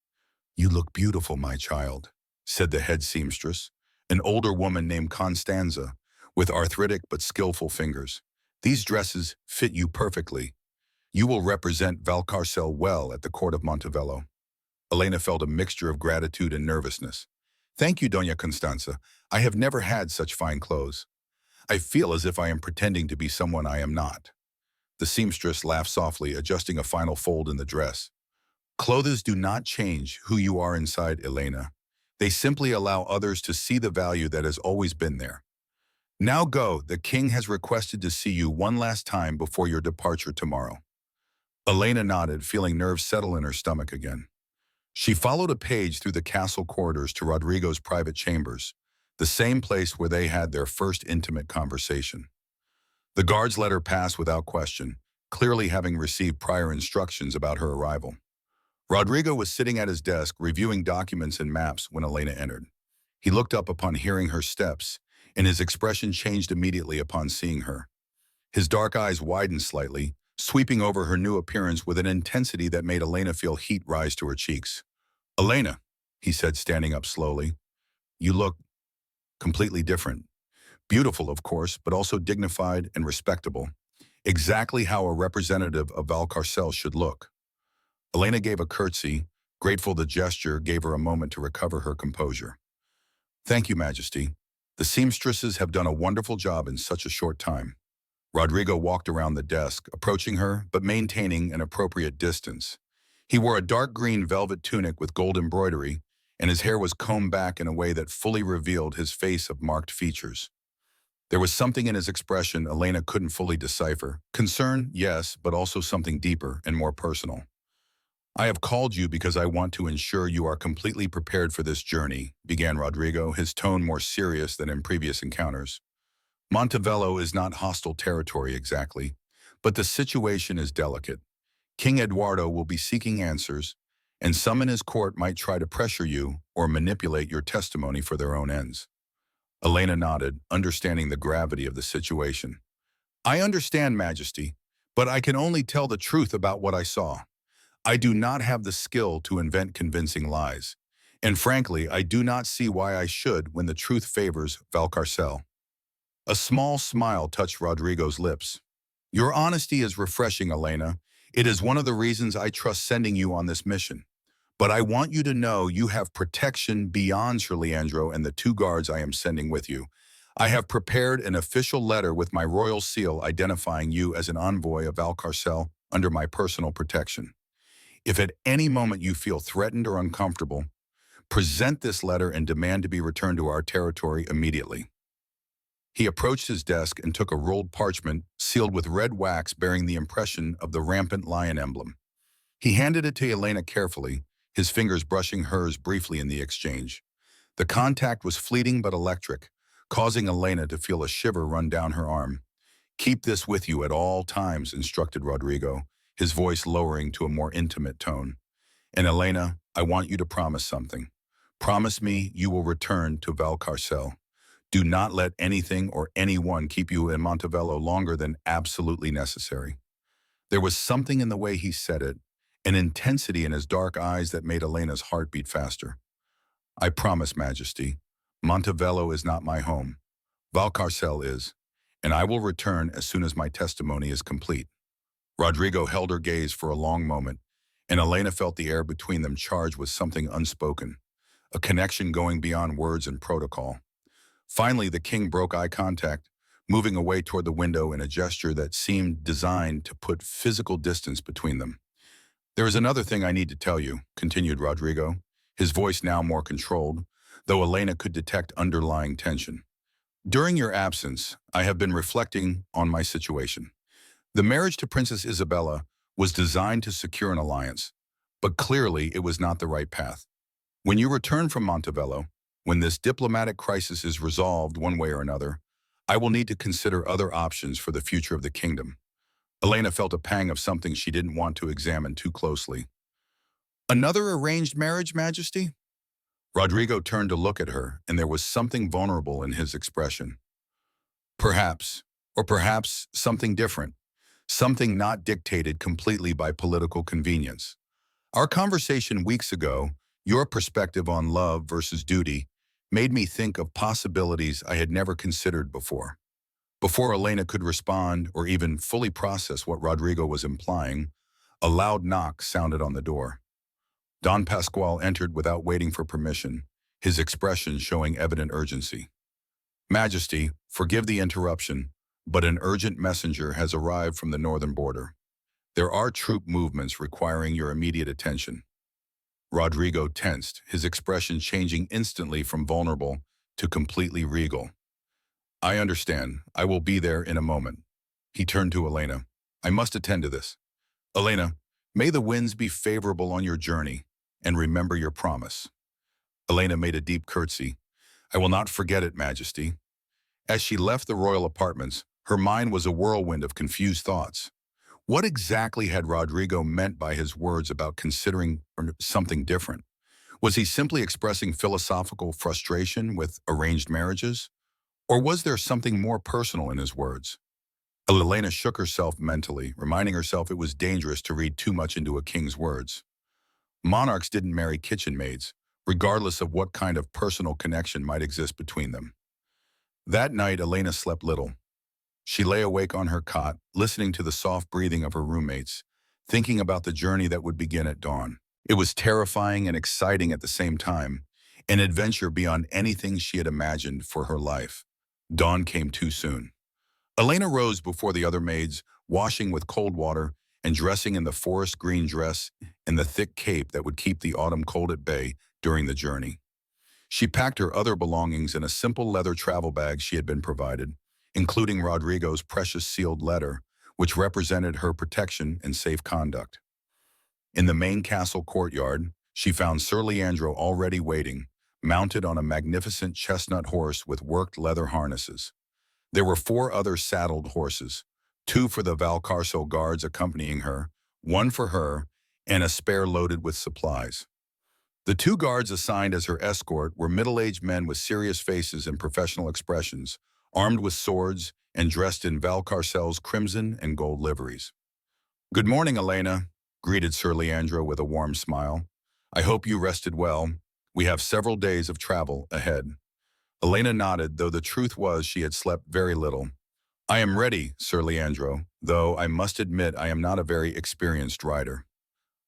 "You look beautiful, my child," said the head seamstress, an older woman named Constanza, with arthritic but skillful fingers. "These dresses fit you perfectly. You will represent Valcarcel well at the court of Montevello." Elena felt a mixture of gratitude and nervousness. "Thank you, Doña Constanza. I have never had such fine clothes. I feel as if I am pretending to be someone I am not." The seamstress laughed softly, adjusting a final fold in the dress. "Clothes do not change who you are inside, Elena. They simply allow others to see the value that has always been there. Now go, the king has requested to see you one last time before your departure tomorrow." Elena nodded, feeling nerves settle in her stomach again. She followed a page through the castle corridors to Rodrigo's private chambers, the same place where they had their first intimate conversation. The guards let her pass without question, clearly having received prior instructions about her arrival. Rodrigo was sitting at his desk reviewing documents and maps when Elena entered. He looked up upon hearing her steps, and his expression changed immediately upon seeing her. His dark eyes widened slightly, sweeping over her new appearance with an intensity that made Elena feel heat rise to her cheeks. "Elena," he said, standing up slowly, "you look completely different. Beautiful, of course, but also dignified and respectable. Exactly how a representative of Valcarcel should look." Elena gave a curtsy, grateful the gesture gave her a moment to recover her composure. "Thank you, Majesty. The seamstresses have done a wonderful job in such a short time." Rodrigo walked around the desk, approaching her, but maintaining an appropriate distance. He wore a dark green velvet tunic with gold embroidery, and his hair was combed back in a way that fully revealed his face of marked features. There was something in his expression Elena couldn't fully decipher. Concern, yes, but also something deeper and more personal. "I have called you because I want to ensure you are completely prepared for this journey," began Rodrigo, his tone more serious than in previous encounters. "Montevello is not hostile territory exactly, but the situation is delicate. King Eduardo will be seeking answers, and some in his court might try to pressure you or manipulate your testimony for their own ends." Elena nodded, understanding the gravity of the situation. "I understand, Majesty, but I can only tell the truth about what I saw. I do not have the skill to invent convincing lies. And frankly, I do not see why I should when the truth favors Valcarcel." A small smile touched Rodrigo's lips. "Your honesty is refreshing, Elena. It is one of the reasons I trust sending you on this mission. But I want you to know you have protection beyond Sir Leandro and the two guards I am sending with you. I have prepared an official letter with my royal seal identifying you as an envoy of Valcarcel under my personal protection. If at any moment you feel threatened or uncomfortable, present this letter and demand to be returned to our territory immediately." He approached his desk and took a rolled parchment sealed with red wax bearing the impression of the rampant lion emblem. He handed it to Elena carefully, his fingers brushing hers briefly in the exchange. The contact was fleeting but electric, causing Elena to feel a shiver run down her arm. "Keep this with you at all times," instructed Rodrigo, his voice lowering to a more intimate tone. "And Elena, I want you to promise something. Promise me you will return to Valcarcel. Do not let anything or anyone keep you in Montevello longer than absolutely necessary." There was something in the way he said it, an intensity in his dark eyes that made Elena's heart beat faster. "I promise, Majesty. Montevello is not my home. Valcarcel is, and I will return as soon as my testimony is complete." Rodrigo held her gaze for a long moment, and Elena felt the air between them charged with something unspoken, a connection going beyond words and protocol. Finally, the king broke eye contact, moving away toward the window in a gesture that seemed designed to put physical distance between them. "There is another thing I need to tell you," continued Rodrigo, his voice now more controlled, though Elena could detect underlying tension. "During your absence, I have been reflecting on my situation. The marriage to Princess Isabella was designed to secure an alliance, but clearly it was not the right path. When you return from Montevello, when this diplomatic crisis is resolved one way or another, I will need to consider other options for the future of the kingdom." Elena felt a pang of something she didn't want to examine too closely. "Another arranged marriage, Majesty?" Rodrigo turned to look at her, and there was something vulnerable in his expression. Perhaps, or perhaps something different, something not dictated completely by political convenience. Our conversation weeks ago, your perspective on love versus duty, made me think of possibilities I had never considered before. Before Elena could respond or even fully process what Rodrigo was implying, a loud knock sounded on the door. Don Pascual entered without waiting for permission, his expression showing evident urgency. Majesty, forgive the interruption, but an urgent messenger has arrived from the northern border. There are troop movements requiring your immediate attention. Rodrigo tensed, his expression changing instantly from vulnerable to completely regal. I understand. I will be there in a moment. He turned to Elena. I must attend to this. Elena, may the winds be favorable on your journey, and remember your promise. Elena made a deep curtsy. I will not forget it, Majesty. As she left the royal apartments, her mind was a whirlwind of confused thoughts. What exactly had Rodrigo meant by his words about considering something different? Was he simply expressing philosophical frustration with arranged marriages? Or was there something more personal in his words? Elena shook herself mentally, reminding herself it was dangerous to read too much into a king's words. Monarchs didn't marry kitchen maids, regardless of what kind of personal connection might exist between them. That night, Elena slept little. She lay awake on her cot, listening to the soft breathing of her roommates, thinking about the journey that would begin at dawn. It was terrifying and exciting at the same time, an adventure beyond anything she had imagined for her life. Dawn came too soon. Elena rose before the other maids, washing with cold water and dressing in the forest green dress and the thick cape that would keep the autumn cold at bay during the journey. She packed her other belongings in a simple leather travel bag she had been provided, including Rodrigo's precious sealed letter, which represented her protection and safe conduct. In the main castle courtyard, she found Sir Leandro already waiting, mounted on a magnificent chestnut horse with worked leather harnesses. There were 4 other saddled horses, 2 for the Valcarcel guards accompanying her, 1 for her, and a spare loaded with supplies. The 2 guards assigned as her escort were middle-aged men with serious faces and professional expressions, armed with swords and dressed in Valcarcel's crimson and gold liveries. Good morning, Elena, greeted Sir Leandro with a warm smile. I hope you rested well. We have several days of travel ahead. Elena nodded, though the truth was she had slept very little. I am ready, Sir Leandro, though I must admit I am not a very experienced rider.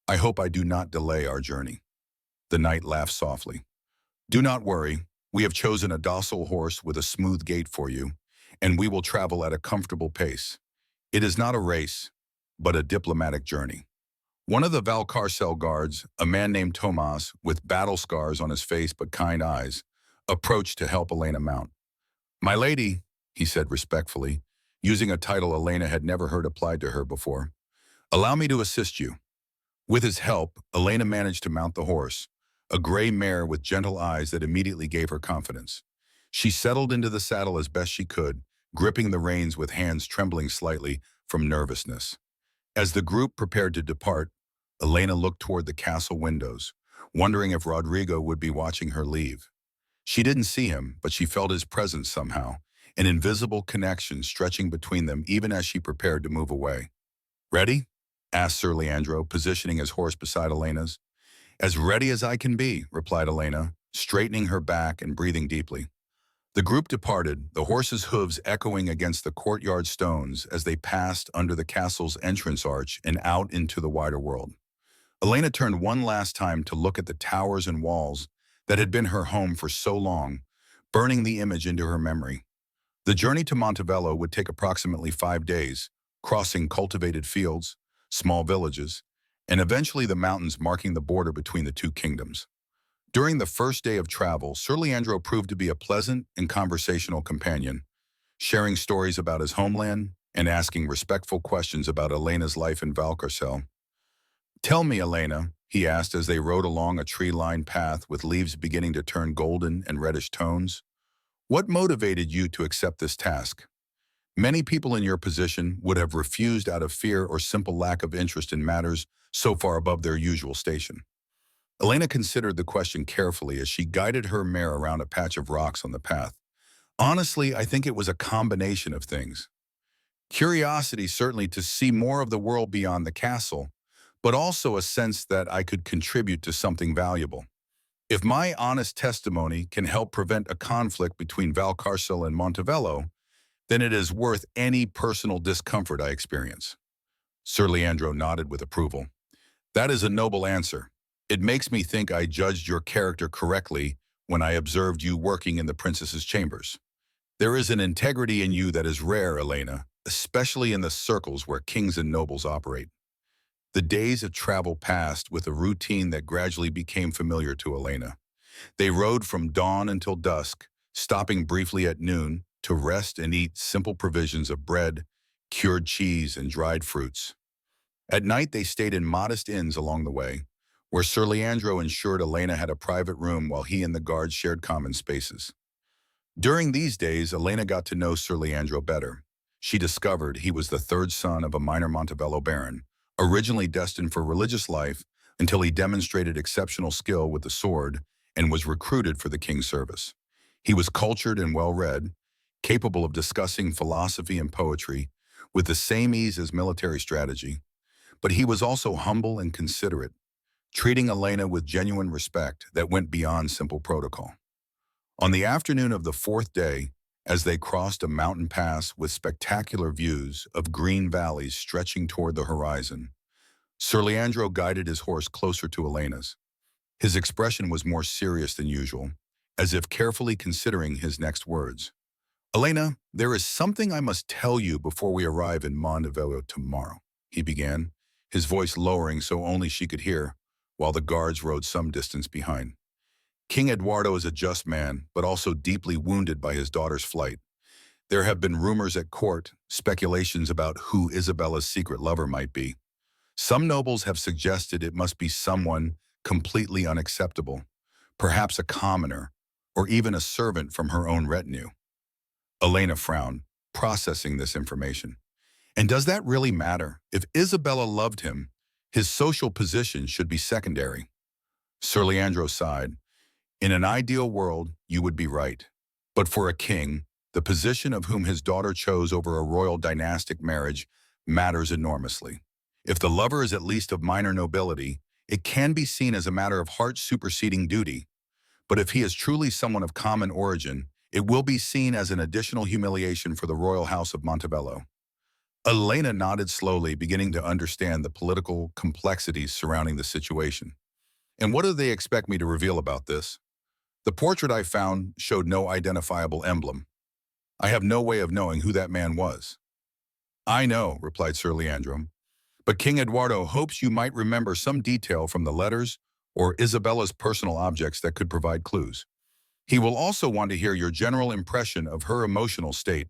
I hope I do not delay our journey. The knight laughed softly. Do not worry. We have chosen a docile horse with a smooth gait for you, and we will travel at a comfortable pace. It is not a race, but a diplomatic journey. One of the Valcarcel guards, a man named Tomas, with battle scars on his face but kind eyes, approached to help Elena mount. My lady, he said respectfully, using a title Elena had never heard applied to her before. Allow me to assist you. With his help, Elena managed to mount the horse, a gray mare with gentle eyes that immediately gave her confidence. She settled into the saddle as best she could, gripping the reins with hands trembling slightly from nervousness. As the group prepared to depart, Elena looked toward the castle windows, wondering if Rodrigo would be watching her leave. She didn't see him, but she felt his presence somehow, an invisible connection stretching between them even as she prepared to move away. Ready? Asked Sir Leandro, positioning his horse beside Elena's. As ready as I can be, replied Elena, straightening her back and breathing deeply. The group departed, the horses' hooves echoing against the courtyard stones as they passed under the castle's entrance arch and out into the wider world. Elena turned one last time to look at the towers and walls that had been her home for so long, burning the image into her memory. The journey to Montevello would take approximately 5 days, crossing cultivated fields, small villages, and eventually the mountains marking the border between the 2 kingdoms. During the first day of travel, Sir Leandro proved to be a pleasant and conversational companion, sharing stories about his homeland and asking respectful questions about Elena's life in Valcarcel. Tell me, Elena, he asked as they rode along a tree-lined path with leaves beginning to turn golden and reddish tones. What motivated you to accept this task? Many people in your position would have refused out of fear or simple lack of interest in matters so far above their usual station. Elena considered the question carefully as she guided her mare around a patch of rocks on the path. Honestly, I think it was a combination of things. Curiosity, certainly, to see more of the world beyond the castle, but also a sense that I could contribute to something valuable. If my honest testimony can help prevent a conflict between Valcarcel and Montevello, then it is worth any personal discomfort I experience. Sir Leandro nodded with approval. That is a noble answer. It makes me think I judged your character correctly when I observed you working in the princess's chambers. There is an integrity in you that is rare, Elena, especially in the circles where kings and nobles operate. The days of travel passed with a routine that gradually became familiar to Elena. They rode from dawn until dusk, stopping briefly at noon to rest and eat simple provisions of bread, cured cheese, and dried fruits. At night, they stayed in modest inns along the way, where Sir Leandro ensured Elena had a private room while he and the guards shared common spaces. During these days, Elena got to know Sir Leandro better. She discovered he was the third son of a minor Montevello baron, originally destined for religious life until he demonstrated exceptional skill with the sword and was recruited for the king's service. He was cultured and well-read, capable of discussing philosophy and poetry with the same ease as military strategy, but he was also humble and considerate, treating Elena with genuine respect that went beyond simple protocol. On the afternoon of the fourth day, as they crossed a mountain pass with spectacular views of green valleys stretching toward the horizon, Sir Leandro guided his horse closer to Elena's. His expression was more serious than usual, as if carefully considering his next words. Elena, there is something I must tell you before we arrive in Montevideo tomorrow, he began, his voice lowering so only she could hear, while the guards rode some distance behind. King Eduardo is a just man, but also deeply wounded by his daughter's flight. There have been rumors at court, speculations about who Isabella's secret lover might be. Some nobles have suggested it must be someone completely unacceptable, perhaps a commoner, or even a servant from her own retinue. Elena frowned, processing this information. And does that really matter? If Isabella loved him, his social position should be secondary. Sir Leandro sighed. In an ideal world, you would be right. But for a king, the position of whom his daughter chose over a royal dynastic marriage matters enormously. If the lover is at least of minor nobility, it can be seen as a matter of heart superseding duty. But if he is truly someone of common origin, it will be seen as an additional humiliation for the royal house of Montevello. Elena nodded slowly, beginning to understand the political complexities surrounding the situation. And what do they expect me to reveal about this? The portrait I found showed no identifiable emblem. I have no way of knowing who that man was. I know, replied Sir Leandro, but King Eduardo hopes you might remember some detail from the letters or Isabella's personal objects that could provide clues. He will also want to hear your general impression of her emotional state,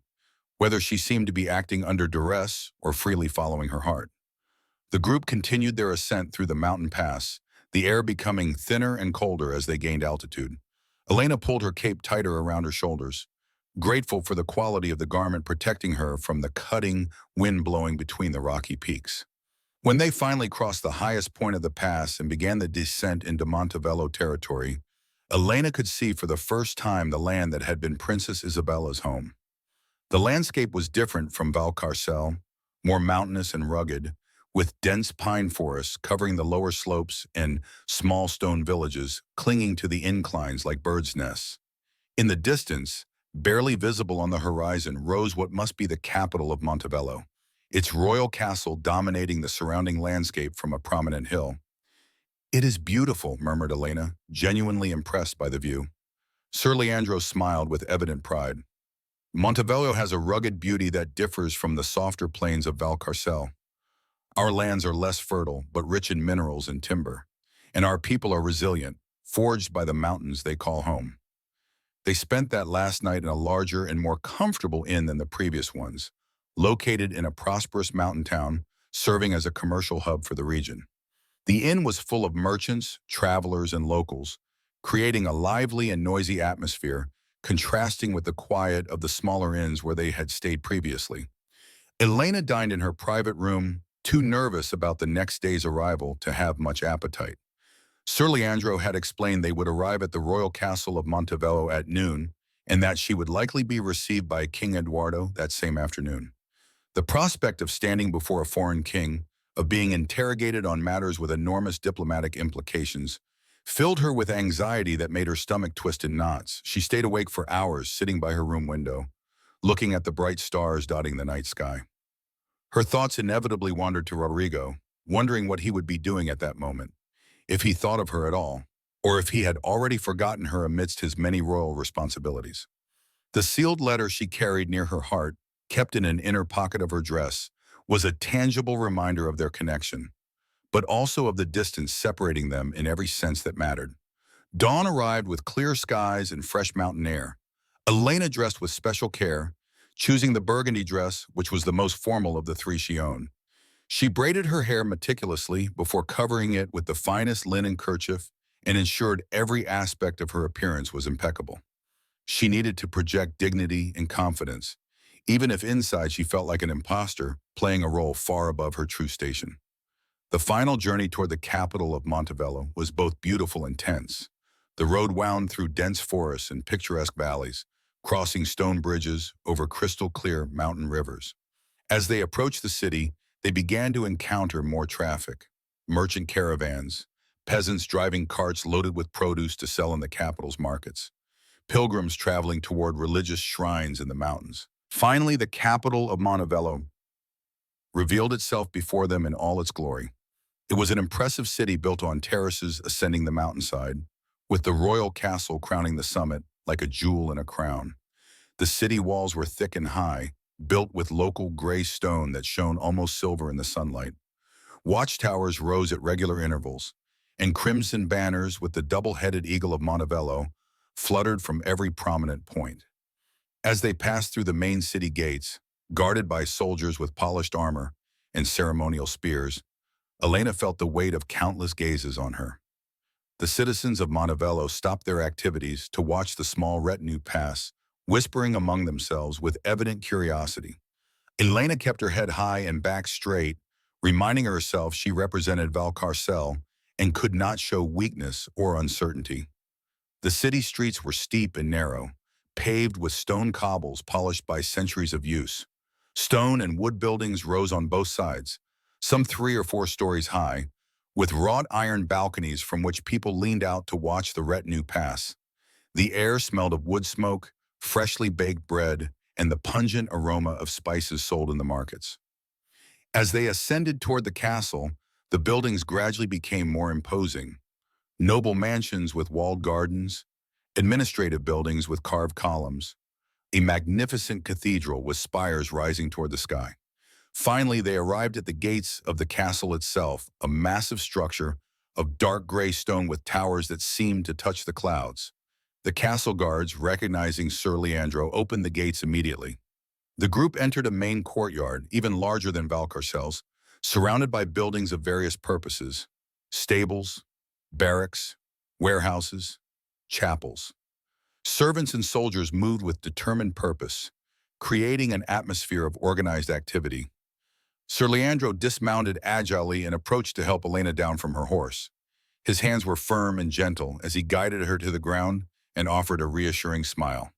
whether she seemed to be acting under duress or freely following her heart. The group continued their ascent through the mountain pass, the air becoming thinner and colder as they gained altitude. Elena pulled her cape tighter around her shoulders, grateful for the quality of the garment protecting her from the cutting wind blowing between the rocky peaks. When they finally crossed the highest point of the pass and began the descent into Montevello territory, Elena could see for the first time the land that had been Princess Isabella's home. The landscape was different from Valcarcel, more mountainous and rugged, with dense pine forests covering the lower slopes and small stone villages clinging to the inclines like birds' nests. In the distance, barely visible on the horizon, rose what must be the capital of Montevello, its royal castle dominating the surrounding landscape from a prominent hill. It is beautiful, murmured Elena, genuinely impressed by the view. Sir Leandro smiled with evident pride. Montevello has a rugged beauty that differs from the softer plains of Valcarcel. Our lands are less fertile, but rich in minerals and timber, and our people are resilient, forged by the mountains they call home. They spent that last night in a larger and more comfortable inn than the previous ones, located in a prosperous mountain town, serving as a commercial hub for the region. The inn was full of merchants, travelers, and locals, creating a lively and noisy atmosphere, contrasting with the quiet of the smaller inns where they had stayed previously. Elena dined in her private room, too nervous about the next day's arrival to have much appetite. Sir Leandro had explained they would arrive at the royal castle of Montevello at noon, and that she would likely be received by King Eduardo that same afternoon. The prospect of standing before a foreign king, of being interrogated on matters with enormous diplomatic implications, filled her with anxiety that made her stomach twist in knots. She stayed awake for hours, sitting by her room window, looking at the bright stars dotting the night sky. Her thoughts inevitably wandered to Rodrigo, wondering what he would be doing at that moment, if he thought of her at all, or if he had already forgotten her amidst his many royal responsibilities. The sealed letter she carried near her heart, kept in an inner pocket of her dress, was a tangible reminder of their connection, but also of the distance separating them in every sense that mattered. Dawn arrived with clear skies and fresh mountain air. Elena dressed with special care, choosing the burgundy dress, which was the most formal of the three she owned. She braided her hair meticulously before covering it with the finest linen kerchief and ensured every aspect of her appearance was impeccable. She needed to project dignity and confidence, even if inside she felt like an imposter playing a role far above her true station. The final journey toward the capital of Montevello was both beautiful and tense. The road wound through dense forests and picturesque valleys, crossing stone bridges over crystal-clear mountain rivers. As they approached the city, they began to encounter more traffic. Merchant caravans, peasants driving carts loaded with produce to sell in the capital's markets, pilgrims traveling toward religious shrines in the mountains. Finally, the capital of Montevello revealed itself before them in all its glory. It was an impressive city built on terraces ascending the mountainside, with the royal castle crowning the summit like a jewel in a crown. The city walls were thick and high, built with local gray stone that shone almost silver in the sunlight. Watchtowers rose at regular intervals, and crimson banners with the double-headed eagle of Montevello fluttered from every prominent point. As they passed through the main city gates, guarded by soldiers with polished armor and ceremonial spears, Elena felt the weight of countless gazes on her. The citizens of Montevello stopped their activities to watch the small retinue pass, whispering among themselves with evident curiosity. Elena kept her head high and back straight, reminding herself she represented Valcarcel and could not show weakness or uncertainty. The city streets were steep and narrow, paved with stone cobbles polished by centuries of use. Stone and wood buildings rose on both sides, some 3 or 4 stories high, with wrought iron balconies from which people leaned out to watch the retinue pass. The air smelled of wood smoke, freshly baked bread, and the pungent aroma of spices sold in the markets. As they ascended toward the castle, the buildings gradually became more imposing. Noble mansions with walled gardens, administrative buildings with carved columns, a magnificent cathedral with spires rising toward the sky. Finally, they arrived at the gates of the castle itself, a massive structure of dark gray stone with towers that seemed to touch the clouds. The castle guards, recognizing Sir Leandro, opened the gates immediately. The group entered a main courtyard, even larger than Valcarcel's, surrounded by buildings of various purposes: stables, barracks, warehouses, chapels. Servants and soldiers moved with determined purpose, creating an atmosphere of organized activity. Sir Leandro dismounted agilely and approached to help Elena down from her horse. His hands were firm and gentle as he guided her to the ground and offered a reassuring smile.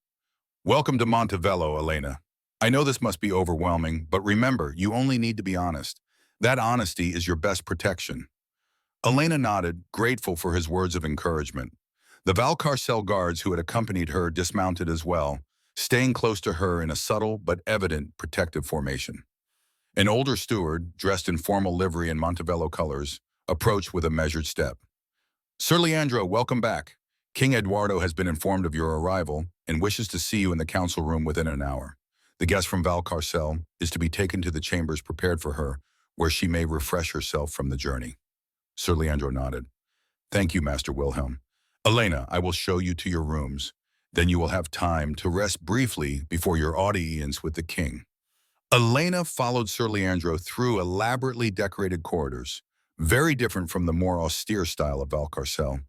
"Welcome to Montevello, Elena. I know this must be overwhelming, but remember, you only need to be honest. That honesty is your best protection." Elena nodded, grateful for his words of encouragement. The Valcarcel guards who had accompanied her dismounted as well, staying close to her in a subtle but evident protective formation. An older steward, dressed in formal livery and Montevello colors, approached with a measured step. "Sir Leandro, welcome back. King Eduardo has been informed of your arrival and wishes to see you in the council room within an hour. The guest from Valcarcel is to be taken to the chambers prepared for her, where she may refresh herself from the journey." Sir Leandro nodded. "Thank you, Master Wilhelm. Elena, I will show you to your rooms. Then you will have time to rest briefly before your audience with the king." Elena followed Sir Leandro through elaborately decorated corridors, very different from the more austere style of Valcarcel.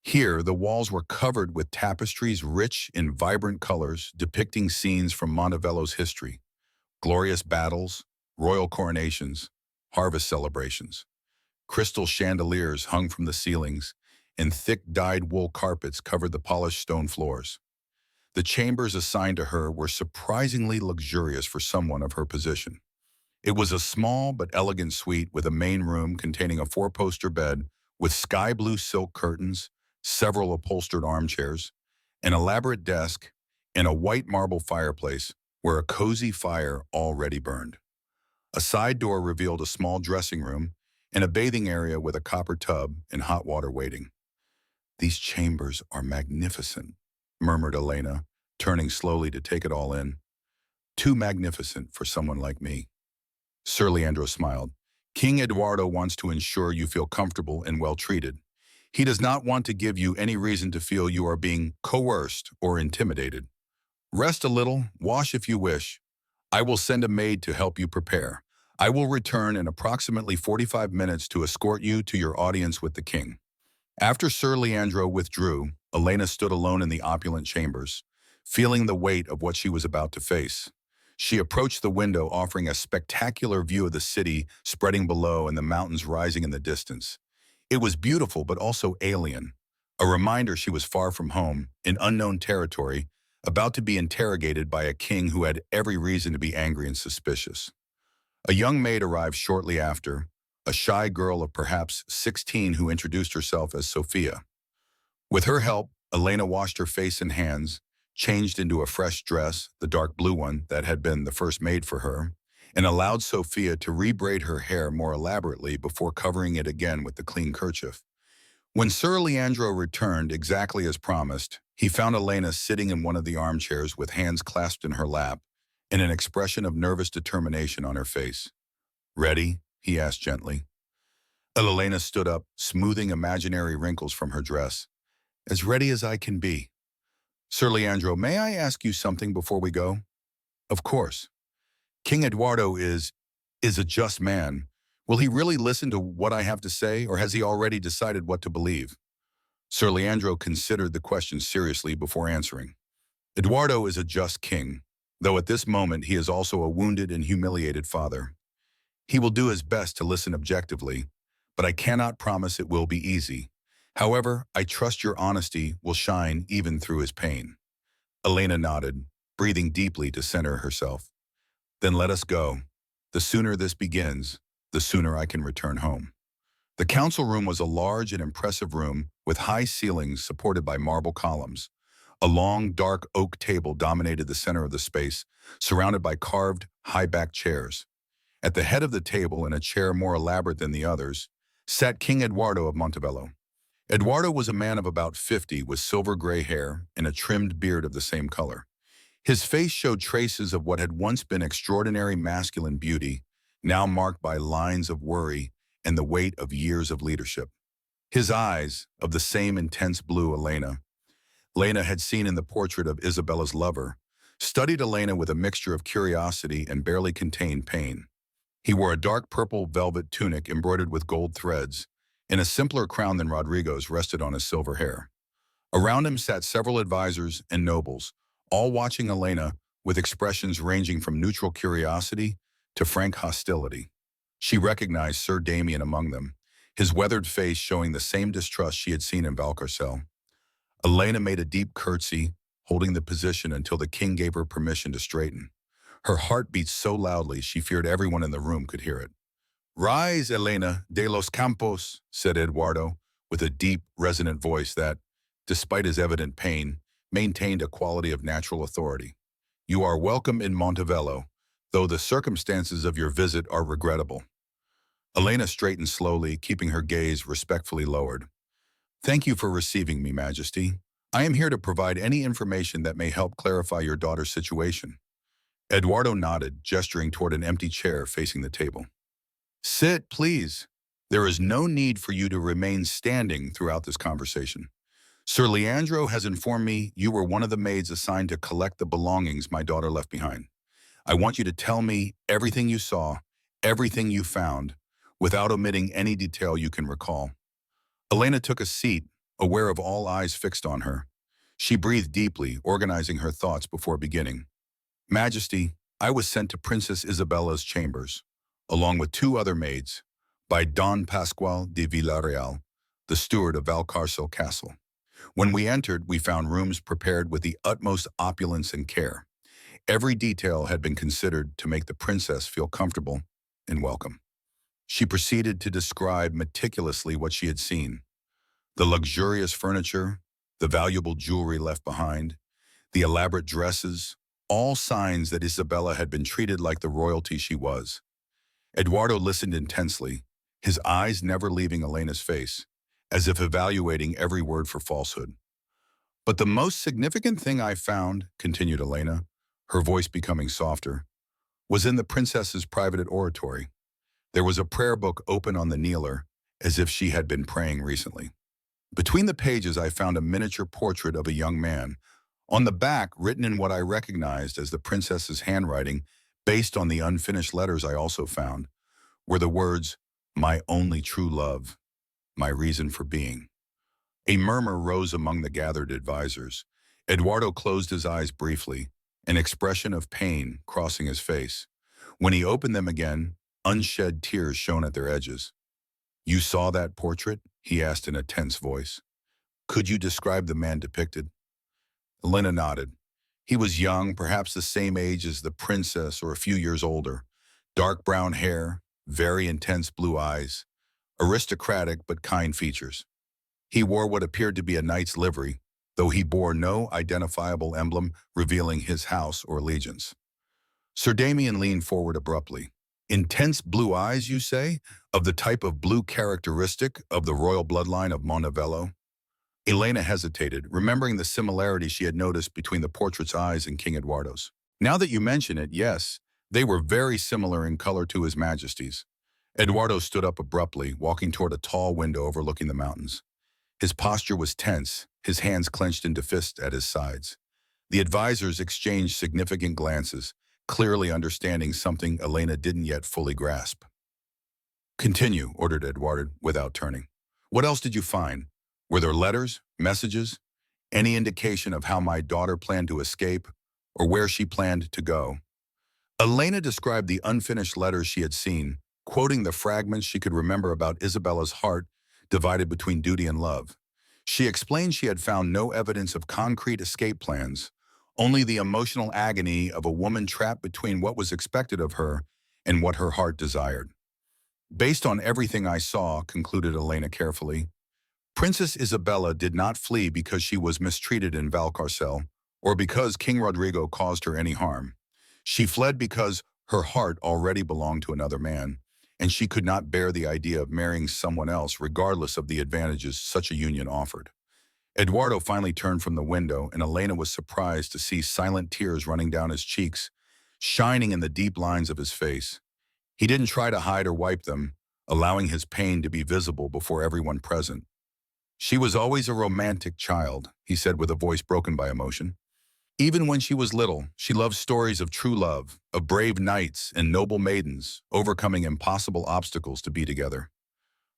Here, the walls were covered with tapestries rich in vibrant colors depicting scenes from Montevello's history: glorious battles, royal coronations, harvest celebrations. Crystal chandeliers hung from the ceilings, and thick dyed wool carpets covered the polished stone floors. The chambers assigned to her were surprisingly luxurious for someone of her position. It was a small but elegant suite with a main room containing a four-poster bed with sky blue silk curtains, several upholstered armchairs, an elaborate desk, and a white marble fireplace where a cozy fire already burned. A side door revealed a small dressing room and a bathing area with a copper tub and hot water waiting. "These chambers are magnificent," murmured Elena, turning slowly to take it all in. "Too magnificent for someone like me." Sir Leandro smiled. "King Eduardo wants to ensure you feel comfortable and well treated. He does not want to give you any reason to feel you are being coerced or intimidated. Rest a little, wash if you wish. I will send a maid to help you prepare. I will return in approximately 45 minutes to escort you to your audience with the king." After Sir Leandro withdrew, Elena stood alone in the opulent chambers, feeling the weight of what she was about to face. She approached the window, offering a spectacular view of the city spreading below and the mountains rising in the distance. It was beautiful but also alien, a reminder she was far from home, in unknown territory, about to be interrogated by a king who had every reason to be angry and suspicious. A young maid arrived shortly after, a shy girl of perhaps 16 who introduced herself as Sophia. With her help, Elena washed her face and hands, changed into a fresh dress, the dark blue one that had been the first made for her, and allowed Sophia to rebraid her hair more elaborately before covering it again with the clean kerchief. When Sir Leandro returned exactly as promised, he found Elena sitting in one of the armchairs with hands clasped in her lap and an expression of nervous determination on her face. "Ready?" he asked gently. Elena stood up, smoothing imaginary wrinkles from her dress. "As ready as I can be." "Sir Leandro, may I ask you something before we go?" "Of course." "King Eduardo is a just man. Will he really listen to what I have to say, or has he already decided what to believe?" Sir Leandro considered the question seriously before answering. "Eduardo is a just king, though at this moment he is also a wounded and humiliated father. He will do his best to listen objectively, but I cannot promise it will be easy. However, I trust your honesty will shine even through his pain." Elena nodded, breathing deeply to center herself. "Then let us go. The sooner this begins, the sooner I can return home." The council room was a large and impressive room with high ceilings supported by marble columns. A long, dark oak table dominated the center of the space, surrounded by carved, high-backed chairs. At the head of the table, in a chair more elaborate than the others, sat King Eduardo of Montebello. Eduardo was a man of about 50 with silver gray hair and a trimmed beard of the same color. His face showed traces of what had once been extraordinary masculine beauty, now marked by lines of worry and the weight of years of leadership. His eyes, of the same intense blue Elena had seen in the portrait of Isabella's lover, studied Elena with a mixture of curiosity and barely contained pain. He wore a dark purple velvet tunic embroidered with gold threads, and a simpler crown than Rodrigo's rested on his silver hair. Around him sat several advisors and nobles, all watching Elena with expressions ranging from neutral curiosity to frank hostility. She recognized Sir Damien among them, his weathered face showing the same distrust she had seen in Valcarcel. Elena made a deep curtsy, holding the position until the king gave her permission to straighten. Her heart beat so loudly she feared everyone in the room could hear it. "Rise, Elena de los Campos," said Eduardo, with a deep, resonant voice that, despite his evident pain, maintained a quality of natural authority. "You are welcome in Montebello, though the circumstances of your visit are regrettable." Elena straightened slowly, keeping her gaze respectfully lowered. "Thank you for receiving me, Majesty. I am here to provide any information that may help clarify your daughter's situation." Eduardo nodded, gesturing toward an empty chair facing the table. "Sit, please. There is no need for you to remain standing throughout this conversation. Sir Leandro has informed me you were one of the maids assigned to collect the belongings my daughter left behind. I want you to tell me everything you saw, everything you found, without omitting any detail you can recall." Elena took a seat, aware of all eyes fixed on her. She breathed deeply, organizing her thoughts before beginning. "Majesty, I was sent to Princess Isabella's chambers, along with two other maids, by Don Pascual de Villarreal, the steward of Valcarcel Castle. When we entered, we found rooms prepared with the utmost opulence and care. Every detail had been considered to make the princess feel comfortable and welcome. She proceeded to describe meticulously what she had seen: the luxurious furniture, the valuable jewelry left behind, the elaborate dresses, all signs that Isabella had been treated like the royalty she was. Eduardo listened intensely, his eyes never leaving Elena's face, as if evaluating every word for falsehood. But the most significant thing I found, continued Elena, her voice becoming softer, was in the princess's private oratory. There was a prayer book open on the kneeler, as if she had been praying recently. Between the pages, I found a miniature portrait of a young man. On the back, written in what I recognized as the princess's handwriting, based on the unfinished letters I also found, were the words, "My only true love, my reason for being." A murmur rose among the gathered advisors. Eduardo closed his eyes briefly, an expression of pain crossing his face. When he opened them again, unshed tears shone at their edges. "You saw that portrait?" he asked in a tense voice. "Could you describe the man depicted?" Elena nodded. He was young, perhaps the same age as the princess or a few years older. Dark brown hair, very intense blue eyes, aristocratic but kind features. He wore what appeared to be a knight's livery, though he bore no identifiable emblem revealing his house or allegiance. Sir Damien leaned forward abruptly. "Intense blue eyes, you say? Of the type of blue characteristic of the royal bloodline of Montevello?" Elena hesitated, remembering the similarity she had noticed between the portrait's eyes and King Eduardo's. "Now that you mention it, yes, they were very similar in color to His Majesty's." Eduardo stood up abruptly, walking toward a tall window overlooking the mountains. His posture was tense, his hands clenched into fists at his sides. The advisors exchanged significant glances, clearly understanding something Elena didn't yet fully grasp. "Continue," ordered Eduardo without turning. "What else did you find? Were there letters, messages, any indication of how my daughter planned to escape or where she planned to go?" Elena described the unfinished letters she had seen, quoting the fragments she could remember about Isabella's heart divided between duty and love. She explained she had found no evidence of concrete escape plans, only the emotional agony of a woman trapped between what was expected of her and what her heart desired. "Based on everything I saw," concluded Elena carefully, "Princess Isabella did not flee because she was mistreated in Valcarcel or because King Rodrigo caused her any harm. She fled because her heart already belonged to another man, and she could not bear the idea of marrying someone else regardless of the advantages such a union offered." Eduardo finally turned from the window, and Elena was surprised to see silent tears running down his cheeks, shining in the deep lines of his face. He didn't try to hide or wipe them, allowing his pain to be visible before everyone present. "She was always a romantic child," he said with a voice broken by emotion. "Even when she was little, she loved stories of true love, of brave knights and noble maidens overcoming impossible obstacles to be together.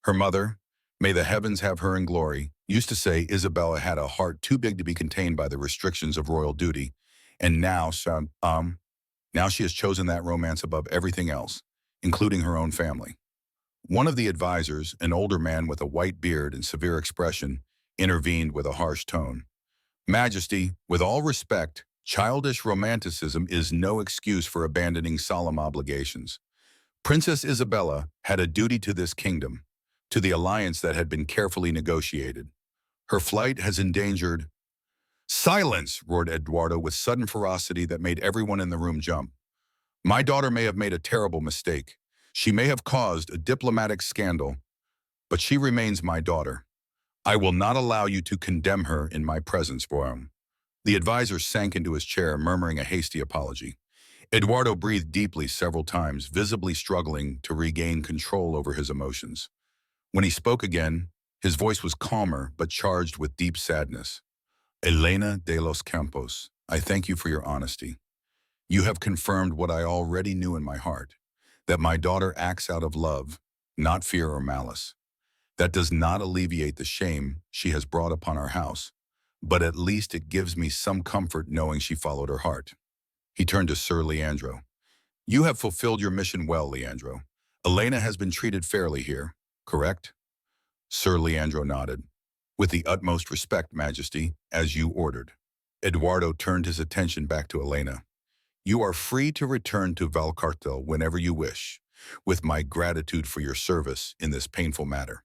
Her mother, may the heavens have her in glory, used to say Isabella had a heart too big to be contained by the restrictions of royal duty, and now she has chosen that romance above everything else, including her own family." One of the advisors, an older man with a white beard and severe expression, intervened with a harsh tone. "Majesty, with all respect, childish romanticism is no excuse for abandoning solemn obligations. Princess Isabella had a duty to this kingdom, to the alliance that had been carefully negotiated. Her flight has endangered—" "Silence!" roared Eduardo with sudden ferocity that made everyone in the room jump. "My daughter may have made a terrible mistake. She may have caused a diplomatic scandal, but she remains my daughter. I will not allow you to condemn her in my presence, Borum." The advisor sank into his chair, murmuring a hasty apology. Eduardo breathed deeply several times, visibly struggling to regain control over his emotions. When he spoke again, his voice was calmer but charged with deep sadness. "Elena de los Campos, I thank you for your honesty. You have confirmed what I already knew in my heart, that my daughter acts out of love, not fear or malice. That does not alleviate the shame she has brought upon our house, but at least it gives me some comfort knowing she followed her heart." He turned to Sir Leandro. "You have fulfilled your mission well, Leandro. Elena has been treated fairly here, correct?" Sir Leandro nodded. With the utmost respect, Majesty, as you ordered. Eduardo turned his attention back to Elena. You are free to return to Valcartel whenever you wish, with my gratitude for your service in this painful matter.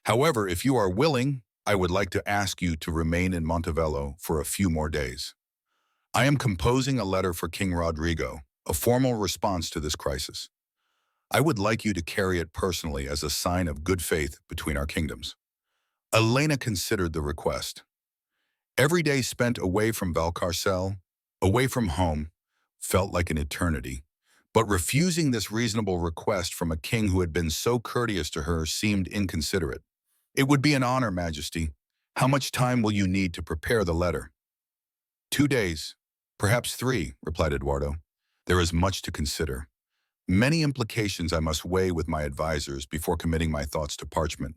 However, if you are willing, I would like to ask you to remain in Montevello for a few more days. I am composing a letter for King Rodrigo, a formal response to this crisis. I would like you to carry it personally as a sign of good faith between our kingdoms. Elena considered the request. Every day spent away from Valcarcel, away from home, felt like an eternity. But refusing this reasonable request from a king who had been so courteous to her seemed inconsiderate. It would be an honor, Majesty. How much time will you need to prepare the letter? 2 days, perhaps 3, replied Eduardo. There is much to consider. Many implications I must weigh with my advisors before committing my thoughts to parchment.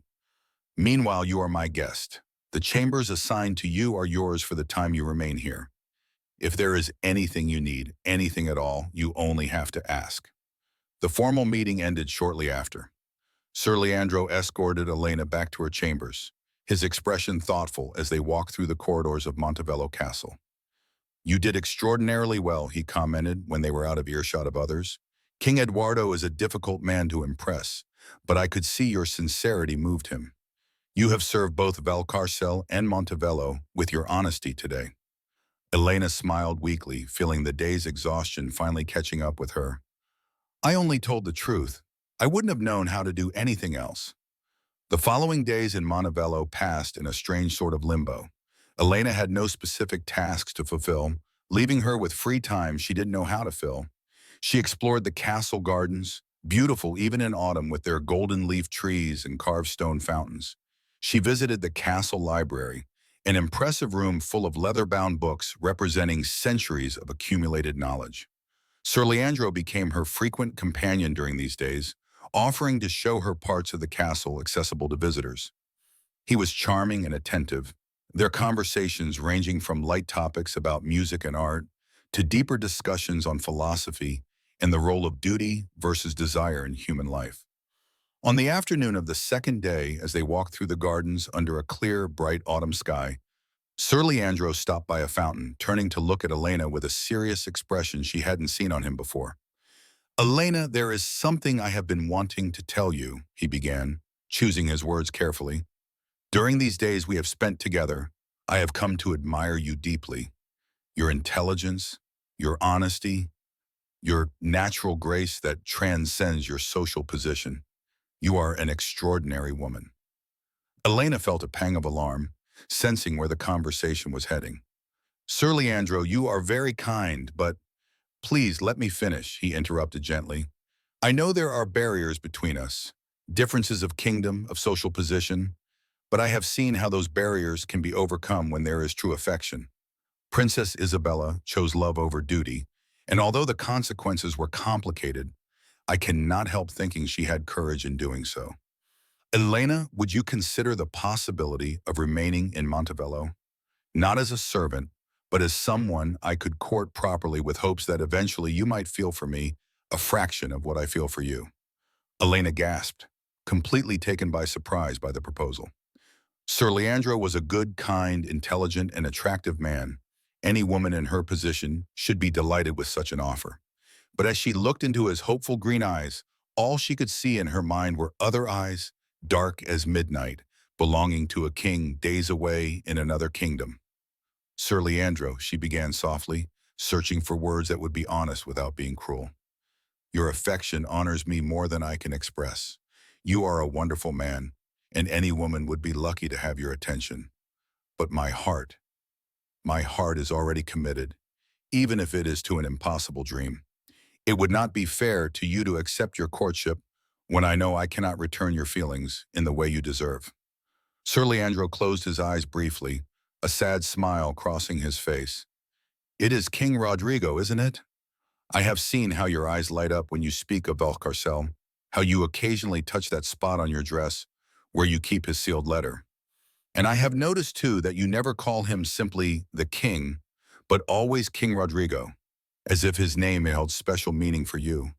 Meanwhile, you are my guest. The chambers assigned to you are yours for the time you remain here. If there is anything you need, anything at all, you only have to ask. The formal meeting ended shortly after. Sir Leandro escorted Elena back to her chambers, his expression thoughtful as they walked through the corridors of Montevello Castle. You did extraordinarily well, he commented when they were out of earshot of others. King Eduardo is a difficult man to impress, but I could see your sincerity moved him. You have served both Valcarcel and Montevello with your honesty today. Elena smiled weakly, feeling the day's exhaustion finally catching up with her. I only told the truth. I wouldn't have known how to do anything else. The following days in Montevello passed in a strange sort of limbo. Elena had no specific tasks to fulfill, leaving her with free time she didn't know how to fill. She explored the castle gardens, beautiful even in autumn with their golden leaf trees and carved stone fountains. She visited the castle library, an impressive room full of leather-bound books representing centuries of accumulated knowledge. Sir Leandro became her frequent companion during these days, offering to show her parts of the castle accessible to visitors. He was charming and attentive, their conversations ranging from light topics about music and art to deeper discussions on philosophy and the role of duty versus desire in human life. On the afternoon of the second day, as they walked through the gardens under a clear, bright autumn sky, Sir Leandro stopped by a fountain, turning to look at Elena with a serious expression she hadn't seen on him before. Elena, there is something I have been wanting to tell you, he began, choosing his words carefully. During these days we have spent together, I have come to admire you deeply. Your intelligence, your honesty, your natural grace that transcends your social position. You are an extraordinary woman. Elena felt a pang of alarm, sensing where the conversation was heading. Sir Leandro, you are very kind, but please let me finish, he interrupted gently. I know there are barriers between us, differences of kingdom, of social position, but I have seen how those barriers can be overcome when there is true affection. Princess Isabella chose love over duty, and although the consequences were complicated, I cannot help thinking she had courage in doing so. Elena, would you consider the possibility of remaining in Montevello? Not as a servant, but as someone I could court properly with hopes that eventually you might feel for me a fraction of what I feel for you. Elena gasped, completely taken by surprise by the proposal. Sir Leandro was a good, kind, intelligent, and attractive man. Any woman in her position should be delighted with such an offer. But as she looked into his hopeful green eyes, all she could see in her mind were other eyes, dark as midnight, belonging to a king days away in another kingdom. Sir Leandro, she began softly, searching for words that would be honest without being cruel. Your affection honors me more than I can express. You are a wonderful man, and any woman would be lucky to have your attention. But my heart is already committed, even if it is to an impossible dream. It would not be fair to you to accept your courtship when I know I cannot return your feelings in the way you deserve. Sir Leandro closed his eyes briefly, a sad smile crossing his face. It is King Rodrigo, isn't it? I have seen how your eyes light up when you speak of Valcarcel, how you occasionally touch that spot on your dress where you keep his sealed letter. And I have noticed, too, that you never call him simply the king, but always King Rodrigo, as if his name held special meaning for you.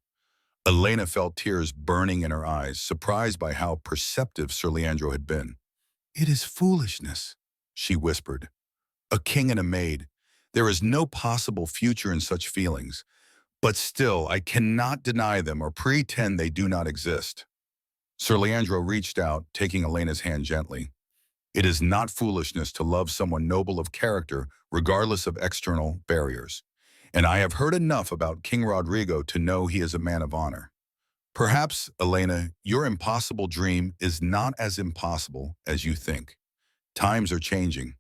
Elena felt tears burning in her eyes, surprised by how perceptive Sir Leandro had been. "It is foolishness," she whispered. "A king and a maid. There is no possible future in such feelings. But still, I cannot deny them or pretend they do not exist." Sir Leandro reached out, taking Elena's hand gently. "It is not foolishness to love someone noble of character, regardless of external barriers. And I have heard enough about King Rodrigo to know he is a man of honor. Perhaps, Elena, your impossible dream is not as impossible as you think. Times are changing.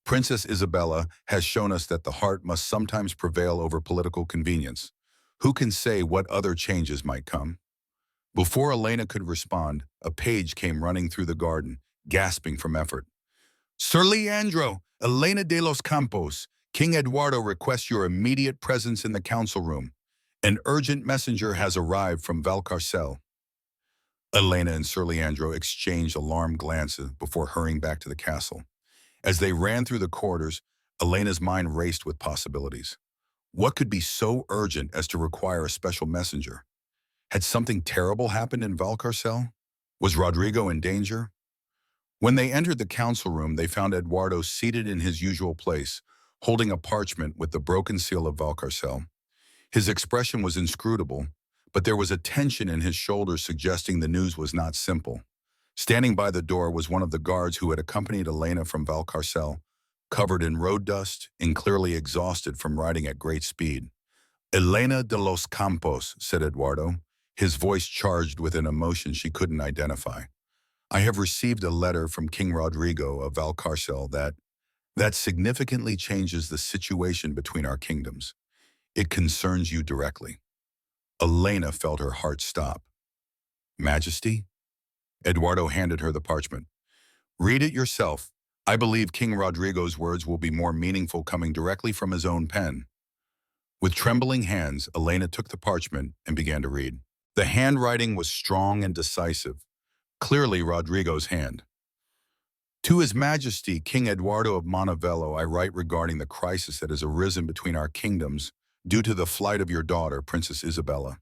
Princess Isabella has shown us that the heart must sometimes prevail over political convenience. Who can say what other changes might come?" Before Elena could respond, a page came running through the garden, gasping from effort. "Sir Leandro, Elena de los Campos, King Eduardo requests your immediate presence in the council room. An urgent messenger has arrived from Valcarcel." Elena and Sir Leandro exchanged alarmed glances before hurrying back to the castle. As they ran through the corridors, Elena's mind raced with possibilities. What could be so urgent as to require a special messenger? Had something terrible happened in Valcarcel? Was Rodrigo in danger? When they entered the council room, they found Eduardo seated in his usual place, holding a parchment with the broken seal of Valcarcel. His expression was inscrutable, but there was a tension in his shoulders suggesting the news was not simple. Standing by the door was one of the guards who had accompanied Elena from Valcarcel, covered in road dust and clearly exhausted from riding at great speed. "Elena de los Campos," said Eduardo, his voice charged with an emotion she couldn't identify. "I have received a letter from King Rodrigo of Valcarcel that significantly changes the situation between our kingdoms. It concerns you directly." Elena felt her heart stop. "Majesty?" Eduardo handed her the parchment. "Read it yourself. I believe King Rodrigo's words will be more meaningful coming directly from his own pen." With trembling hands, Elena took the parchment and began to read. The handwriting was strong and decisive, clearly Rodrigo's hand. "To His Majesty, King Eduardo of Montevello, I write regarding the crisis that has arisen between our kingdoms due to the flight of your daughter, Princess Isabella.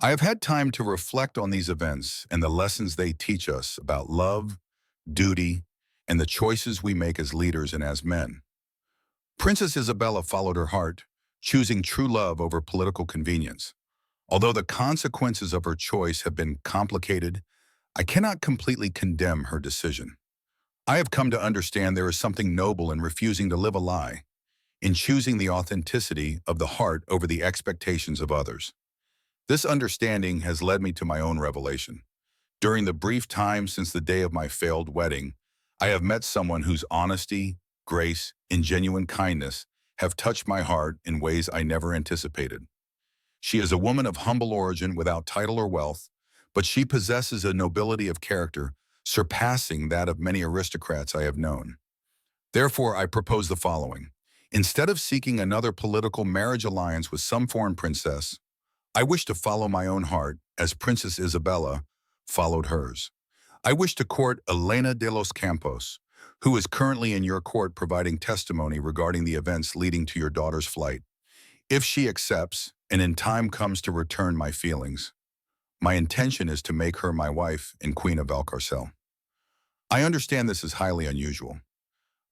I have had time to reflect on these events and the lessons they teach us about love, duty, and the choices we make as leaders and as men. Princess Isabella followed her heart, choosing true love over political convenience. Although the consequences of her choice have been complicated, I cannot completely condemn her decision. I have come to understand there is something noble in refusing to live a lie, in choosing the authenticity of the heart over the expectations of others. This understanding has led me to my own revelation. During the brief time since the day of my failed wedding, I have met someone whose honesty, grace, and genuine kindness have touched my heart in ways I never anticipated. She is a woman of humble origin without title or wealth, but she possesses a nobility of character surpassing that of many aristocrats I have known. Therefore, I propose the following. Instead of seeking another political marriage alliance with some foreign princess, I wish to follow my own heart as Princess Isabella followed hers. I wish to court Elena de los Campos, who is currently in your court providing testimony regarding the events leading to your daughter's flight. If she accepts, and in time comes to return my feelings, my intention is to make her my wife and Queen of Valcarcel. I understand this is highly unusual.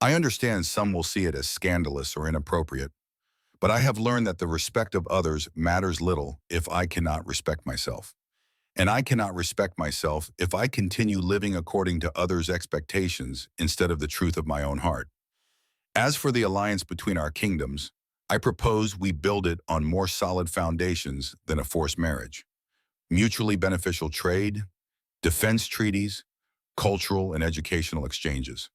I understand some will see it as scandalous or inappropriate, but I have learned that the respect of others matters little if I cannot respect myself. And I cannot respect myself if I continue living according to others' expectations instead of the truth of my own heart. As for the alliance between our kingdoms, I propose we build it on more solid foundations than a forced marriage. Mutually beneficial trade, defense treaties, cultural and educational exchanges.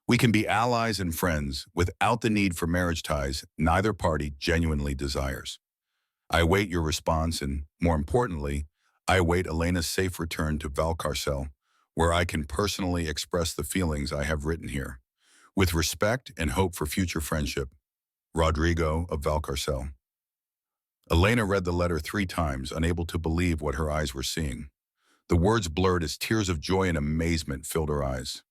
We can be allies and friends without the need for marriage ties neither party genuinely desires. I await your response and, more importantly, I await Elena's safe return to Valcarcel, where I can personally express the feelings I have written here. With respect and hope for future friendship, Rodrigo of Valcarcel. Elena read the letter 3 times, unable to believe what her eyes were seeing. The words blurred as tears of joy and amazement filled her eyes.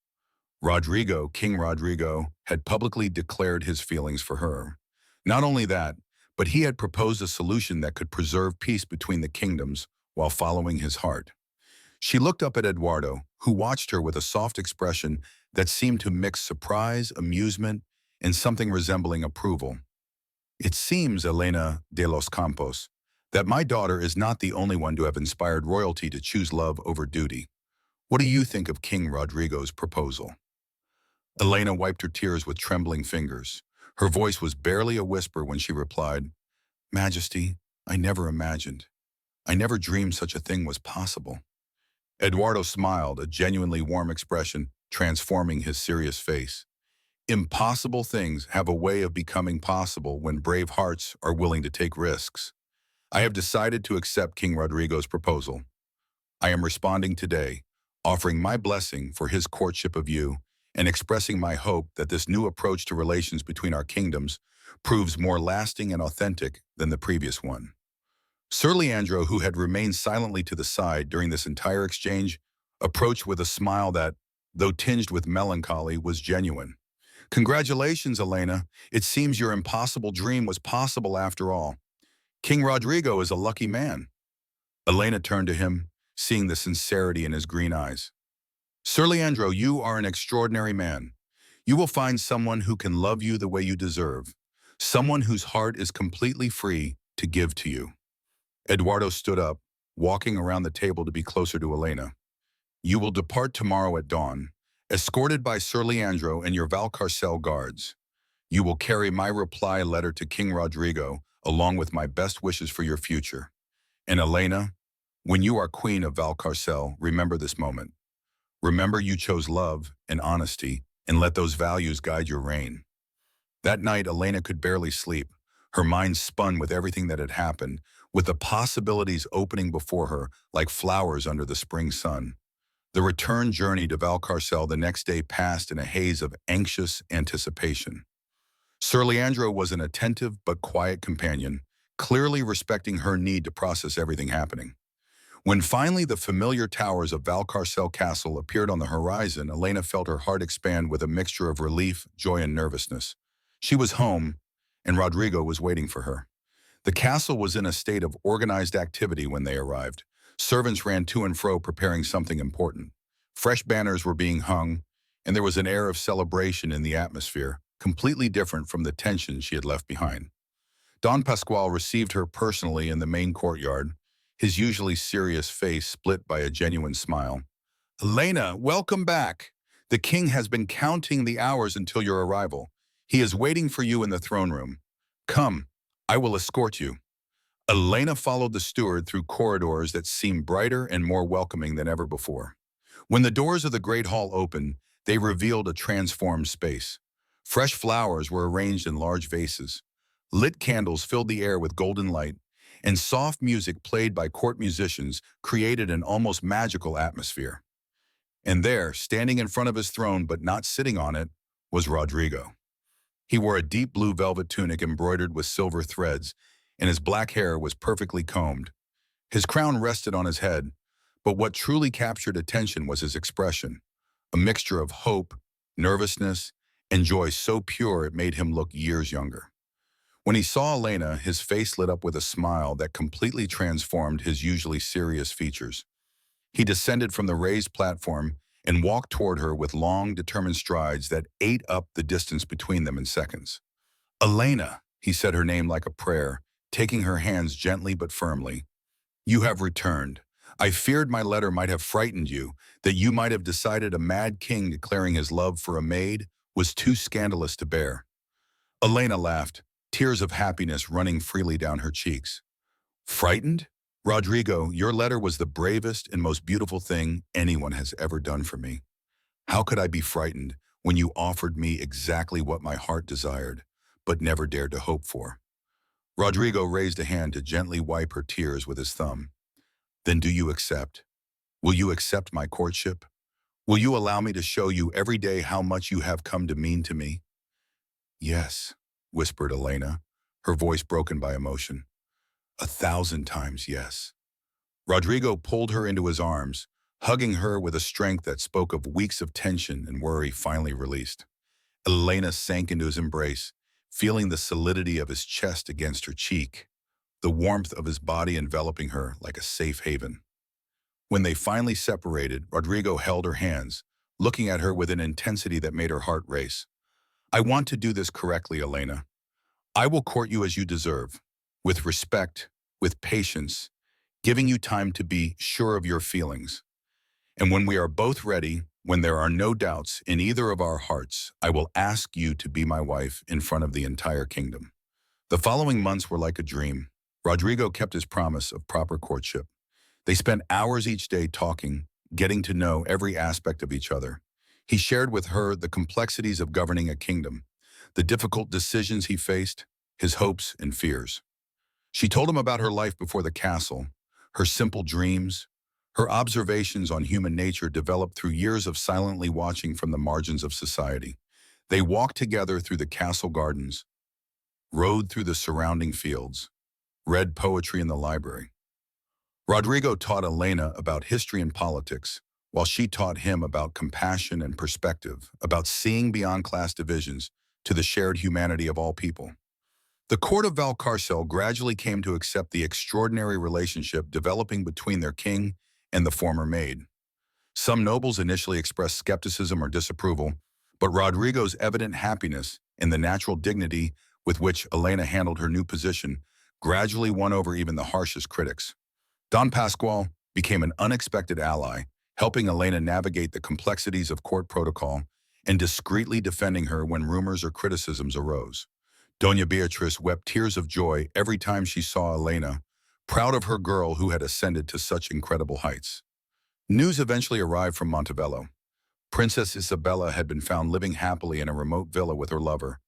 Rodrigo, King Rodrigo, had publicly declared his feelings for her. Not only that, but he had proposed a solution that could preserve peace between the kingdoms while following his heart. She looked up at Eduardo, who watched her with a soft expression that seemed to mix surprise, amusement, and something resembling approval. It seems, Elena de los Campos, that my daughter is not the only one to have inspired royalty to choose love over duty. What do you think of King Rodrigo's proposal? Elena wiped her tears with trembling fingers. Her voice was barely a whisper when she replied, Majesty, I never imagined. I never dreamed such a thing was possible. Eduardo smiled, a genuinely warm expression transforming his serious face. Impossible things have a way of becoming possible when brave hearts are willing to take risks. I have decided to accept King Rodrigo's proposal. I am responding today, offering my blessing for his courtship of you and expressing my hope that this new approach to relations between our kingdoms proves more lasting and authentic than the previous one. Sir Leandro, who had remained silently to the side during this entire exchange, approached with a smile that, though tinged with melancholy, was genuine. Congratulations, Elena. It seems your impossible dream was possible after all. King Rodrigo is a lucky man. Elena turned to him, seeing the sincerity in his green eyes. Sir Leandro, you are an extraordinary man. You will find someone who can love you the way you deserve, someone whose heart is completely free to give to you. Eduardo stood up, walking around the table to be closer to Elena. You will depart tomorrow at dawn, escorted by Sir Leandro and your Valcarcel guards. You will carry my reply letter to King Rodrigo, along with my best wishes for your future. And Elena, when you are Queen of Valcarcel, remember this moment. Remember you chose love and honesty, and let those values guide your reign. That night, Elena could barely sleep. Her mind spun with everything that had happened, with the possibilities opening before her like flowers under the spring sun. The return journey to Valcarcel the next day passed in a haze of anxious anticipation. Sir Leandro was an attentive but quiet companion, clearly respecting her need to process everything happening. When finally the familiar towers of Valcarcel Castle appeared on the horizon, Elena felt her heart expand with a mixture of relief, joy, and nervousness. She was home, and Rodrigo was waiting for her. The castle was in a state of organized activity when they arrived. Servants ran to and fro preparing something important. Fresh banners were being hung, and there was an air of celebration in the atmosphere, completely different from the tension she had left behind. Don Pascual received her personally in the main courtyard, his usually serious face split by a genuine smile. Elena, welcome back. The king has been counting the hours until your arrival. He is waiting for you in the throne room. Come, I will escort you. Elena followed the steward through corridors that seemed brighter and more welcoming than ever before. When the doors of the great hall opened, they revealed a transformed space. Fresh flowers were arranged in large vases. Lit candles filled the air with golden light, and soft music played by court musicians created an almost magical atmosphere. And there, standing in front of his throne but not sitting on it, was Rodrigo. He wore a deep blue velvet tunic embroidered with silver threads, and his black hair was perfectly combed. His crown rested on his head, but what truly captured attention was his expression, a mixture of hope, nervousness, and joy so pure it made him look years younger. When he saw Elena, his face lit up with a smile that completely transformed his usually serious features. He descended from the raised platform and walked toward her with long, determined strides that ate up the distance between them in seconds. Elena, he said her name like a prayer, taking her hands gently but firmly. You have returned. I feared my letter might have frightened you, that you might have decided a mad king declaring his love for a maid was too scandalous to bear. Elena laughed, tears of happiness running freely down her cheeks. Frightened? Rodrigo, your letter was the bravest and most beautiful thing anyone has ever done for me. How could I be frightened when you offered me exactly what my heart desired, but never dared to hope for? Rodrigo raised a hand to gently wipe her tears with his thumb. Then do you accept? Will you accept my courtship? Will you allow me to show you every day how much you have come to mean to me? Yes, whispered Elena, her voice broken by emotion. 1,000 times yes. Rodrigo pulled her into his arms, hugging her with a strength that spoke of weeks of tension and worry finally released. Elena sank into his embrace, feeling the solidity of his chest against her cheek, the warmth of his body enveloping her like a safe haven. When they finally separated, Rodrigo held her hands, looking at her with an intensity that made her heart race. I want to do this correctly, Elena. I will court you as you deserve, with respect, with patience, giving you time to be sure of your feelings. And when we are both ready, when there are no doubts in either of our hearts, I will ask you to be my wife in front of the entire kingdom. The following months were like a dream. Rodrigo kept his promise of proper courtship. They spent hours each day talking, getting to know every aspect of each other. He shared with her the complexities of governing a kingdom, the difficult decisions he faced, his hopes and fears. She told him about her life before the castle, her simple dreams, her observations on human nature developed through years of silently watching from the margins of society. They walked together through the castle gardens, rode through the surrounding fields, read poetry in the library. Rodrigo taught Elena about history and politics, while she taught him about compassion and perspective, about seeing beyond class divisions to the shared humanity of all people. The court of Valcarcel gradually came to accept the extraordinary relationship developing between their king and the former maid. Some nobles initially expressed skepticism or disapproval, but Rodrigo's evident happiness and the natural dignity with which Elena handled her new position gradually won over even the harshest critics. Don Pascual became an unexpected ally, helping Elena navigate the complexities of court protocol and discreetly defending her when rumors or criticisms arose. Doña Beatriz wept tears of joy every time she saw Elena, proud of her girl who had ascended to such incredible heights. News eventually arrived from Montebello. Princess Isabella had been found living happily in a remote villa with her lover,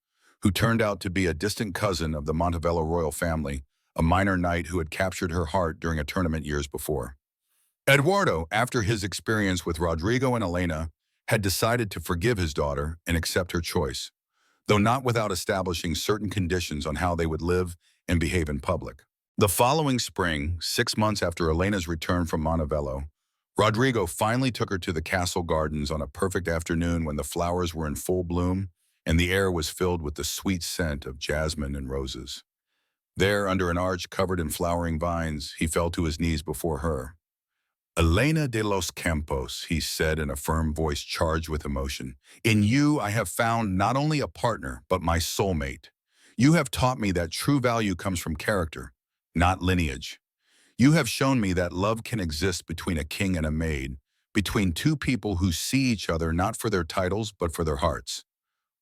who turned out to be a distant cousin of the Montebello royal family, a minor knight who had captured her heart during a tournament years before. Eduardo, after his experience with Rodrigo and Elena, had decided to forgive his daughter and accept her choice, though not without establishing certain conditions on how they would live and behave in public. The following spring, 6 months after Elena's return from Montebello, Rodrigo finally took her to the castle gardens on a perfect afternoon when the flowers were in full bloom and the air was filled with the sweet scent of jasmine and roses. There, under an arch covered in flowering vines, he fell to his knees before her. "Elena de los Campos," he said in a firm voice charged with emotion, "in you I have found not only a partner, but my soulmate. You have taught me that true value comes from character, not lineage. You have shown me that love can exist between a king and a maid, between two people who see each other not for their titles, but for their hearts.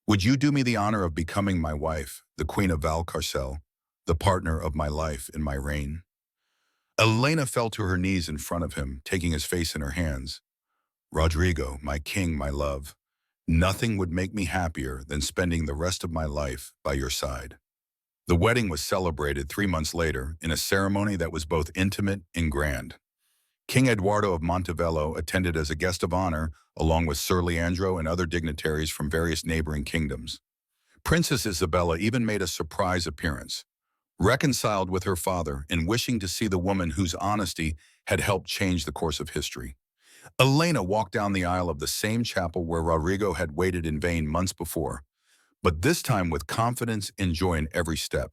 Would you do me the honor of becoming my wife, the Queen of Valcarcel, the partner of my life in my reign?" Elena fell to her knees in front of him, taking his face in her hands. "Rodrigo, my king, my love, nothing would make me happier than spending the rest of my life by your side." The wedding was celebrated 3 months later in a ceremony that was both intimate and grand. King Eduardo of Montebello attended as a guest of honor, along with Sir Leandro and other dignitaries from various neighboring kingdoms. Princess Isabella even made a surprise appearance, reconciled with her father and wishing to see the woman whose honesty had helped change the course of history. Elena walked down the aisle of the same chapel where Rodrigo had waited in vain months before, but this time with confidence and joy in every step.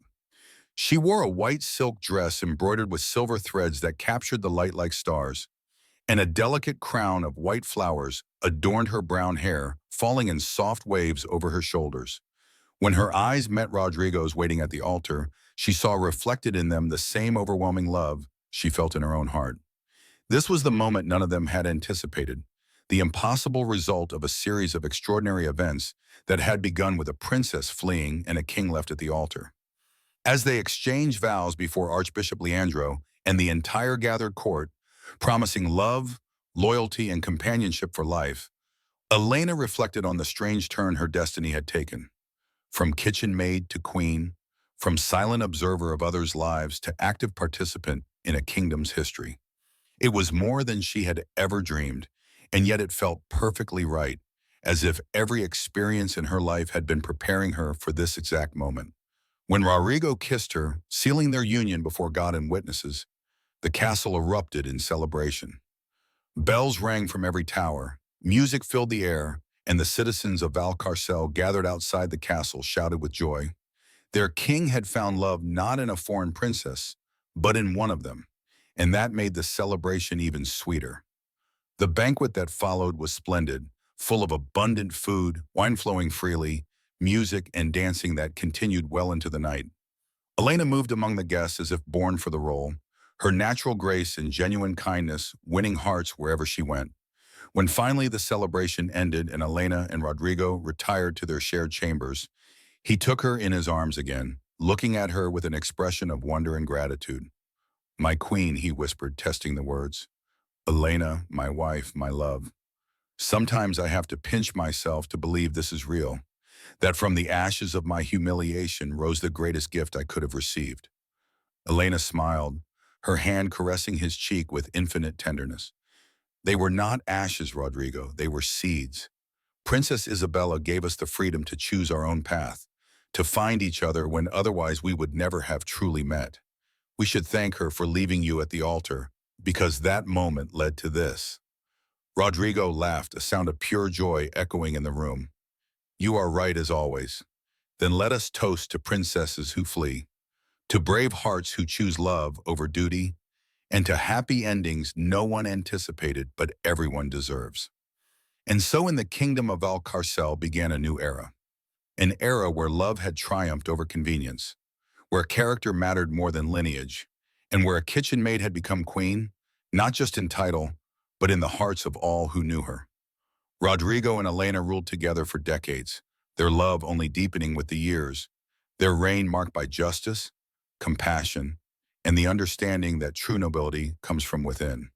She wore a white silk dress embroidered with silver threads that captured the light like stars, and a delicate crown of white flowers adorned her brown hair, falling in soft waves over her shoulders. When her eyes met Rodrigo's waiting at the altar, she saw reflected in them the same overwhelming love she felt in her own heart. This was the moment none of them had anticipated, the impossible result of a series of extraordinary events that had begun with a princess fleeing and a king left at the altar. As they exchanged vows before Archbishop Leandro and the entire gathered court, promising love, loyalty, and companionship for life, Elena reflected on the strange turn her destiny had taken. From kitchen maid to queen, from silent observer of others' lives to active participant in a kingdom's history. It was more than she had ever dreamed, and yet it felt perfectly right, as if every experience in her life had been preparing her for this exact moment. When Rodrigo kissed her, sealing their union before God and witnesses, the castle erupted in celebration. Bells rang from every tower, music filled the air, and the citizens of Valcarcel gathered outside the castle shouted with joy. Their king had found love not in a foreign princess, but in one of them, and that made the celebration even sweeter. The banquet that followed was splendid, full of abundant food, wine flowing freely, music and dancing that continued well into the night. Elena moved among the guests as if born for the role, her natural grace and genuine kindness winning hearts wherever she went. When finally the celebration ended and Elena and Rodrigo retired to their shared chambers, he took her in his arms again, looking at her with an expression of wonder and gratitude. "My queen," he whispered, testing the words. "Elena, my wife, my love. Sometimes I have to pinch myself to believe this is real, that from the ashes of my humiliation rose the greatest gift I could have received." Elena smiled, her hand caressing his cheek with infinite tenderness. "They were not ashes, Rodrigo, they were seeds. Princess Isabella gave us the freedom to choose our own path, to find each other when otherwise we would never have truly met. We should thank her for leaving you at the altar, because that moment led to this." Rodrigo laughed, a sound of pure joy echoing in the room. "You are right as always. Then let us toast to princesses who flee, to brave hearts who choose love over duty, and to happy endings no one anticipated but everyone deserves." And so in the kingdom of Alcarcel began a new era, an era where love had triumphed over convenience, where character mattered more than lineage, and where a kitchen maid had become queen, not just in title, but in the hearts of all who knew her. Rodrigo and Elena ruled together for decades, their love only deepening with the years, their reign marked by justice, compassion, and the understanding that true nobility comes from within.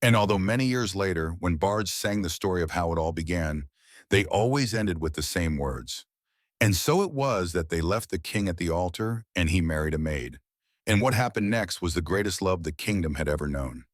And although many years later, when bards sang the story of how it all began, they always ended with the same words. "And so it was that they left the king at the altar, and he married a maid. And what happened next was the greatest love the kingdom had ever known."